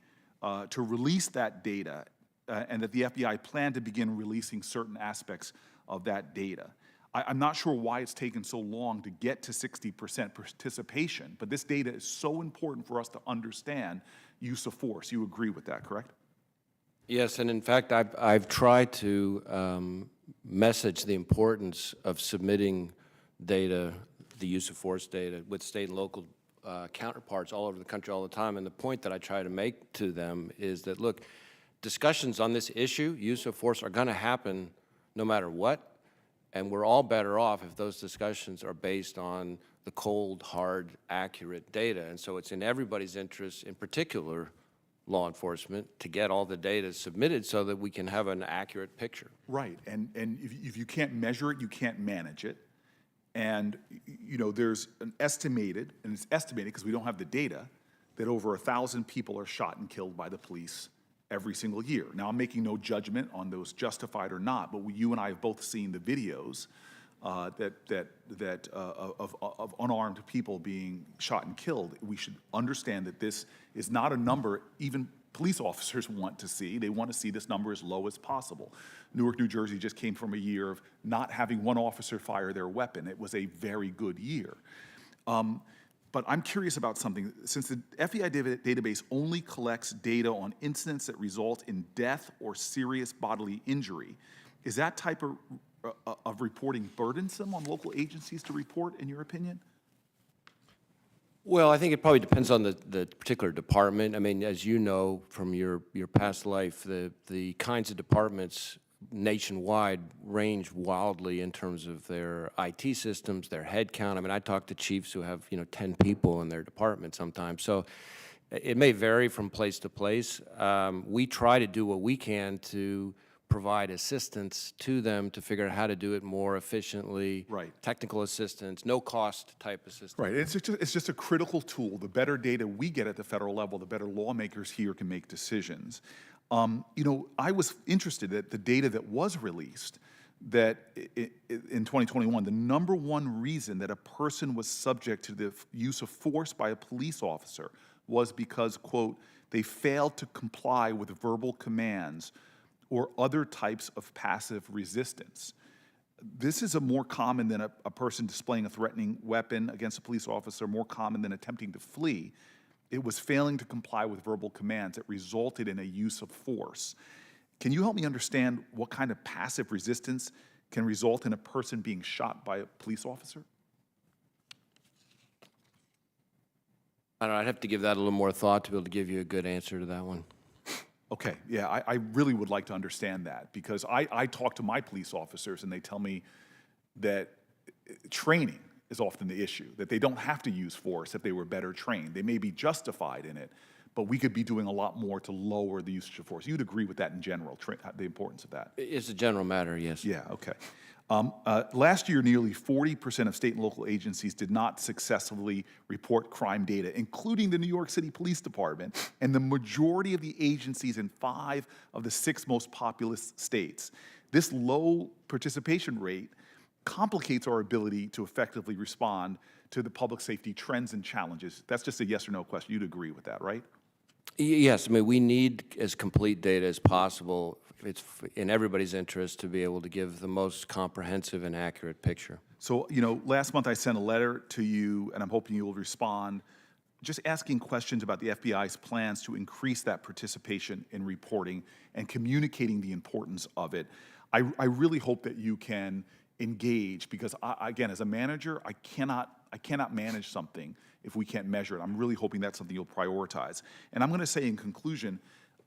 S16: to release that data, and that the FBI planned to begin releasing certain aspects of that data. I'm not sure why it's taken so long to get to 60% participation, but this data is so important for us to understand use of force. You agree with that, correct?
S3: Yes, and in fact, I've tried to message the importance of submitting data, the use of force data, with state and local counterparts all over the country all the time. And the point that I try to make to them is that, look, discussions on this issue, use of force, are going to happen no matter what. And we're all better off if those discussions are based on the cold, hard, accurate data. And so it's in everybody's interest, in particular law enforcement, to get all the data submitted so that we can have an accurate picture.
S16: Right, and if you can't measure it, you can't manage it. And, you know, there's an estimated, and it's estimated because we don't have the data, that over 1,000 people are shot and killed by the police every single year. Now, I'm making no judgment on those justified or not, but you and I have both seen the videos of unarmed people being shot and killed. We should understand that this is not a number even police officers want to see. They want to see this number as low as possible. Newark, New Jersey just came from a year of not having one officer fire their weapon. It was a very good year. But I'm curious about something. Since the FBI database only collects data on incidents that result in death or serious bodily injury, is that type of reporting burdensome on local agencies to report, in your opinion?
S3: Well, I think it probably depends on the particular department. I mean, as you know from your past life, the kinds of departments nationwide range wildly in terms of their IT systems, their head count. I mean, I talk to chiefs who have, 10 people in their department sometimes. So it may vary from place to place. We try to do what we can to provide assistance to them to figure out how to do it more efficiently.
S16: Right. Technical
S3: assistance, no cost type assistance.
S16: Right, it's just a critical tool. The better data we get at the federal level, the better lawmakers here can make decisions. I was interested that the data that was released, that in 2021, the number one reason that a person was subject to the use of force by a police officer was because, quote, they failed to comply with verbal commands or other types of passive resistance. This is more common than a person displaying a threatening weapon against a police officer, more common than attempting to flee. It was failing to comply with verbal commands that resulted in a use of force. Can you help me understand what kind of passive resistance can result in a person being shot by a police officer?
S3: I don't know, I'd have to give that a little more thought to be able to give you a good answer to that one.
S16: Okay, yeah, I really would like to understand that because I talk to my police officers and they tell me that training is often the issue, that they don't have to use force if they were better trained. They may be justified in it, but we could be doing a lot more to lower the usage of force. You'd agree with that in general, the importance of that?
S3: It's a general matter, yes.
S16: Yeah, okay. Last year, nearly 40% of state and local agencies did not successfully report crime data, including the New York City Police Department, and the majority of the agencies in 5 of the 6 most populous states. This low participation rate complicates our ability to effectively respond to the public safety trends and challenges. That's just a yes or no question. You'd agree with that, right?
S3: Yes, I mean, we need as complete data as possible it's in everybody's interest to be able to give the most comprehensive and accurate picture.
S16: So, last month I sent a letter to you, and I'm hoping you will respond, just asking questions about the FBI's plans to increase that participation in reporting and communicating the importance of it. I really hope that you can engage, because again, as a manager, I cannot manage something if we can't measure it. I'm really hoping that's something you'll prioritize. And I'm going to say in conclusion,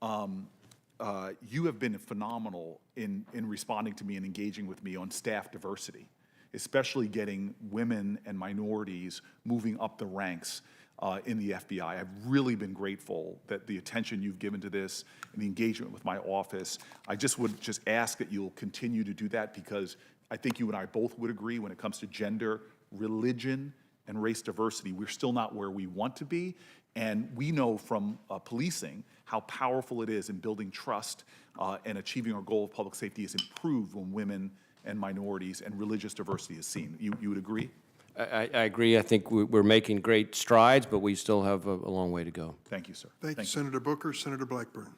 S16: you have been phenomenal in responding to me and engaging with me on staff diversity, especially getting women and minorities moving up the ranks in the FBI. I've really been grateful that the attention you've given to this and the engagement with my office. I would ask that you'll continue to do that, because I think you and I both would agree when it comes to gender, religion, and race diversity, we're still not where we want to be. And we know from policing how powerful it is in building trust and achieving our goal of public safety is improved when women and minorities and religious diversity is seen. You would agree?
S3: I agree. I think we're making great strides, but we still have a long way to go.
S16: Thank you, sir.
S1: Thank you, Senator Booker. Senator Blackburn.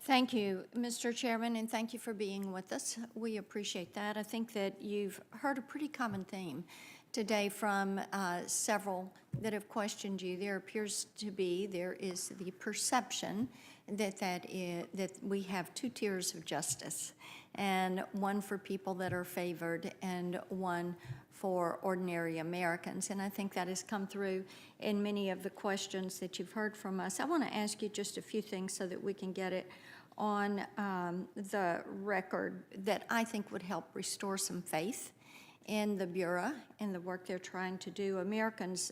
S17: Thank you, Mr. Chairman, and thank you for being with us. We appreciate that. I think that you've heard a pretty common theme today from several that have questioned you. There appears to be, there is the perception that we have two tiers of justice, and one for people that are favored and one for ordinary Americans. And I think that has come through in many of the questions that you've heard from us. I want to ask you just a few things so that we can get it on the record that I think would help restore some faith in the Bureau and the work they're trying to do. Americans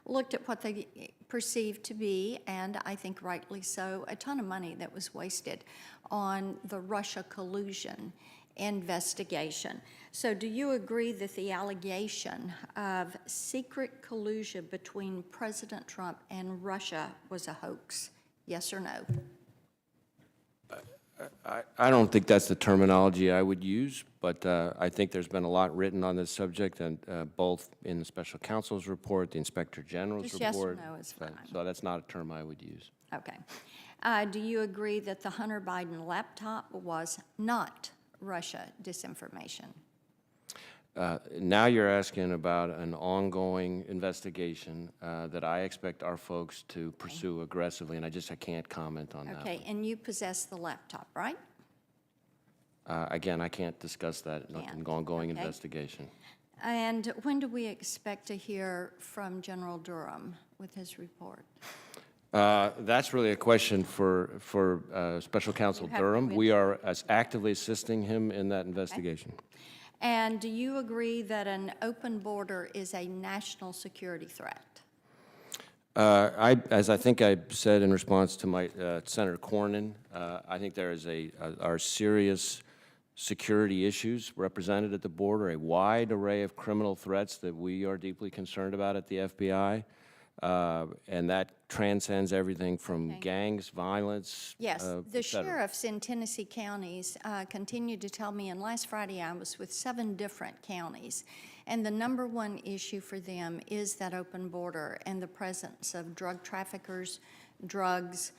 S17: looked at what they perceived to be, and I think rightly so, a ton of money that was wasted on the Russia collusion investigation. So do you agree that the allegation of secret collusion between President Trump and Russia was a hoax? Yes or no?
S3: I don't think that's the terminology I would use, but I think there's been a lot written on this subject, and both in the special counsel's report, the inspector general's
S17: Just
S3: report.
S17: yes or no is fine.
S3: So that's not a term I would use.
S17: Okay. Do you agree that the Hunter Biden laptop was not Russia disinformation?
S3: Now you're asking about an ongoing investigation that I expect our folks to pursue aggressively, and I can't comment on that.
S17: Okay, and you possess the laptop, right?
S3: Again, I can't discuss that in an ongoing investigation.
S17: And when do we expect to hear from General Durham with his report?
S3: That's really a question for Special Counsel Durham. We are actively assisting him in that investigation.
S17: Okay. And do you agree that an open border is a national security threat?
S3: As I think I said in response to my Senator Cornyn, I think there are serious security issues represented at the border, a wide array of criminal threats that we are deeply concerned about at the FBI, and that transcends everything from gangs, violence.
S17: Yes, the sheriffs in Tennessee counties continue to tell me, and last Friday I was with 7 different counties, and the number one issue for them is that open border and the presence of drug traffickers, drugs,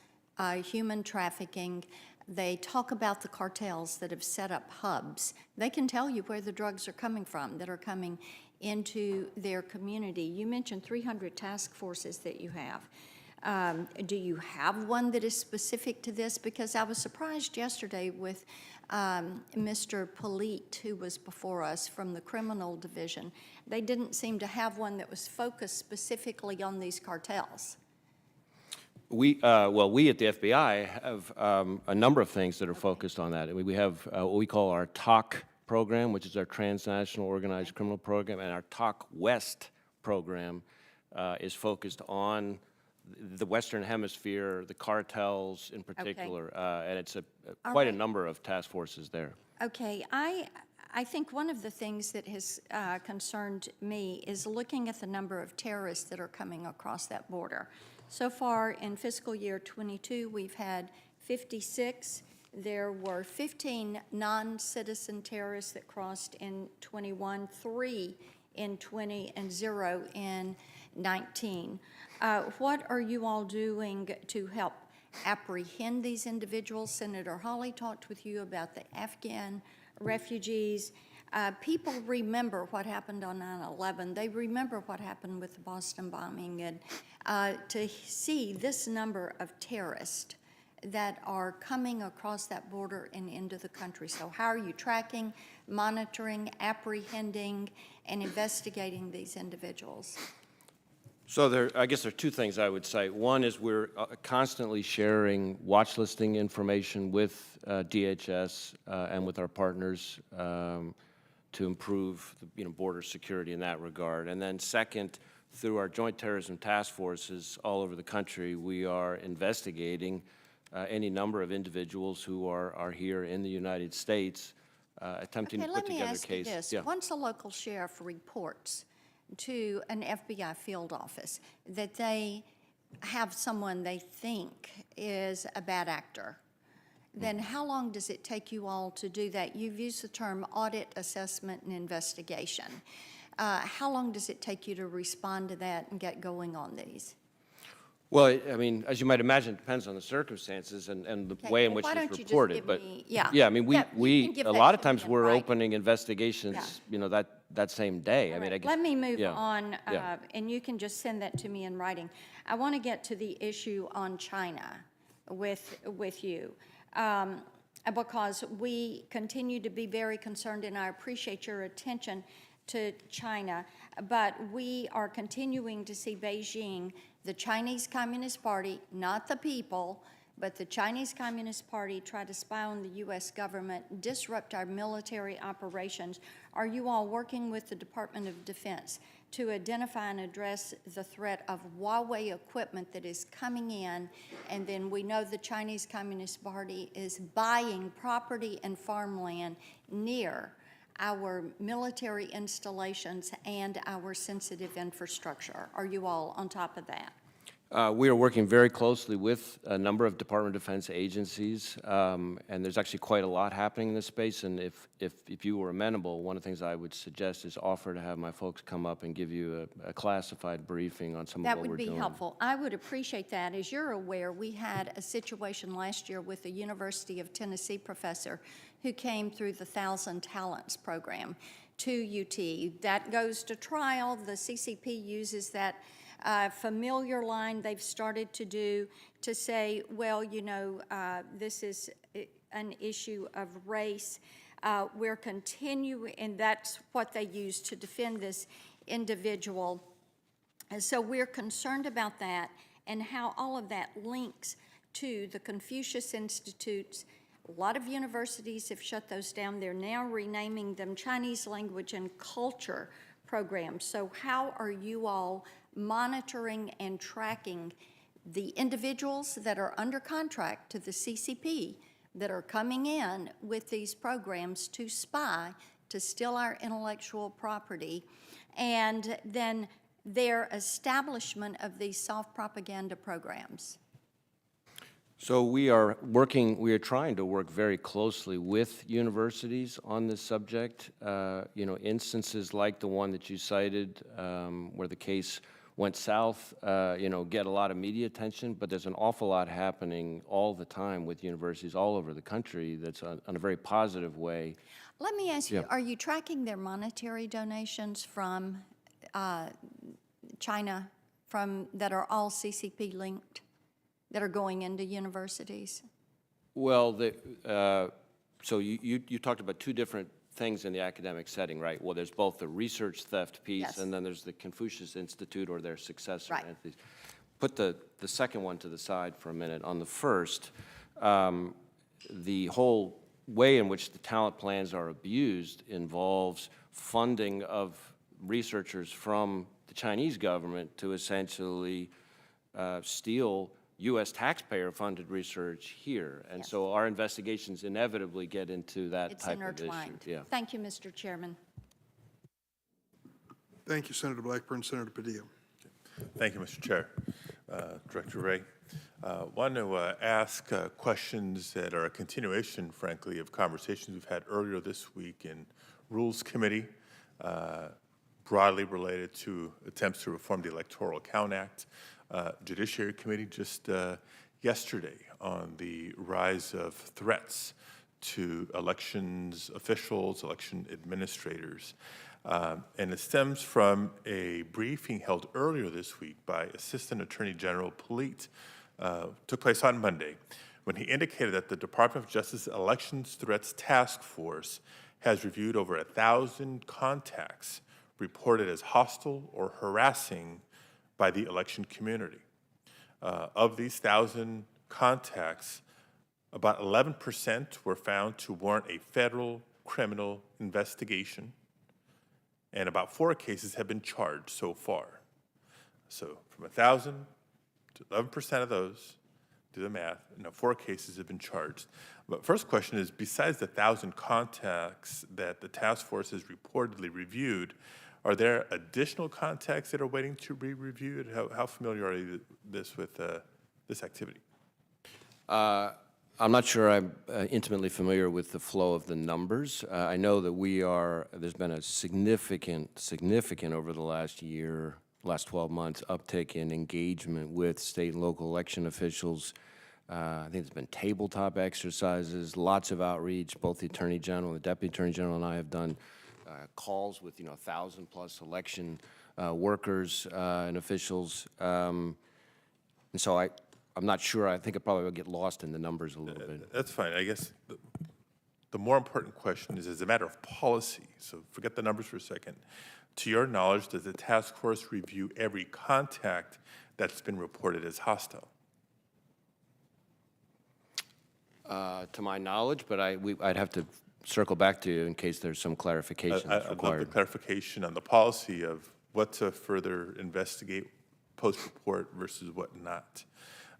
S17: human trafficking. They talk about the cartels that have set up hubs. They can tell you where the drugs are coming from that are coming into their community. You mentioned 300 task forces that you have. Do you have one that is specific to this? Because I was surprised yesterday with Mr. Polite, who was before us from the criminal division. They didn't seem to have one that was focused specifically on these cartels.
S3: We at the FBI have a number of things that are focused on that. We have what we call our TOC program, which is our transnational organized criminal program, and our TOC West program is focused on the Western Hemisphere, the cartels in particular, and it's quite a number of task forces there.
S17: Okay, I think one of the things that has concerned me is looking at the number of terrorists that are coming across that border. So far in fiscal year 22, we've had 56. There were 15 non-citizen terrorists that crossed in 21, 3 in 20, and 0 in 19. What are you all doing to help apprehend these individuals. Senator Hawley talked with you about the Afghan refugees. People remember what happened on 9/11. They remember what happened with the Boston bombing. And to see this number of terrorists that are coming across that border and into the country. So how are you tracking, monitoring, apprehending, and investigating these individuals?
S3: So I guess there are two things I would say. One is we're constantly sharing watch listing information with DHS and with our partners to improve border security in that regard. And then second, through our joint terrorism task forces all over the country, we are investigating any number of individuals who are here in the United States attempting to put together a case.
S17: Let me ask you this.
S3: Yeah.
S17: Once a local sheriff reports to an FBI field office that they have someone they think is a bad actor, then how long does it take you all to do that? You've used the term audit, assessment, and investigation. How long does it take you to respond to that and get going on these?
S3: Well, I mean, as you might imagine, it depends on the circumstances and the way in which
S17: Why
S3: it's
S17: don't you just
S3: reported.
S17: give
S3: But
S17: me- yeah.
S3: yeah, I mean,
S17: Yeah, you can give
S3: a
S17: that
S3: lot
S17: to
S3: of
S17: me
S3: times
S17: in
S3: we're
S17: writing.
S3: opening investigations, that same day. I mean, I guess.
S17: Let me move
S3: yeah.
S17: on,
S3: Yeah.
S17: and you can just send that to me in writing. I want to get to the issue on China with you, because we continue to be very concerned, and I appreciate your attention to China, but we are continuing to see Beijing, the Chinese Communist Party, not the people, but the Chinese Communist Party, try to spy on the U.S. government, disrupt our military operations. Are you all working with the Department of Defense to identify and address the threat of Huawei equipment that is coming in? And then we know the Chinese Communist Party is buying property and farmland near our military installations and our sensitive infrastructure. Are you all on top of that?
S3: We are working very closely with a number of Department of Defense agencies, and there's actually quite a lot happening in this space. And if you were amenable, one of the things I would suggest is offer to have my folks come up and give you a classified briefing on some of what we're doing.
S17: That would be helpful. I would appreciate that. As you're aware, we had a situation last year with a University of Tennessee professor who came through the 1,000 Talents program to UT. That goes to trial. The CCP uses that familiar line they've started to do to say, well, you know, this is an issue of race. We're continuing, and that's what they use to defend this individual. And so we're concerned about that and how all of that links to the Confucius Institutes. A lot of universities have shut those down. They're now renaming them Chinese language and culture programs. So how are you all monitoring and tracking the individuals that are under contract to the CCP that are coming in with these programs to spy, to steal our intellectual property, and then their establishment of these soft propaganda programs?
S3: So we are trying to work very closely with universities on this subject. You know, instances like the one that you cited, where the case went south, you know, get a lot of media attention, but there's an awful lot happening all the time with universities all over the country that's on a very positive way.
S17: Let me ask you, are you tracking their monetary donations from China, that are all CCP linked, that are going into universities?
S3: Well, so you talked about two different things in the academic setting, right? Well, there's both the research theft piece,
S17: Yes.
S3: and then there's the Confucius Institute or their successor
S17: Right.
S3: entities. Put the second one to the side for a minute. On the first, the whole way in which the talent plans are abused involves funding of researchers from the Chinese government to essentially steal U.S. taxpayer-funded research here. And so our investigations inevitably get into that type of issue.
S17: It's intertwined.
S3: Yeah.
S17: Thank you, Mr. Chairman.
S1: Thank you, Senator Blackburn. Senator Padilla.
S18: Thank you, Mr. Chair. Director Wray, want to ask questions that are a continuation, frankly, of conversations we've had earlier this week in Rules Committee, broadly related to attempts to reform the Electoral Count Act. Judiciary Committee just yesterday on the rise of threats to elections officials, election administrators. And it stems from a briefing held earlier this week by Assistant Attorney General Polite, took place on Monday, when he indicated that the Department of Justice Elections Threats Task Force has reviewed over 1,000 contacts reported as hostile or harassing by the election community. Of these 1,000 contacts, about 11% were found to warrant a federal criminal investigation, and about 4 cases have been charged so far. So from 1,000 to 11% of those, do the math, 4 cases have been charged. But first question is, besides the 1,000 contacts that the task force has reportedly reviewed, are there additional contacts that are waiting to be reviewed? How familiar are you with this activity?
S3: I'm not sure I'm intimately familiar with the flow of the numbers. I know that there's been a significant over the last 12 months, uptick in engagement with state and local election officials. I think there's been tabletop exercises, lots of outreach. Both the Attorney General, the Deputy Attorney General, and I have done calls with 1,000+ election workers and officials. And so I'm not sure. I think it probably will get lost in the numbers a little bit.
S18: That's fine. I guess the more important question is, as a matter of policy, so forget the numbers for a second. To your knowledge, does the task force review every contact that's been reported as hostile?
S3: To my knowledge, but I'd have to circle back to you in case there's some clarification that's required.
S18: I'd love the clarification on the policy of what to further investigate post-report versus what not.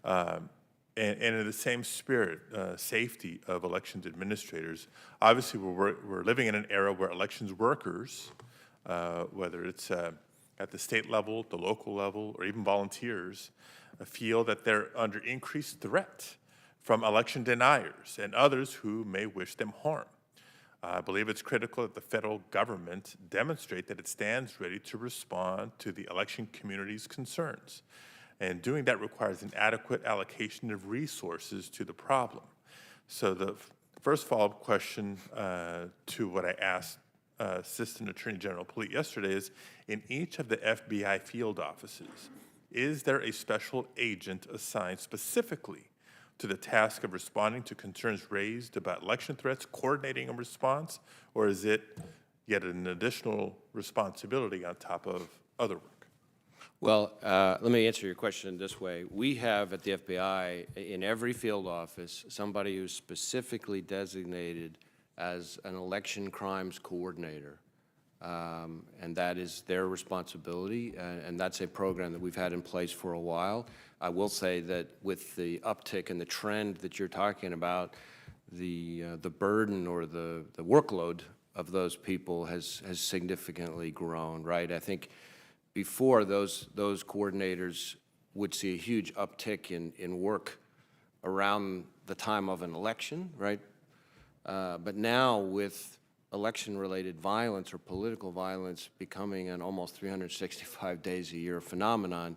S18: And in the same spirit, safety of elections administrators, obviously we're living in an era where elections workers, whether it's at the state level, the local level, or even volunteers, feel that they're under increased threat from election deniers and others who may wish them harm. I believe it's critical that the federal government demonstrate that it stands ready to respond to the election community's concerns. And doing that requires an adequate allocation of resources to the problem. So the first follow-up question to what I asked Assistant Attorney General Polite yesterday is, in each of the FBI field offices, is there a special agent assigned specifically to the task of responding to concerns raised about election threats, coordinating a response, or is it yet an additional responsibility on top of other work?
S3: Well, let me answer your question this way. We have at the FBI, in every field office, somebody who's specifically designated as an election crimes coordinator. And that is their responsibility, and that's a program that we've had in place for a while. I will say that with the uptick and the trend that you're talking about, the burden or the workload of those people has significantly grown, right? I think before those coordinators would see a huge uptick in work around the time of an election, right? But now with election-related violence or political violence becoming an almost 365 days a year phenomenon,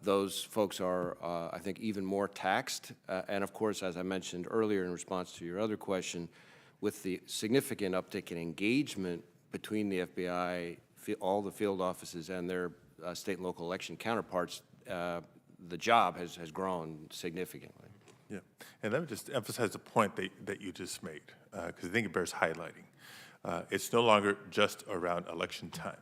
S3: those folks are, I think, even more taxed. And of course, as I mentioned earlier in response to your other question, with the significant uptick in engagement between the FBI, all the field offices, and their state and local election counterparts, the job has grown significantly.
S18: Yeah, and let me just emphasize the point that you just made, because I think it bears highlighting. It's no longer just around election time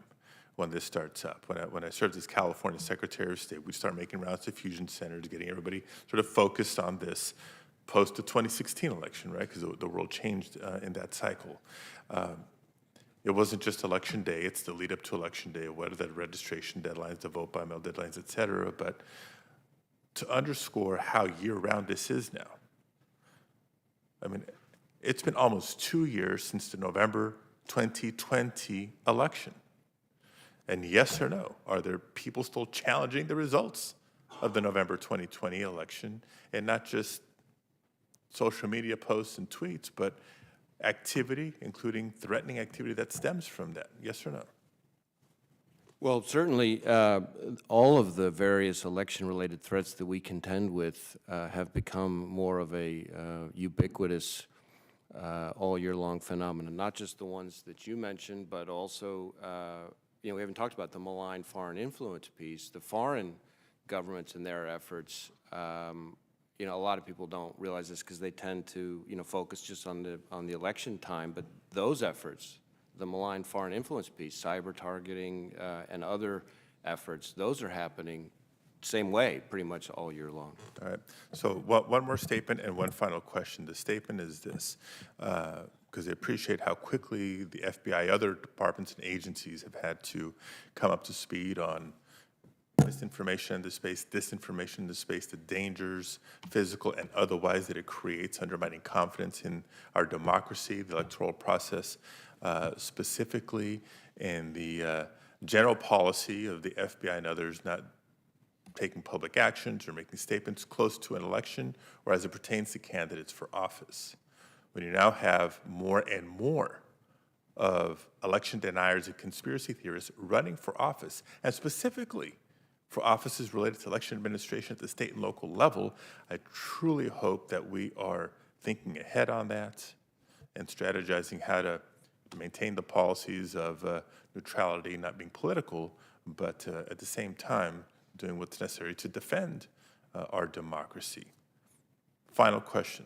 S18: when this starts up. When I served as California Secretary of State, we start making rounds to fusion centers, getting everybody sort of focused on this post the 2016 election, right? Because the world changed in that cycle. It wasn't just election day, it's the lead up to election day, what are the registration deadlines, the vote by mail deadlines, et cetera. But to underscore how year-round this is now, I mean, it's been almost 2 years since the November 2020 election. And yes or no, are there people still challenging the results of the November 2020 election, and not just social media posts and tweets, but activity, including threatening activity that stems from that? Yes or no?
S3: Well, certainly, all of the various election-related threats that we contend with have become more of a ubiquitous, all-year-long phenomenon, not just the ones that you mentioned, but also, we haven't talked about the malign foreign influence piece. The foreign governments and their efforts, a lot of people don't realize this because they tend to, focus just on the election time, but those efforts, the malign foreign influence piece, cyber targeting, and other efforts, those are happening same way pretty much all year long.
S18: All right. So one more statement and one final question. The statement is this, because I appreciate how quickly the FBI, other departments and agencies have had to come up to speed on misinformation in the space, disinformation in the space, the dangers, physical and otherwise, that it creates, undermining confidence in our democracy, the electoral process, specifically in the general policy of the FBI and others not taking public actions or making statements close to an election or as it pertains to candidates for office. When you now have more and more of election deniers and conspiracy theorists running for office, and specifically for offices related to election administration at the state and local level, I truly hope that we are thinking ahead on that and strategizing how to maintain the policies of neutrality, not being political, but at the same time doing what's necessary to defend our democracy. Final question.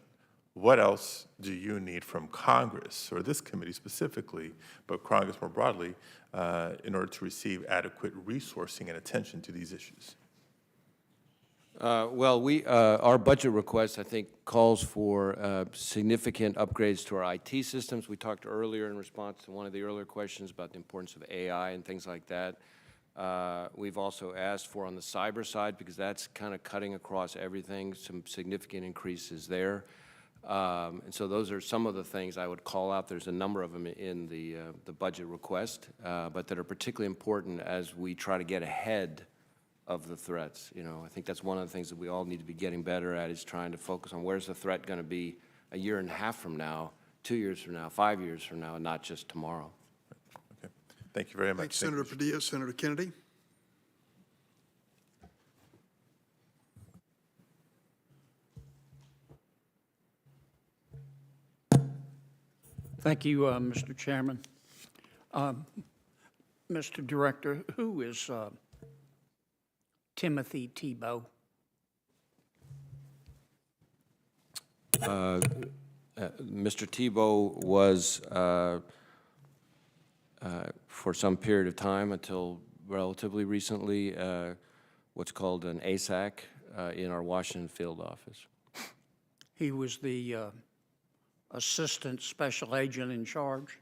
S18: What else do you need from Congress, or this committee specifically, but Congress more broadly, in order to receive adequate resourcing and attention to these issues?
S3: Well, our budget request, I think, calls for significant upgrades to our IT systems. We talked earlier in response to one of the earlier questions about the importance of AI and things like that. We've also asked for, on the cyber side, because that's kind of cutting across everything, some significant increases there. And so those are some of the things I would call out. There's a number of them in the budget request, but that are particularly important as we try to get ahead of the threats. I think that's one of the things that we all need to be getting better at, is trying to focus on where's the threat going to be a year and a half from now, 2 years from now, 5 years from now, and not just tomorrow.
S18: Okay. Thank you very much.
S1: Thanks, Senator Padilla. Senator Kennedy.
S19: Thank you, Mr. Chairman. Mr. Director, who is Timothy Tebow?
S3: Mr. Tebow was, for some period of time until relatively recently, what's called an ASAC in our Washington field office.
S19: He was the Assistant Special Agent in charge?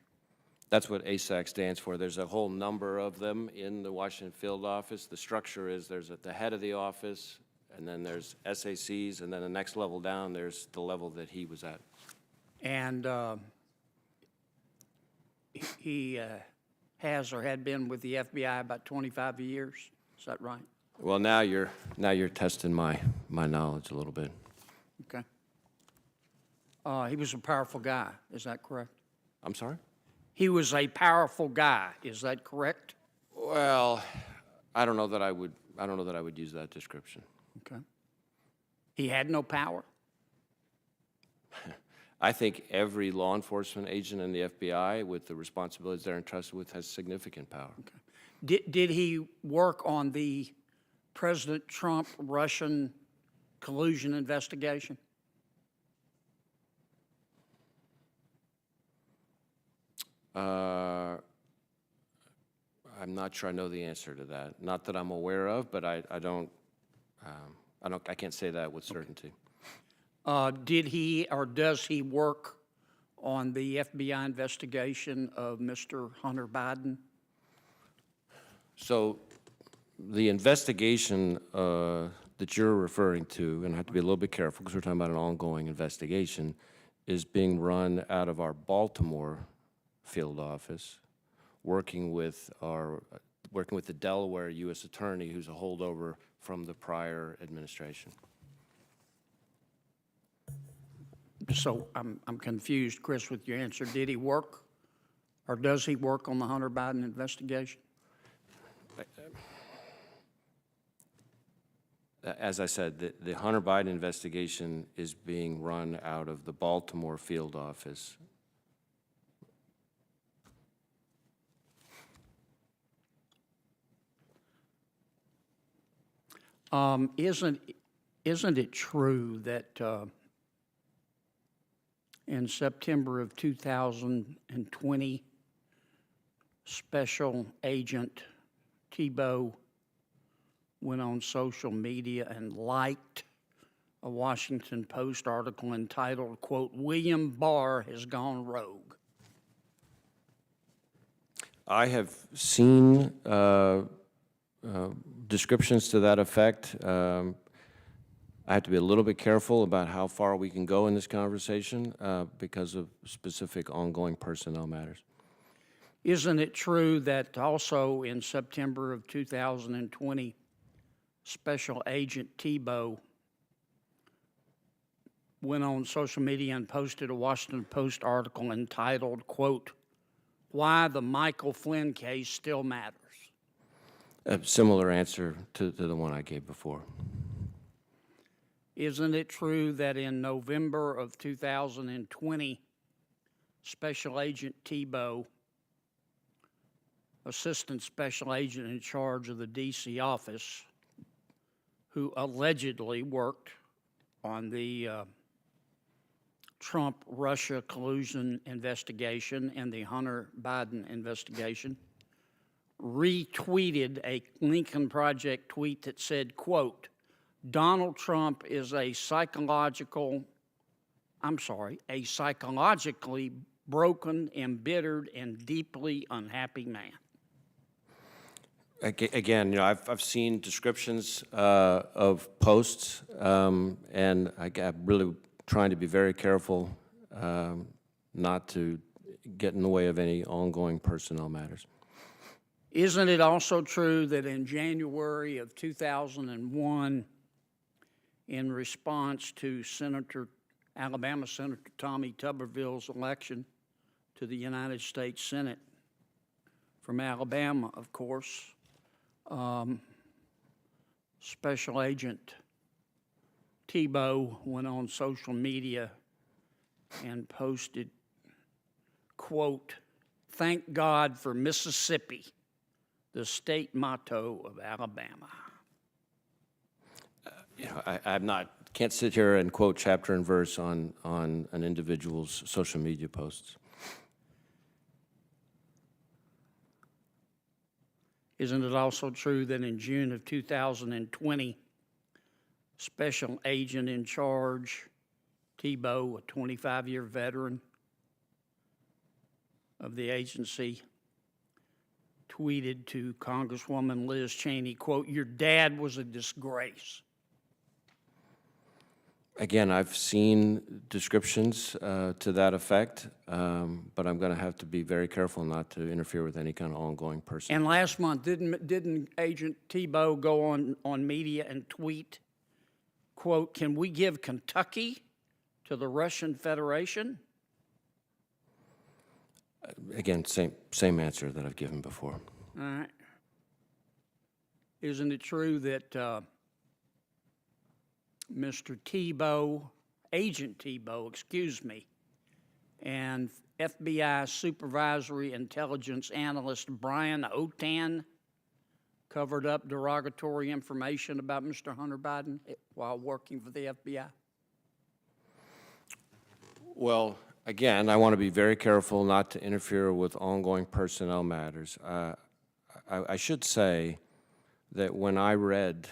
S3: That's what ASAC stands for. There's a whole number of them in the Washington field office. The structure is there's at the head of the office, and then there's SACs, and then the next level down, there's the level that he was at.
S19: And he has or had been with the FBI about 25 years. Is that right?
S3: Well, now you're testing my knowledge a little bit.
S19: Okay. He was a powerful guy. Is that correct?
S3: I'm sorry?
S19: He was a powerful guy. Is that correct?
S3: Well, I don't know that I would use that description.
S19: Okay. He had no power?
S3: I think every law enforcement agent in the FBI, with the responsibilities they're entrusted with, has significant power.
S19: Okay. Did he work on the President Trump Russian collusion investigation?
S3: I'm not sure I know the answer to that. Not that I'm aware of, but I can't say that with certainty.
S19: Did he or does he work on the FBI investigation of Mr. Hunter Biden?
S3: So the investigation that you're referring to, and I have to be a little bit careful because we're talking about an ongoing investigation, is being run out of our Baltimore field office, working with the Delaware U.S. Attorney, who's a holdover from the prior administration.
S19: So I'm confused, Chris, with your answer. Did he work or does he work on the Hunter Biden investigation?
S3: As I said, the Hunter Biden investigation is being run out of the Baltimore field office.
S19: Isn't it true that in September of 2020, Special Agent Thibault went on social media and liked a Washington Post article entitled, quote, "William Barr has gone rogue"?
S3: I have seen descriptions to that effect. I have to be a little bit careful about how far we can go in this conversation because of specific ongoing personnel matters.
S19: Isn't it true that also in September of 2020, Special Agent Thibault went on social media and posted a Washington Post article entitled, quote, "Why the Michael Flynn case still matters"?
S3: A similar answer to the one I gave before.
S19: Isn't it true that in November of 2020, Special Agent Thibault, Assistant Special Agent in charge of the D.C. office, who allegedly worked on the Trump-Russia collusion investigation and the Hunter Biden investigation, retweeted a Lincoln Project tweet that said, quote, "Donald Trump is a psychologically broken, embittered, and deeply unhappy man"?
S3: Again, I've seen descriptions of posts, and I'm really trying to be very careful not to get in the way of any ongoing personnel matters.
S19: Isn't it also true that in January of 2001, in response to Alabama Senator Tommy Tuberville's election to the United States Senate from Alabama, of course, Special Agent Thibault went on social media and posted, quote, "Thank God for Mississippi, the state motto of Alabama"?
S3: Can't sit here and quote chapter and verse on an individual's social media posts.
S19: Isn't it also true that in June of 2020, Special Agent in charge Thibault, a 25-year veteran of the agency, tweeted to Congresswoman Liz Cheney, quote, "Your dad was a disgrace"?
S3: Again, I've seen descriptions to that effect, but I'm going to have to be very careful not to interfere with any kind of ongoing person.
S19: And last month, didn't Agent Thibault go on media and tweet, quote, "Can we give Kentucky to the Russian Federation"?
S3: Again, same answer that I've given before.
S19: All right. Isn't it true that Mr. Thibault, Agent Thibault, excuse me, and FBI Supervisory Intelligence Analyst Brian Otan covered up derogatory information about Mr. Hunter Biden while working for the FBI?
S3: Well, again, I want to be very careful not to interfere with ongoing personnel matters. I should say that when I read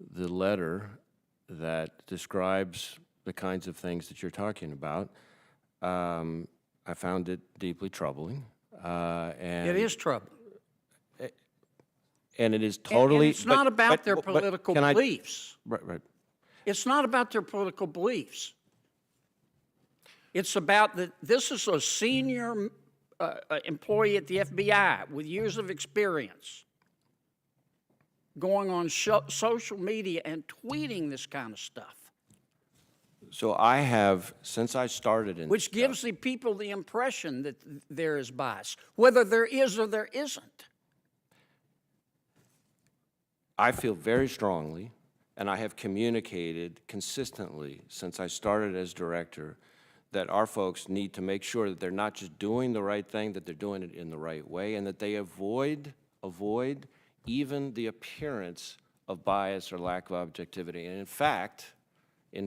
S3: the letter that describes the kinds of things that you're talking about, I found it deeply troubling. And
S19: it is troubling.
S3: And it is totally...
S19: And it's not about their political beliefs.
S3: Right.
S19: It's not about their political beliefs. It's about that this is a senior employee at the FBI with years of experience going on social media and tweeting this kind of stuff.
S3: So I have, since I started in...
S19: Which gives the people the impression that there is bias, whether there is or there isn't.
S3: I feel very strongly, and I have communicated consistently since I started as director, that our folks need to make sure that they're not just doing the right thing, that they're doing it in the right way, and that they avoid even the appearance of bias or lack of objectivity. And in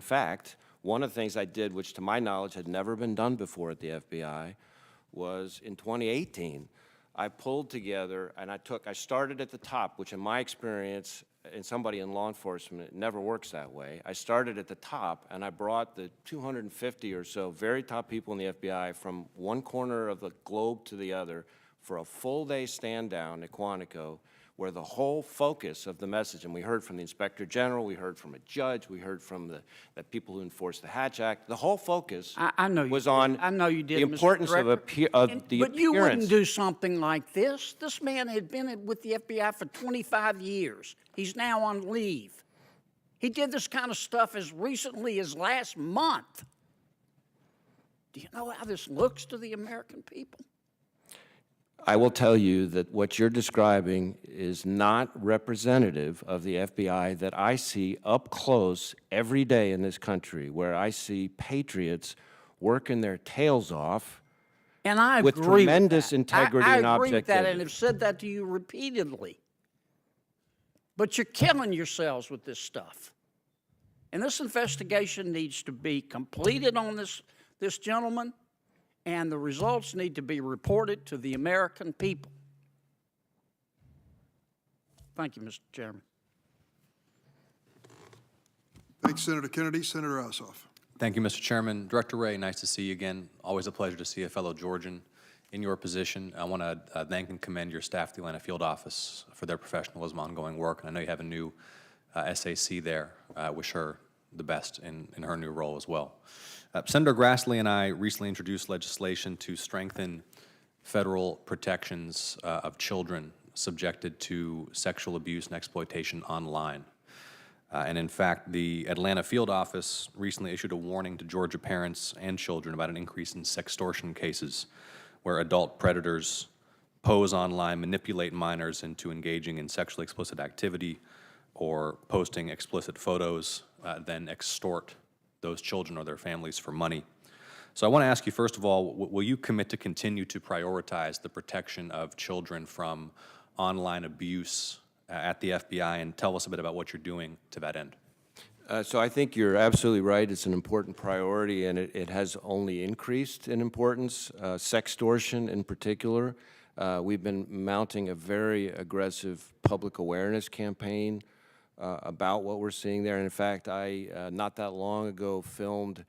S3: fact, one of the things I did, which to my knowledge had never been done before at the FBI, was in 2018, I pulled together and I started at the top, which in my experience, and somebody in law enforcement, it never works that way. I started at the top, and I brought the 250 or so very top people in the FBI from one corner of the globe to the other for a full-day stand-down at Quantico, where the whole focus of the message, and we heard from the Inspector General, we heard from a judge, we heard from the people who enforce the Hatch Act, the whole focus was on the importance of the appearance.
S19: But you wouldn't do something like this. This man had been with the FBI for 25 years. He's now on leave. He did this kind of stuff as recently as last month. Do you know how this looks to the American people?
S3: I will tell you that what you're describing is not representative of the FBI that I see up close every day in this country, where I see patriots working their tails off
S19: and I
S3: with
S19: agree
S3: tremendous
S19: with that.
S3: integrity and
S19: I agree with that
S3: objectivity.
S19: and have said that to you repeatedly. But you're killing yourselves with this stuff. And this investigation needs to be completed on this gentleman, and the results need to be reported to the American people. Thank you, Mr. Chairman.
S1: Thanks, Senator Kennedy. Senator Ossoff.
S20: Thank you, Mr. Chairman. Director Wray, nice to see you again. Always a pleasure to see a fellow Georgian in your position. I want to thank and commend your staff at the Atlanta Field Office for their professionalism, ongoing work. And I know you have a new SAC there. I wish her the best in her new role as well. Senator Grassley and I recently introduced legislation to strengthen federal protections of children subjected to sexual abuse and exploitation online. And in fact, the Atlanta Field Office recently issued a warning to Georgia parents and children about an increase in sextortion cases where adult predators pose online, manipulate minors into engaging in sexually explicit activity or posting explicit photos, then extort those children or their families for money. So I want to ask you, first of all, will you commit to continue to prioritize the protection of children from online abuse at the FBI, and tell us a bit about what you're doing to that end?
S3: So I think you're absolutely right. It's an important priority, and it has only increased in importance. Sextortion in particular. We've been mounting a very aggressive public awareness campaign about what we're seeing there. And in fact, I, not that long ago, filmed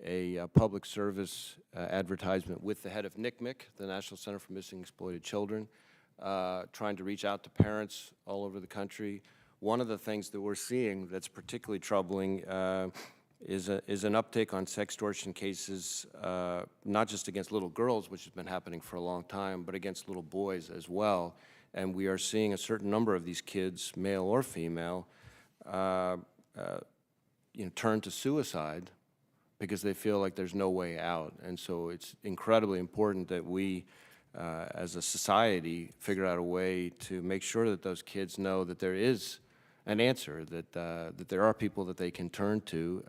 S3: a public service advertisement with the head of NCMEC, the National Center for Missing and Exploited Children, trying to reach out to parents all over the country. One of the things that we're seeing that's particularly troubling is an uptick on sextortion cases, not just against little girls, which has been happening for a long time, but against little boys as well. And we are seeing a certain number of these kids, male or female, turn to suicide because they feel like there's no way out. And so it's incredibly important that we, as a society, figure out a way to make sure that those kids know that there is an answer, that there are people that they can turn to,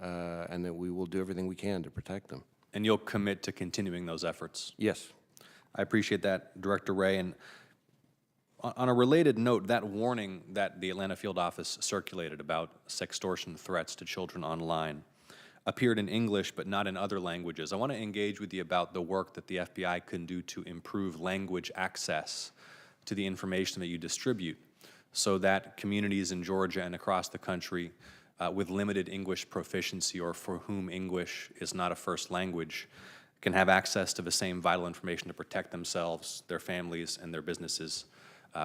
S3: and that we will do everything we can to protect them.
S20: And you'll commit to continuing those efforts?
S3: Yes.
S20: I appreciate that, Director Wray. And on a related note, that warning that the Atlanta Field Office circulated about sextortion threats to children online appeared in English but not in other languages. I want to engage with you about the work that the FBI can do to improve language access to the information that you distribute so that communities in Georgia and across the country with limited English proficiency or for whom English is not a first language can have access to the same vital information to protect themselves, their families, and their businesses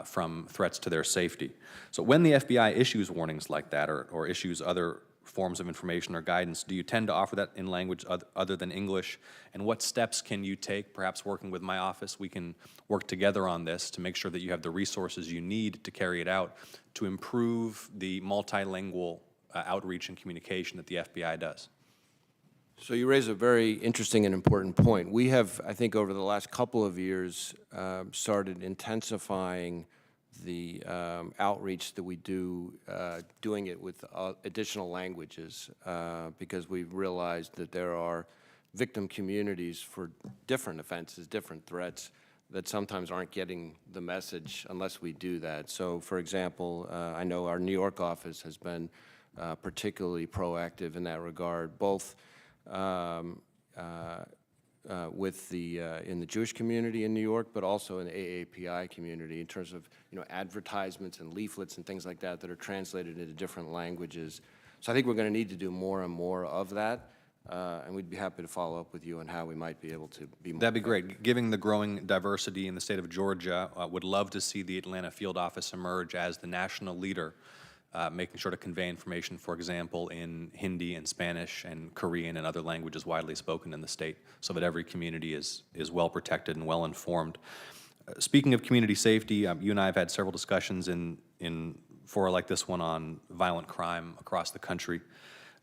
S20: from threats to their safety. So when the FBI issues warnings like that or issues other forms of information or guidance, do you tend to offer that in language other than English? And what steps can you take, perhaps working with my office? We can work together on this to make sure that you have the resources you need to carry it out to improve the multilingual outreach and communication that the FBI does.
S3: So you raise a very interesting and important point. We have, I think, over the last couple of years, started intensifying outreach that we do, doing it with additional languages, because we've realized that there are victim communities for different offenses, different threats, that sometimes aren't getting the message unless we do that. So, for example, I know our New York office has been particularly proactive in that regard, both with in the Jewish community in New York, but also in the AAPI community in terms of advertisements and leaflets and things like that that are translated into different languages. So I think we're going to need to do more and more of that. And we'd be happy to follow up with you on how we might be able to be more.
S20: That'd be great. Given the growing diversity in the state of Georgia, would love to see the Atlanta field office emerge as the national leader, making sure to convey information, for example, in Hindi and Spanish and Korean and other languages widely spoken in the state, so that every community is well protected and well informed. Speaking of community safety, you and I have had several discussions in fora like this one on violent crime across the country.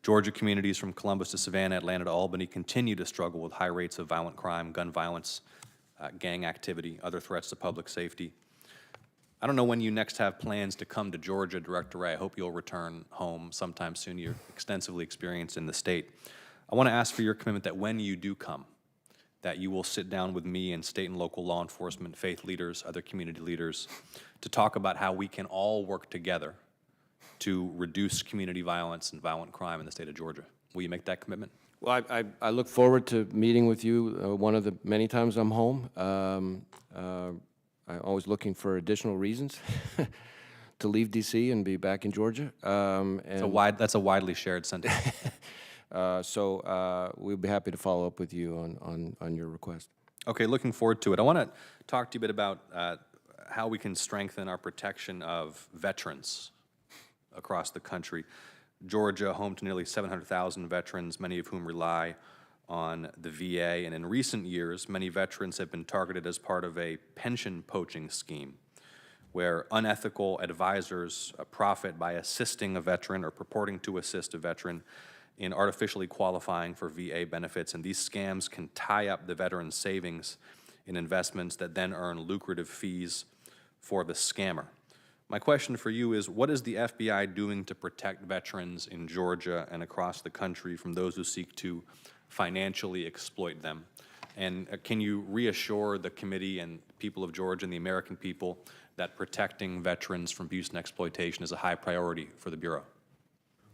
S20: Georgia communities from Columbus to Savannah, Atlanta to Albany continue to struggle with high rates of violent crime, gun violence, gang activity, other threats to public safety. I don't know when you next have plans to come to Georgia, Director Wray. I hope you'll return home sometime soon. You're extensively experienced in the state. I want to ask for your commitment that when you do come, that you will sit down with me and state and local law enforcement, faith leaders, other community leaders, to talk about how we can all work together to reduce community violence and violent crime in the state of Georgia. Will you make that commitment?
S3: Well, I look forward to meeting with you one of the many times I'm home. I'm always looking for additional reasons to leave D.C. and be back in Georgia.
S20: That's a widely shared sentiment.
S3: So we'll be happy to follow up with you on your request.
S20: Okay, looking forward to it. I want to talk to you a bit about how we can strengthen our protection of veterans across the country. Georgia, home to nearly 700,000 veterans, many of whom rely on the VA, and in recent years, many veterans have been targeted as part of a pension poaching scheme, where unethical advisors profit by assisting a veteran or purporting to assist a veteran in artificially qualifying for VA benefits, and these scams can tie up the veteran's savings in investments that then earn lucrative fees for the scammer. My question for you is, what is the FBI doing to protect veterans in Georgia and across the country from those who seek to financially exploit them? And can you reassure the committee and people of Georgia and the American people that protecting veterans from abuse and exploitation is a high priority for the Bureau?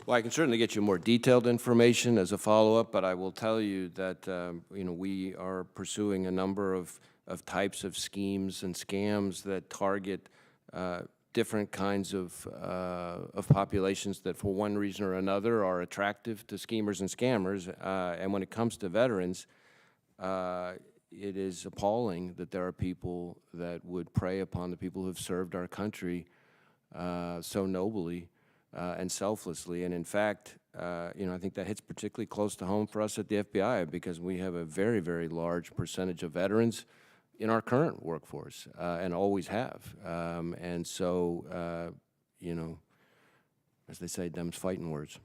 S3: Well, I can certainly get you more detailed information as a follow-up, but I will tell you that we are pursuing a number of types of schemes and scams that target different kinds of populations that for one reason or another are attractive to schemers and scammers. And when it comes to veterans, it is appalling that there are people that would prey upon the people who have served our country so nobly and selflessly. And in fact, I think that hits particularly close to home for us at the FBI because we have a very, very large percentage of veterans in our current workforce, and always have. And so, as they say, them's fighting words.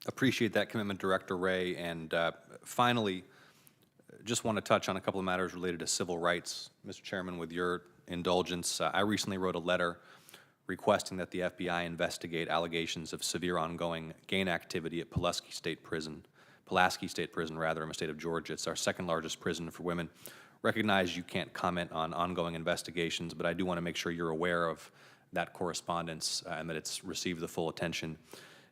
S20: Appreciate that commitment, Director Wray. And finally, just want to touch on a couple of matters related to civil rights. Mr. Chairman, with your indulgence, I recently wrote a letter requesting that the FBI investigate allegations of severe ongoing gang activity at Pulaski State Prison, in the state of Georgia. It's our second largest prison for women. Recognize you can't comment on ongoing investigations, but I do want to make sure you're aware of that correspondence and that it's received the full attention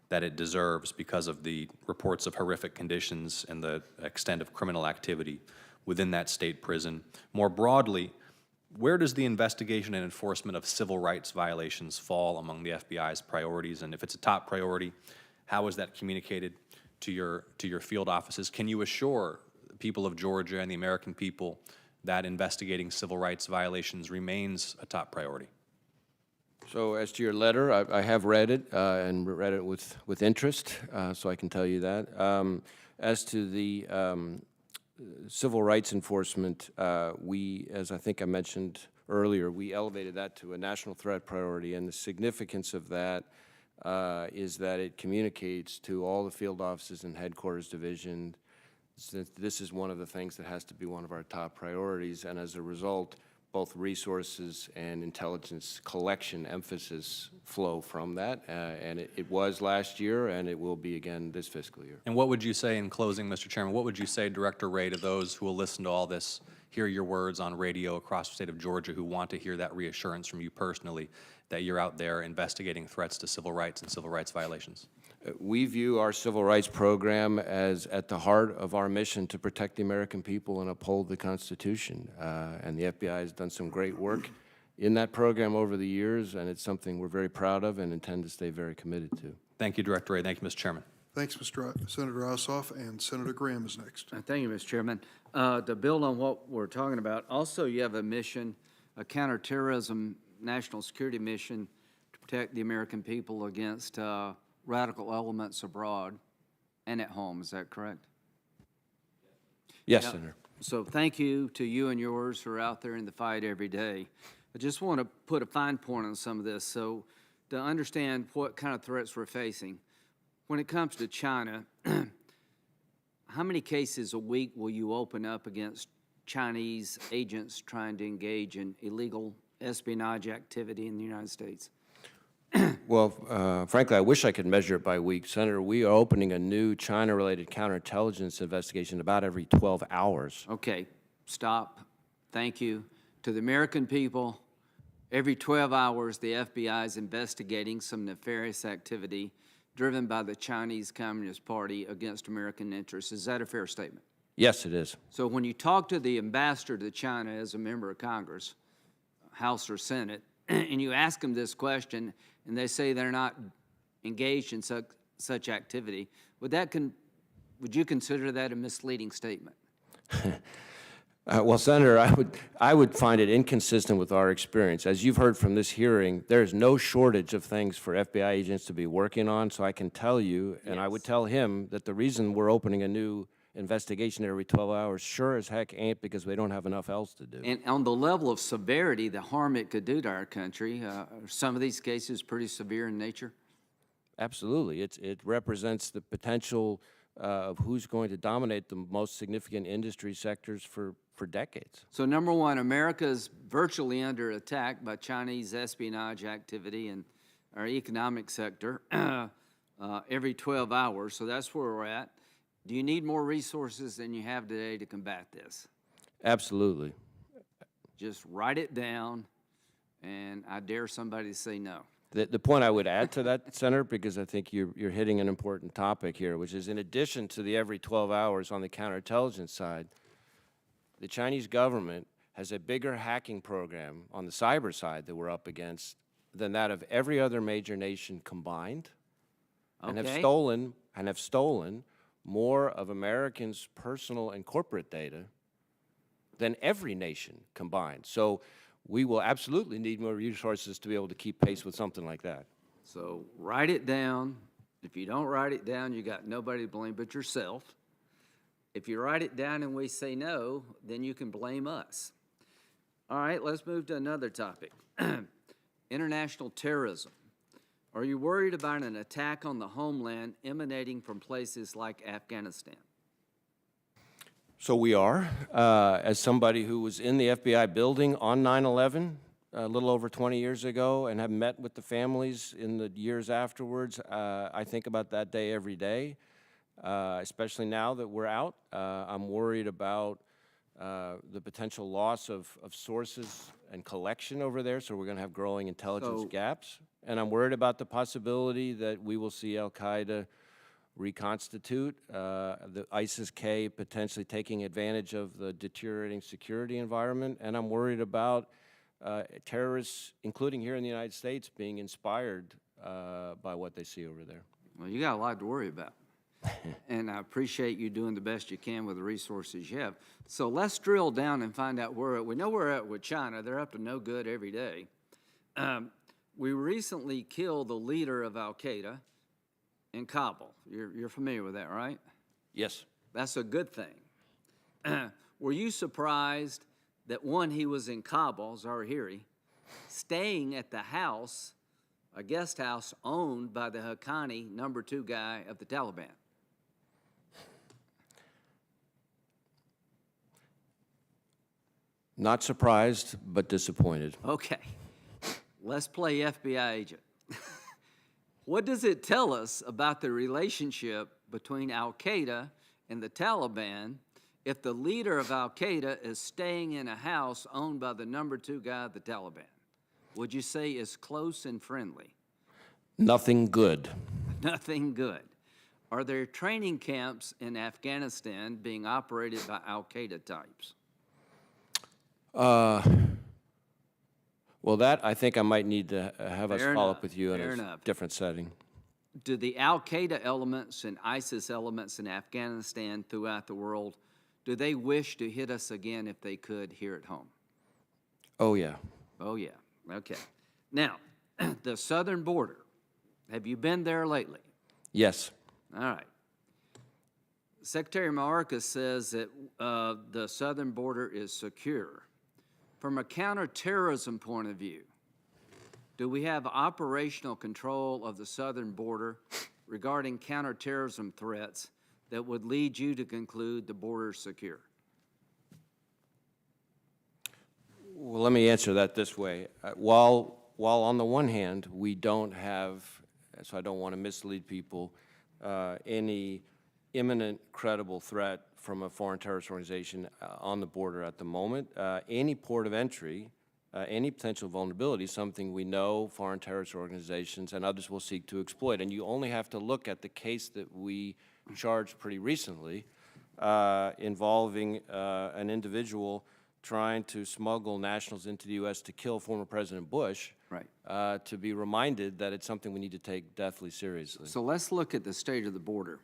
S20: that it deserves because of the reports of horrific conditions and the extent of criminal activity within that state prison. More broadly, where does the investigation and enforcement of civil rights violations fall among the FBI's priorities? And if it's a top priority, how is that communicated to your field offices? Can you assure the people of Georgia and the American people that investigating civil rights violations remains a top priority?
S3: So as to your letter, I have read it and read it with interest, so I can tell you that. As to the civil rights enforcement, we, as I think I mentioned earlier, we elevated that to a national threat priority, and the significance of that is that it communicates to all the field offices and headquarters division that this is one of the things that has to be one of our top priorities, and as a result, both resources and intelligence collection emphasis flow from that. And it was last year, and it will be again this fiscal year.
S20: And what would you say in closing, Mr. Chairman, what would you say, Director Wray, to those who will listen to all this, hear your words on radio across the state of Georgia, who want to hear that reassurance from you personally that you're out there investigating threats to civil rights and civil rights violations?
S3: We view our civil rights program as at the heart of our mission to protect the American people and uphold the Constitution. And the FBI has done some great work in that program over the years, and it's something we're very proud of and intend to stay very committed to.
S20: Thank you, Director Wray. Thank you, Mr. Chairman.
S1: Thanks, Senator Ossoff, and Senator Graham is next.
S21: Thank you, Mr. Chairman. To build on what we're talking about, also you have a mission, a counterterrorism national security mission to protect the American people against radical elements abroad and at home. Is that correct?
S3: Yes,
S21: Yeah.
S3: Senator.
S21: So thank you to you and yours who are out there in the fight every day. I just want to put a fine point on some of this. So to understand what kind of threats we're facing, when it comes to China, how many cases a week will you open up against Chinese agents trying to engage in illegal espionage activity in the United States?
S3: Well, frankly, I wish I could measure it by week. Senator, we are opening a new China-related counterintelligence investigation about every 12 hours.
S21: Okay, stop. Thank you. To the American people, every 12 hours, the FBI is investigating some nefarious activity driven by the Chinese Communist Party against American interests. Is that a fair statement?
S3: Yes, it is.
S21: So when you talk to the ambassador to China as a member of Congress, House or Senate, and you ask them this question, and they say they're not engaged in such activity, would you consider that a misleading statement?
S3: Well, Senator, I would find it inconsistent with our experience. As you've heard from this hearing, there's no shortage of things for FBI agents to be working on, so I can tell you, and I would tell him, that the reason we're opening a new investigation every 12 hours sure as heck ain't because we don't have enough else to do.
S21: And on the level of severity, the harm it could do to our country, are some of these cases pretty severe in nature?
S3: Absolutely. It represents the potential of who's going to dominate the most significant industry sectors for decades.
S21: So number one, America is virtually under attack by Chinese espionage activity in our economic sector every 12 hours, so that's where we're at. Do you need more resources than you have today to combat this?
S3: Absolutely.
S21: Just write it down, and I dare somebody to say no.
S3: The point I would add to that, Senator, because I think you're hitting an important topic here, which is in addition to the every 12 hours on the counterintelligence side, the Chinese government has a bigger hacking program on the cyber side that we're up against than that of every other major nation combined, and have stolen more of Americans' personal and corporate data than every nation combined. So we will absolutely need more resources to be able to keep pace with something like that.
S21: So write it down. If you don't write it down, you got nobody to blame but yourself. If you write it down and we say no, then you can blame us. All right, let's move to another topic. International terrorism. Are you worried about an attack on the homeland emanating from places like Afghanistan?
S3: So we are. As somebody who was in the FBI building on 9/11 a little over 20 years ago and have met with the families in the years afterwards, I think about that day every day, especially now that we're out. I'm worried about the potential loss of sources and collection over there, so we're going to have growing intelligence gaps. And I'm worried about the possibility that we will see al-Qaeda reconstitute, the ISIS-K potentially taking advantage of the deteriorating security environment. And I'm worried about terrorists, including here in the United States, being inspired by what they see over there.
S21: Well, you got a lot to worry about. And I appreciate you doing the best you can with the resources you have. So let's drill down and find out where we know we're at with China. They're up to no good every day. We recently killed the leader of al-Qaeda in Kabul. You're familiar with that, right?
S3: Yes.
S21: That's a good thing. Were you surprised that, one, he was in Kabul, Zawahiri, staying at the house, a guest house owned by the Haqqani #2 guy of the Taliban?
S3: Not surprised, but disappointed.
S21: Okay, let's play FBI agent. What does it tell us about the relationship between Al-Qaeda and the Taliban if the leader of Al-Qaeda is staying in a house owned by the #2 guy of the Taliban? Would you say it's close and friendly?
S3: Nothing good.
S21: Nothing good. Are there training camps in Afghanistan being operated by Al-Qaeda types?
S3: Well, that, I think I might need to have us
S21: Fair
S3: follow
S21: enough,
S3: up with you in
S21: fair
S3: a
S21: enough.
S3: different setting.
S21: Do the Al-Qaeda elements and ISIS elements in Afghanistan throughout the world, do they wish to hit us again if they could here at home?
S3: Oh, yeah.
S21: Oh, yeah. Okay. Now, the southern border. Have you been there lately?
S3: Yes.
S21: All right. Secretary Mayorkas says that the southern border is secure. From a counterterrorism point of view, do we have operational control of the southern border regarding counterterrorism threats that would lead you to conclude the border is secure?
S3: Well, let me answer that this way. While on the one hand, we don't have, so I don't want to mislead people, any imminent credible threat from a foreign terrorist organization on the border at the moment, any port of entry, any potential vulnerability is something we know foreign terrorist organizations and others will seek to exploit. And you only have to look at the case that we charged pretty recently involving an individual trying to smuggle nationals into the U.S. to kill former President Bush,
S21: right.
S3: To be reminded that it's something we need to take deathly seriously.
S21: So let's look at the state of the border.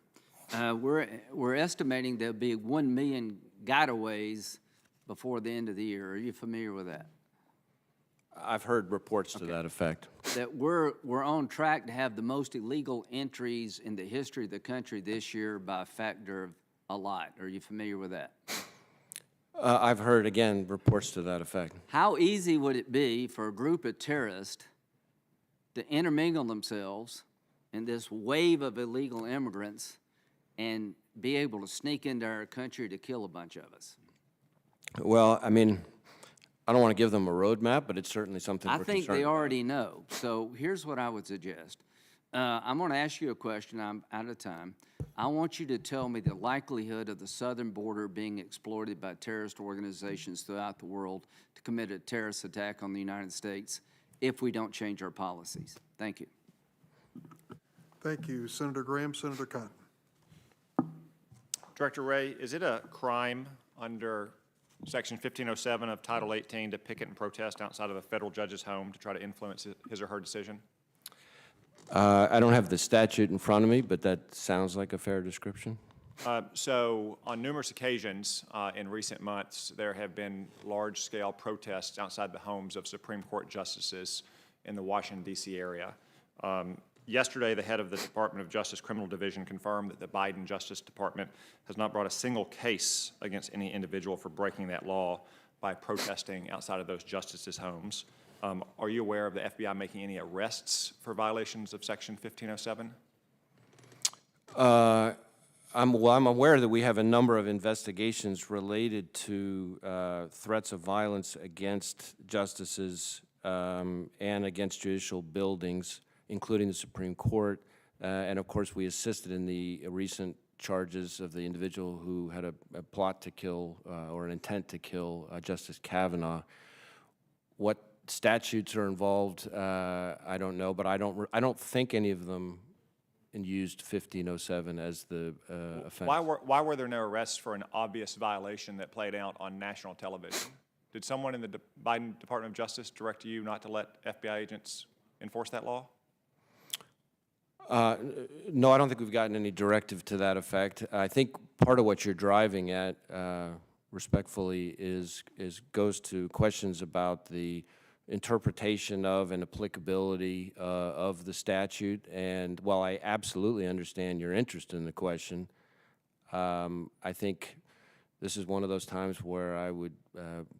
S21: We're estimating there'll be 1 million gotaways before the end of the year. Are you familiar with that?
S3: I've heard reports to that effect.
S21: That we're on track to have the most illegal entries in the history of the country this year by a factor of a lot. Are you familiar with that?
S3: I've heard, again, reports to that effect.
S21: How easy would it be for a group of terrorists to intermingle themselves in this wave of illegal immigrants and be able to sneak into our country to kill a bunch of us?
S3: Well, I mean, I don't want to give them a roadmap, but it's certainly something
S21: I
S3: we're
S21: think
S3: concerned
S21: they
S3: about.
S21: already know. So here's what I would suggest. I'm going to ask you a question. I'm out of time. I want you to tell me the likelihood of the southern border being exploited by terrorist organizations throughout the world to commit a terrorist attack on the United States if we don't change our policies. Thank you.
S1: Thank you. Senator Graham, Senator Cotton.
S4: Director Wray, is it a crime under Section 1507 of Title 18 to picket and protest outside of a federal judge's home to try to influence his or her decision?
S3: I don't have the statute in front of me, but that sounds like a fair description.
S4: So on numerous occasions in recent months, there have been large-scale protests outside the homes of Supreme Court justices in the Washington, D.C. area. Yesterday, the head of the Department of Justice Criminal Division confirmed that the Biden Justice Department has not brought a single case against any individual for breaking that law by protesting outside of those justices' homes. Are you aware of the FBI making any arrests for violations of Section 1507?
S3: I'm aware that we have a number of investigations related to threats of violence against justices and against judicial buildings, including the Supreme Court. And of course, we assisted in the recent charges of the individual who had a plot to kill or an intent to kill Justice Kavanaugh. What statutes are involved, I don't know, but I don't think any of them used 1507 as the offense.
S4: Why were there no arrests for an obvious violation that played out on national television? Did someone in the Biden Department of Justice direct you not to let FBI agents enforce that law?
S3: No, I don't think we've gotten any directive to that effect. I think part of what you're driving at, respectfully, goes to questions about the interpretation of and applicability of the statute. And while I absolutely understand your interest in the question, I think this is one of those times where I would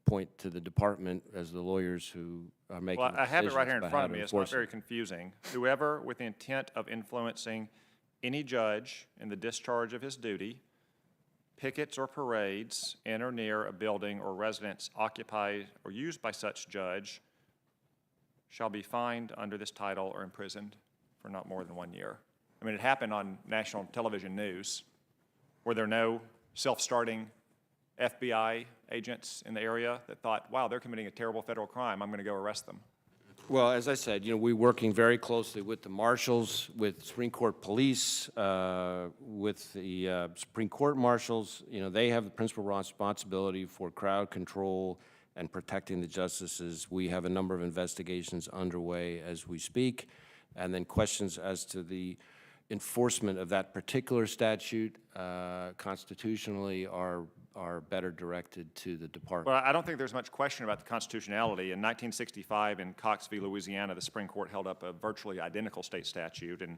S3: point to the department as the lawyers who are making
S4: Well, I have it right here in
S3: decisions about
S4: front
S3: how
S4: of
S3: to
S4: me. It's not
S3: enforce it.
S4: very confusing. Whoever with the intent of influencing any judge in the discharge of his duty pickets or parades in or near a building or residence occupied or used by such judge shall be fined under this title or imprisoned for not more than 1 year. I mean, it happened on national television news. Were there no self-starting FBI agents in the area that thought, wow, they're committing a terrible federal crime, I'm going to go arrest them?
S3: Well, as I said, we're working very closely with the marshals, with Supreme Court police, with the Supreme Court marshals. They have the principal responsibility for crowd control and protecting the justices. We have a number of investigations underway as we speak. And then questions as to the enforcement of that particular statute constitutionally are better directed to the department.
S4: Well, I don't think there's much question about the constitutionality. In 1965, in Cox v. Louisiana, the Supreme Court held up a virtually identical state statute. In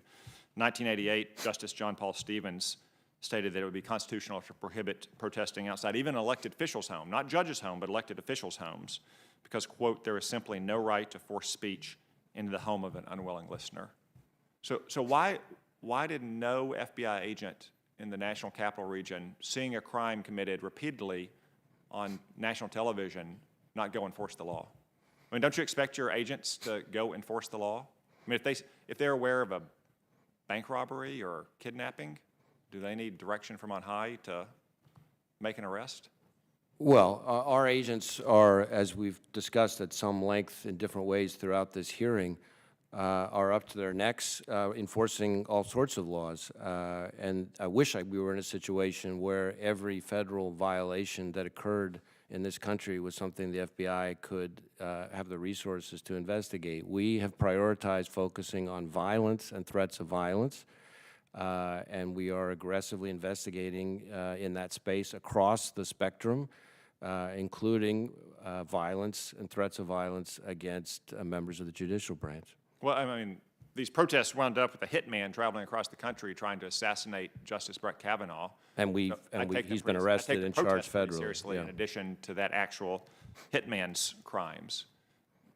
S4: 1988, Justice John Paul Stevens stated that it would be constitutional to prohibit protesting outside even an elected official's home, not judges' home, but elected officials' homes, because, quote, there is simply no right to force speech into the home of an unwilling listener. So why did no FBI agent in the national capital region, seeing a crime committed repeatedly on national television, not go enforce the law? I mean, don't you expect your agents to go enforce the law? I mean, if they're aware of a bank robbery or kidnapping, do they need direction from on high to make an arrest?
S3: Well, our agents are, as we've discussed at some length in different ways throughout this hearing, are up to their necks enforcing all sorts of laws. And I wish we were in a situation where every federal violation that occurred in this country was something the FBI could have the resources to investigate. We have prioritized focusing on violence and threats of violence, and we are aggressively investigating in that space across the spectrum, including violence and threats of violence against members of the judicial branch.
S4: Well, I mean, these protests wound up with a hitman traveling across the country trying to assassinate Justice Brett Kavanaugh.
S3: And he's been arrested and charged federally.
S4: Seriously, in addition to that actual hitman's crimes.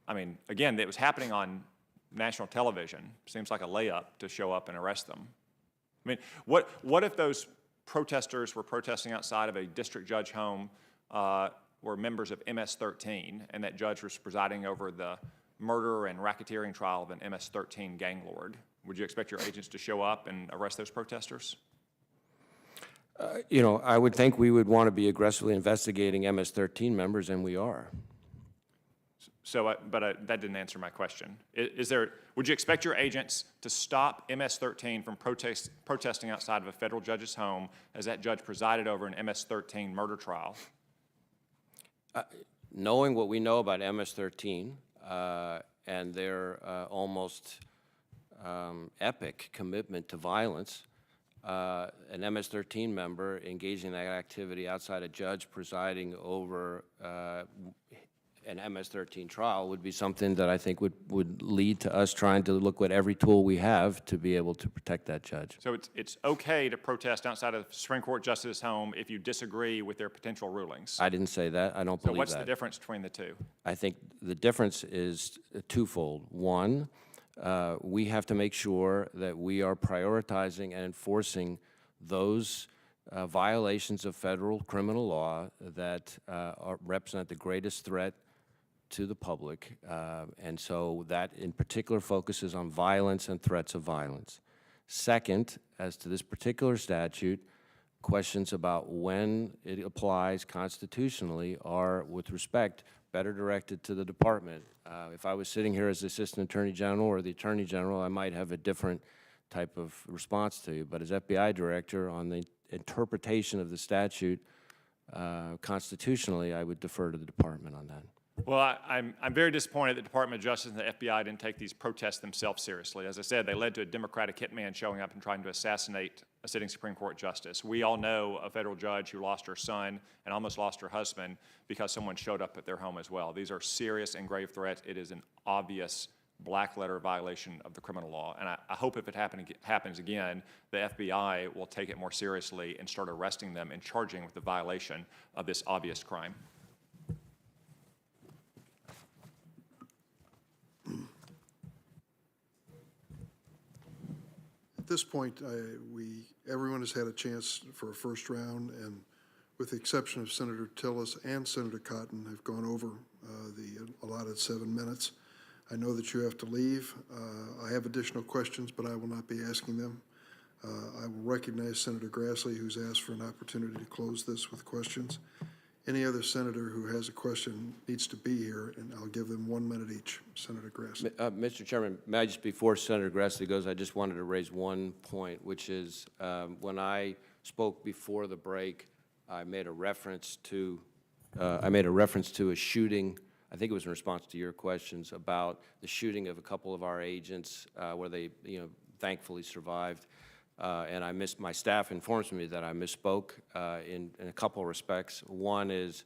S4: I mean, again, it was happening on national television. Seems like a layup to show up and arrest them. I mean, what if those protesters were protesting outside of a district judge home, were members of MS-13, and that judge was presiding over the murder and racketeering trial of an MS-13 gang lord? Would you expect your agents to show up and arrest those protesters?
S3: I would think we would want to be aggressively investigating MS-13 members, and we are.
S4: So, but that didn't answer my question. Would you expect your agents to stop MS-13 from protesting outside of a federal judge's home as that judge presided over an MS-13 murder trial?
S3: Knowing what we know about MS-13 and their almost epic commitment to violence, an MS-13 member engaging in that activity outside a judge presiding over an MS-13 trial would be something that I think would lead to us trying to look at every tool we have to be able to protect that judge.
S4: So it's okay to protest outside of the Supreme Court justice's home if you disagree with their potential rulings?
S3: I didn't say that. I don't believe that.
S4: So what's the difference between the two?
S3: I think the difference is twofold. One, we have to make sure that we are prioritizing and enforcing those violations of federal criminal law that represent the greatest threat to the public, and so that in particular focuses on violence and threats of violence. Second, as to this particular statute, questions about when it applies constitutionally are, with respect, better directed to the department. If I was sitting here as the Assistant Attorney General or the Attorney General, I might have a different type of response to you, but as FBI Director, on the interpretation of the statute constitutionally, I would defer to the department on that.
S4: Well, I'm very disappointed that the Department of Justice and the FBI didn't take these protests themselves seriously. As I said, they led to a Democratic hitman showing up and trying to assassinate a sitting Supreme Court justice. We all know a federal judge who lost her son and almost lost her husband because someone showed up at their home as well. These are serious and grave threats. It is an obvious black letter violation of the criminal law. And I hope if it happens again, the FBI will take it more seriously and start arresting them and charging with the violation of this obvious crime.
S1: At this point, everyone has had a chance for a first round, and with the exception of Senator Tillis and Senator Cotton, have gone over the allotted 7 minutes. I know that you have to leave. I have additional questions, but I will not be asking them. I will recognize Senator Grassley, who's asked for an opportunity to close this with questions. Any other senator who has a question needs to be here, and I'll give them 1 minute each. Senator Grassley.
S3: Mr. Chairman, may I just, before Senator Grassley goes, I just wanted to raise one point, which is when I spoke before the break, I made a reference to a shooting. I think it was in response to your questions about the shooting of a couple of our agents where they, thankfully survived. And my staff informs me that I misspoke in a couple of respects. One is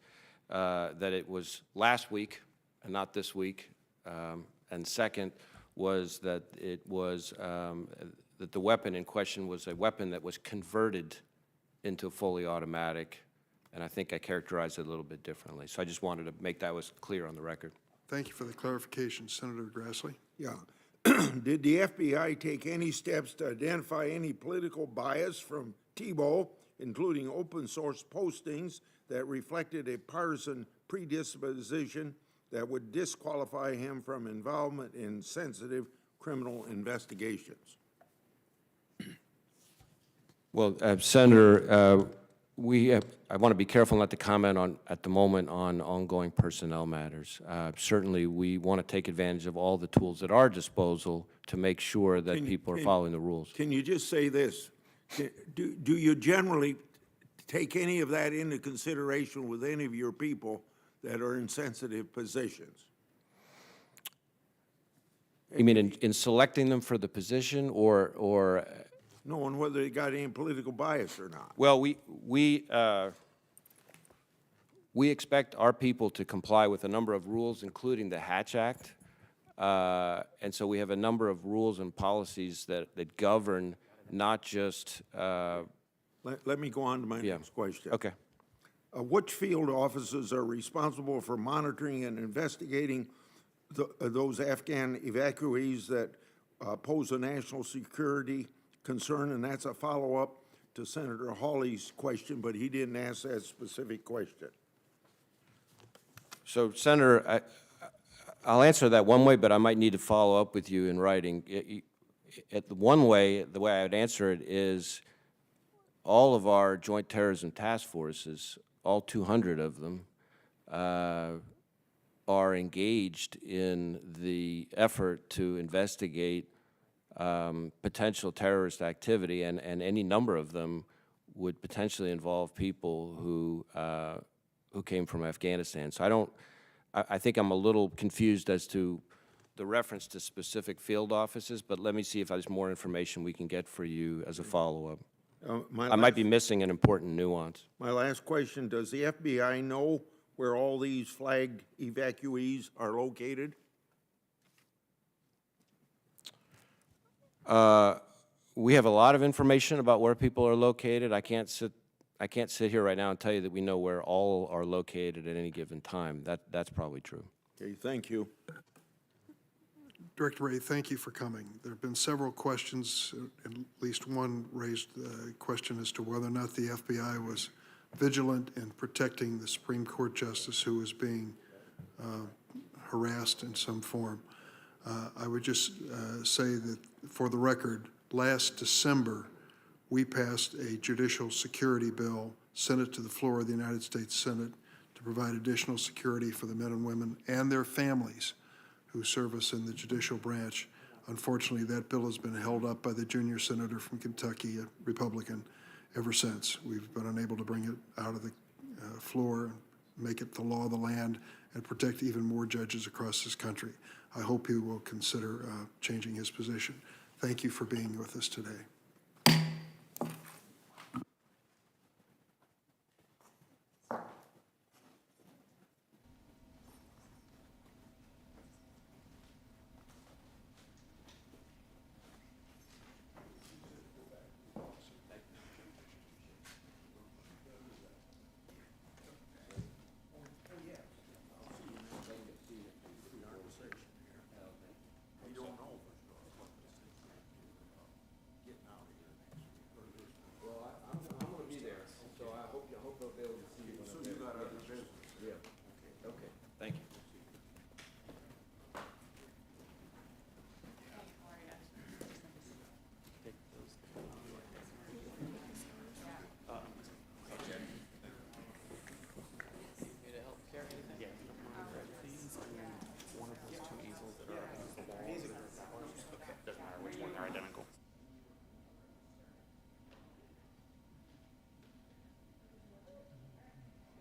S3: that it was last week and not this week. And second was that it was that the weapon in question was a weapon that was converted into fully automatic. And I think I characterized it a little bit differently. So I just wanted to make that was clear on the record.
S1: Thank you for the clarification. Senator Grassley.
S5: Yeah. Did the FBI take any steps to identify any political bias from Tebow, including open source postings that reflected a partisan predisposition that would disqualify him from involvement in sensitive criminal investigations?
S3: Well, Senator, I want to be careful not to comment at the moment on ongoing personnel matters. Certainly, we want to take advantage of all the tools at our disposal to make sure that people are following the rules.
S5: Can you just say this? Do you generally take any of that into consideration with any of your people that are in sensitive positions?
S3: You mean in selecting them for the position or
S5: knowing whether they got any political bias or not?
S3: Well, we expect our people to comply with a number of rules, including the Hatch Act. And so we have a number of rules and policies that govern not just...
S5: Let me go on to my next question.
S3: Okay.
S5: Which field offices are responsible for monitoring and investigating those Afghan evacuees that pose a national security concern? And that's a follow-up to Senator Hawley's question, but he didn't ask that specific question.
S3: So, Senator, I'll answer that one way, but I might need to follow up with you in writing. The way I would answer it is all of our joint terrorism task forces, all 200 of them, are engaged in the effort to investigate potential terrorist activity, and any number of them would potentially involve people who came from Afghanistan. So I think I'm a little confused as to the reference to specific field offices, but let me see if there's more information we can get for you as a follow-up. I might be missing an important nuance.
S5: My last question, does the FBI know where all these flagged evacuees are located?
S3: We have a lot of information about where people are located. I can't sit here right now and tell you that we know where all are located at any given time. That's probably true.
S5: Okay, thank you.
S1: Director Wray, thank you for coming. There have been several questions, at least one raised a question as to whether or not the FBI was vigilant in protecting the Supreme Court justice who was being harassed in some form. I would just say that, for the record, last December, we passed a judicial security bill, sent it to the floor of the United States Senate to provide additional security for the men and women and their families who serve us in the judicial branch. Unfortunately, that bill has been held up by the junior senator from Kentucky, a Republican, ever since. We've been unable to bring it out of the floor and make it the law of the land and protect even more judges across this country. I hope he will consider changing his position. Thank you for being with us today.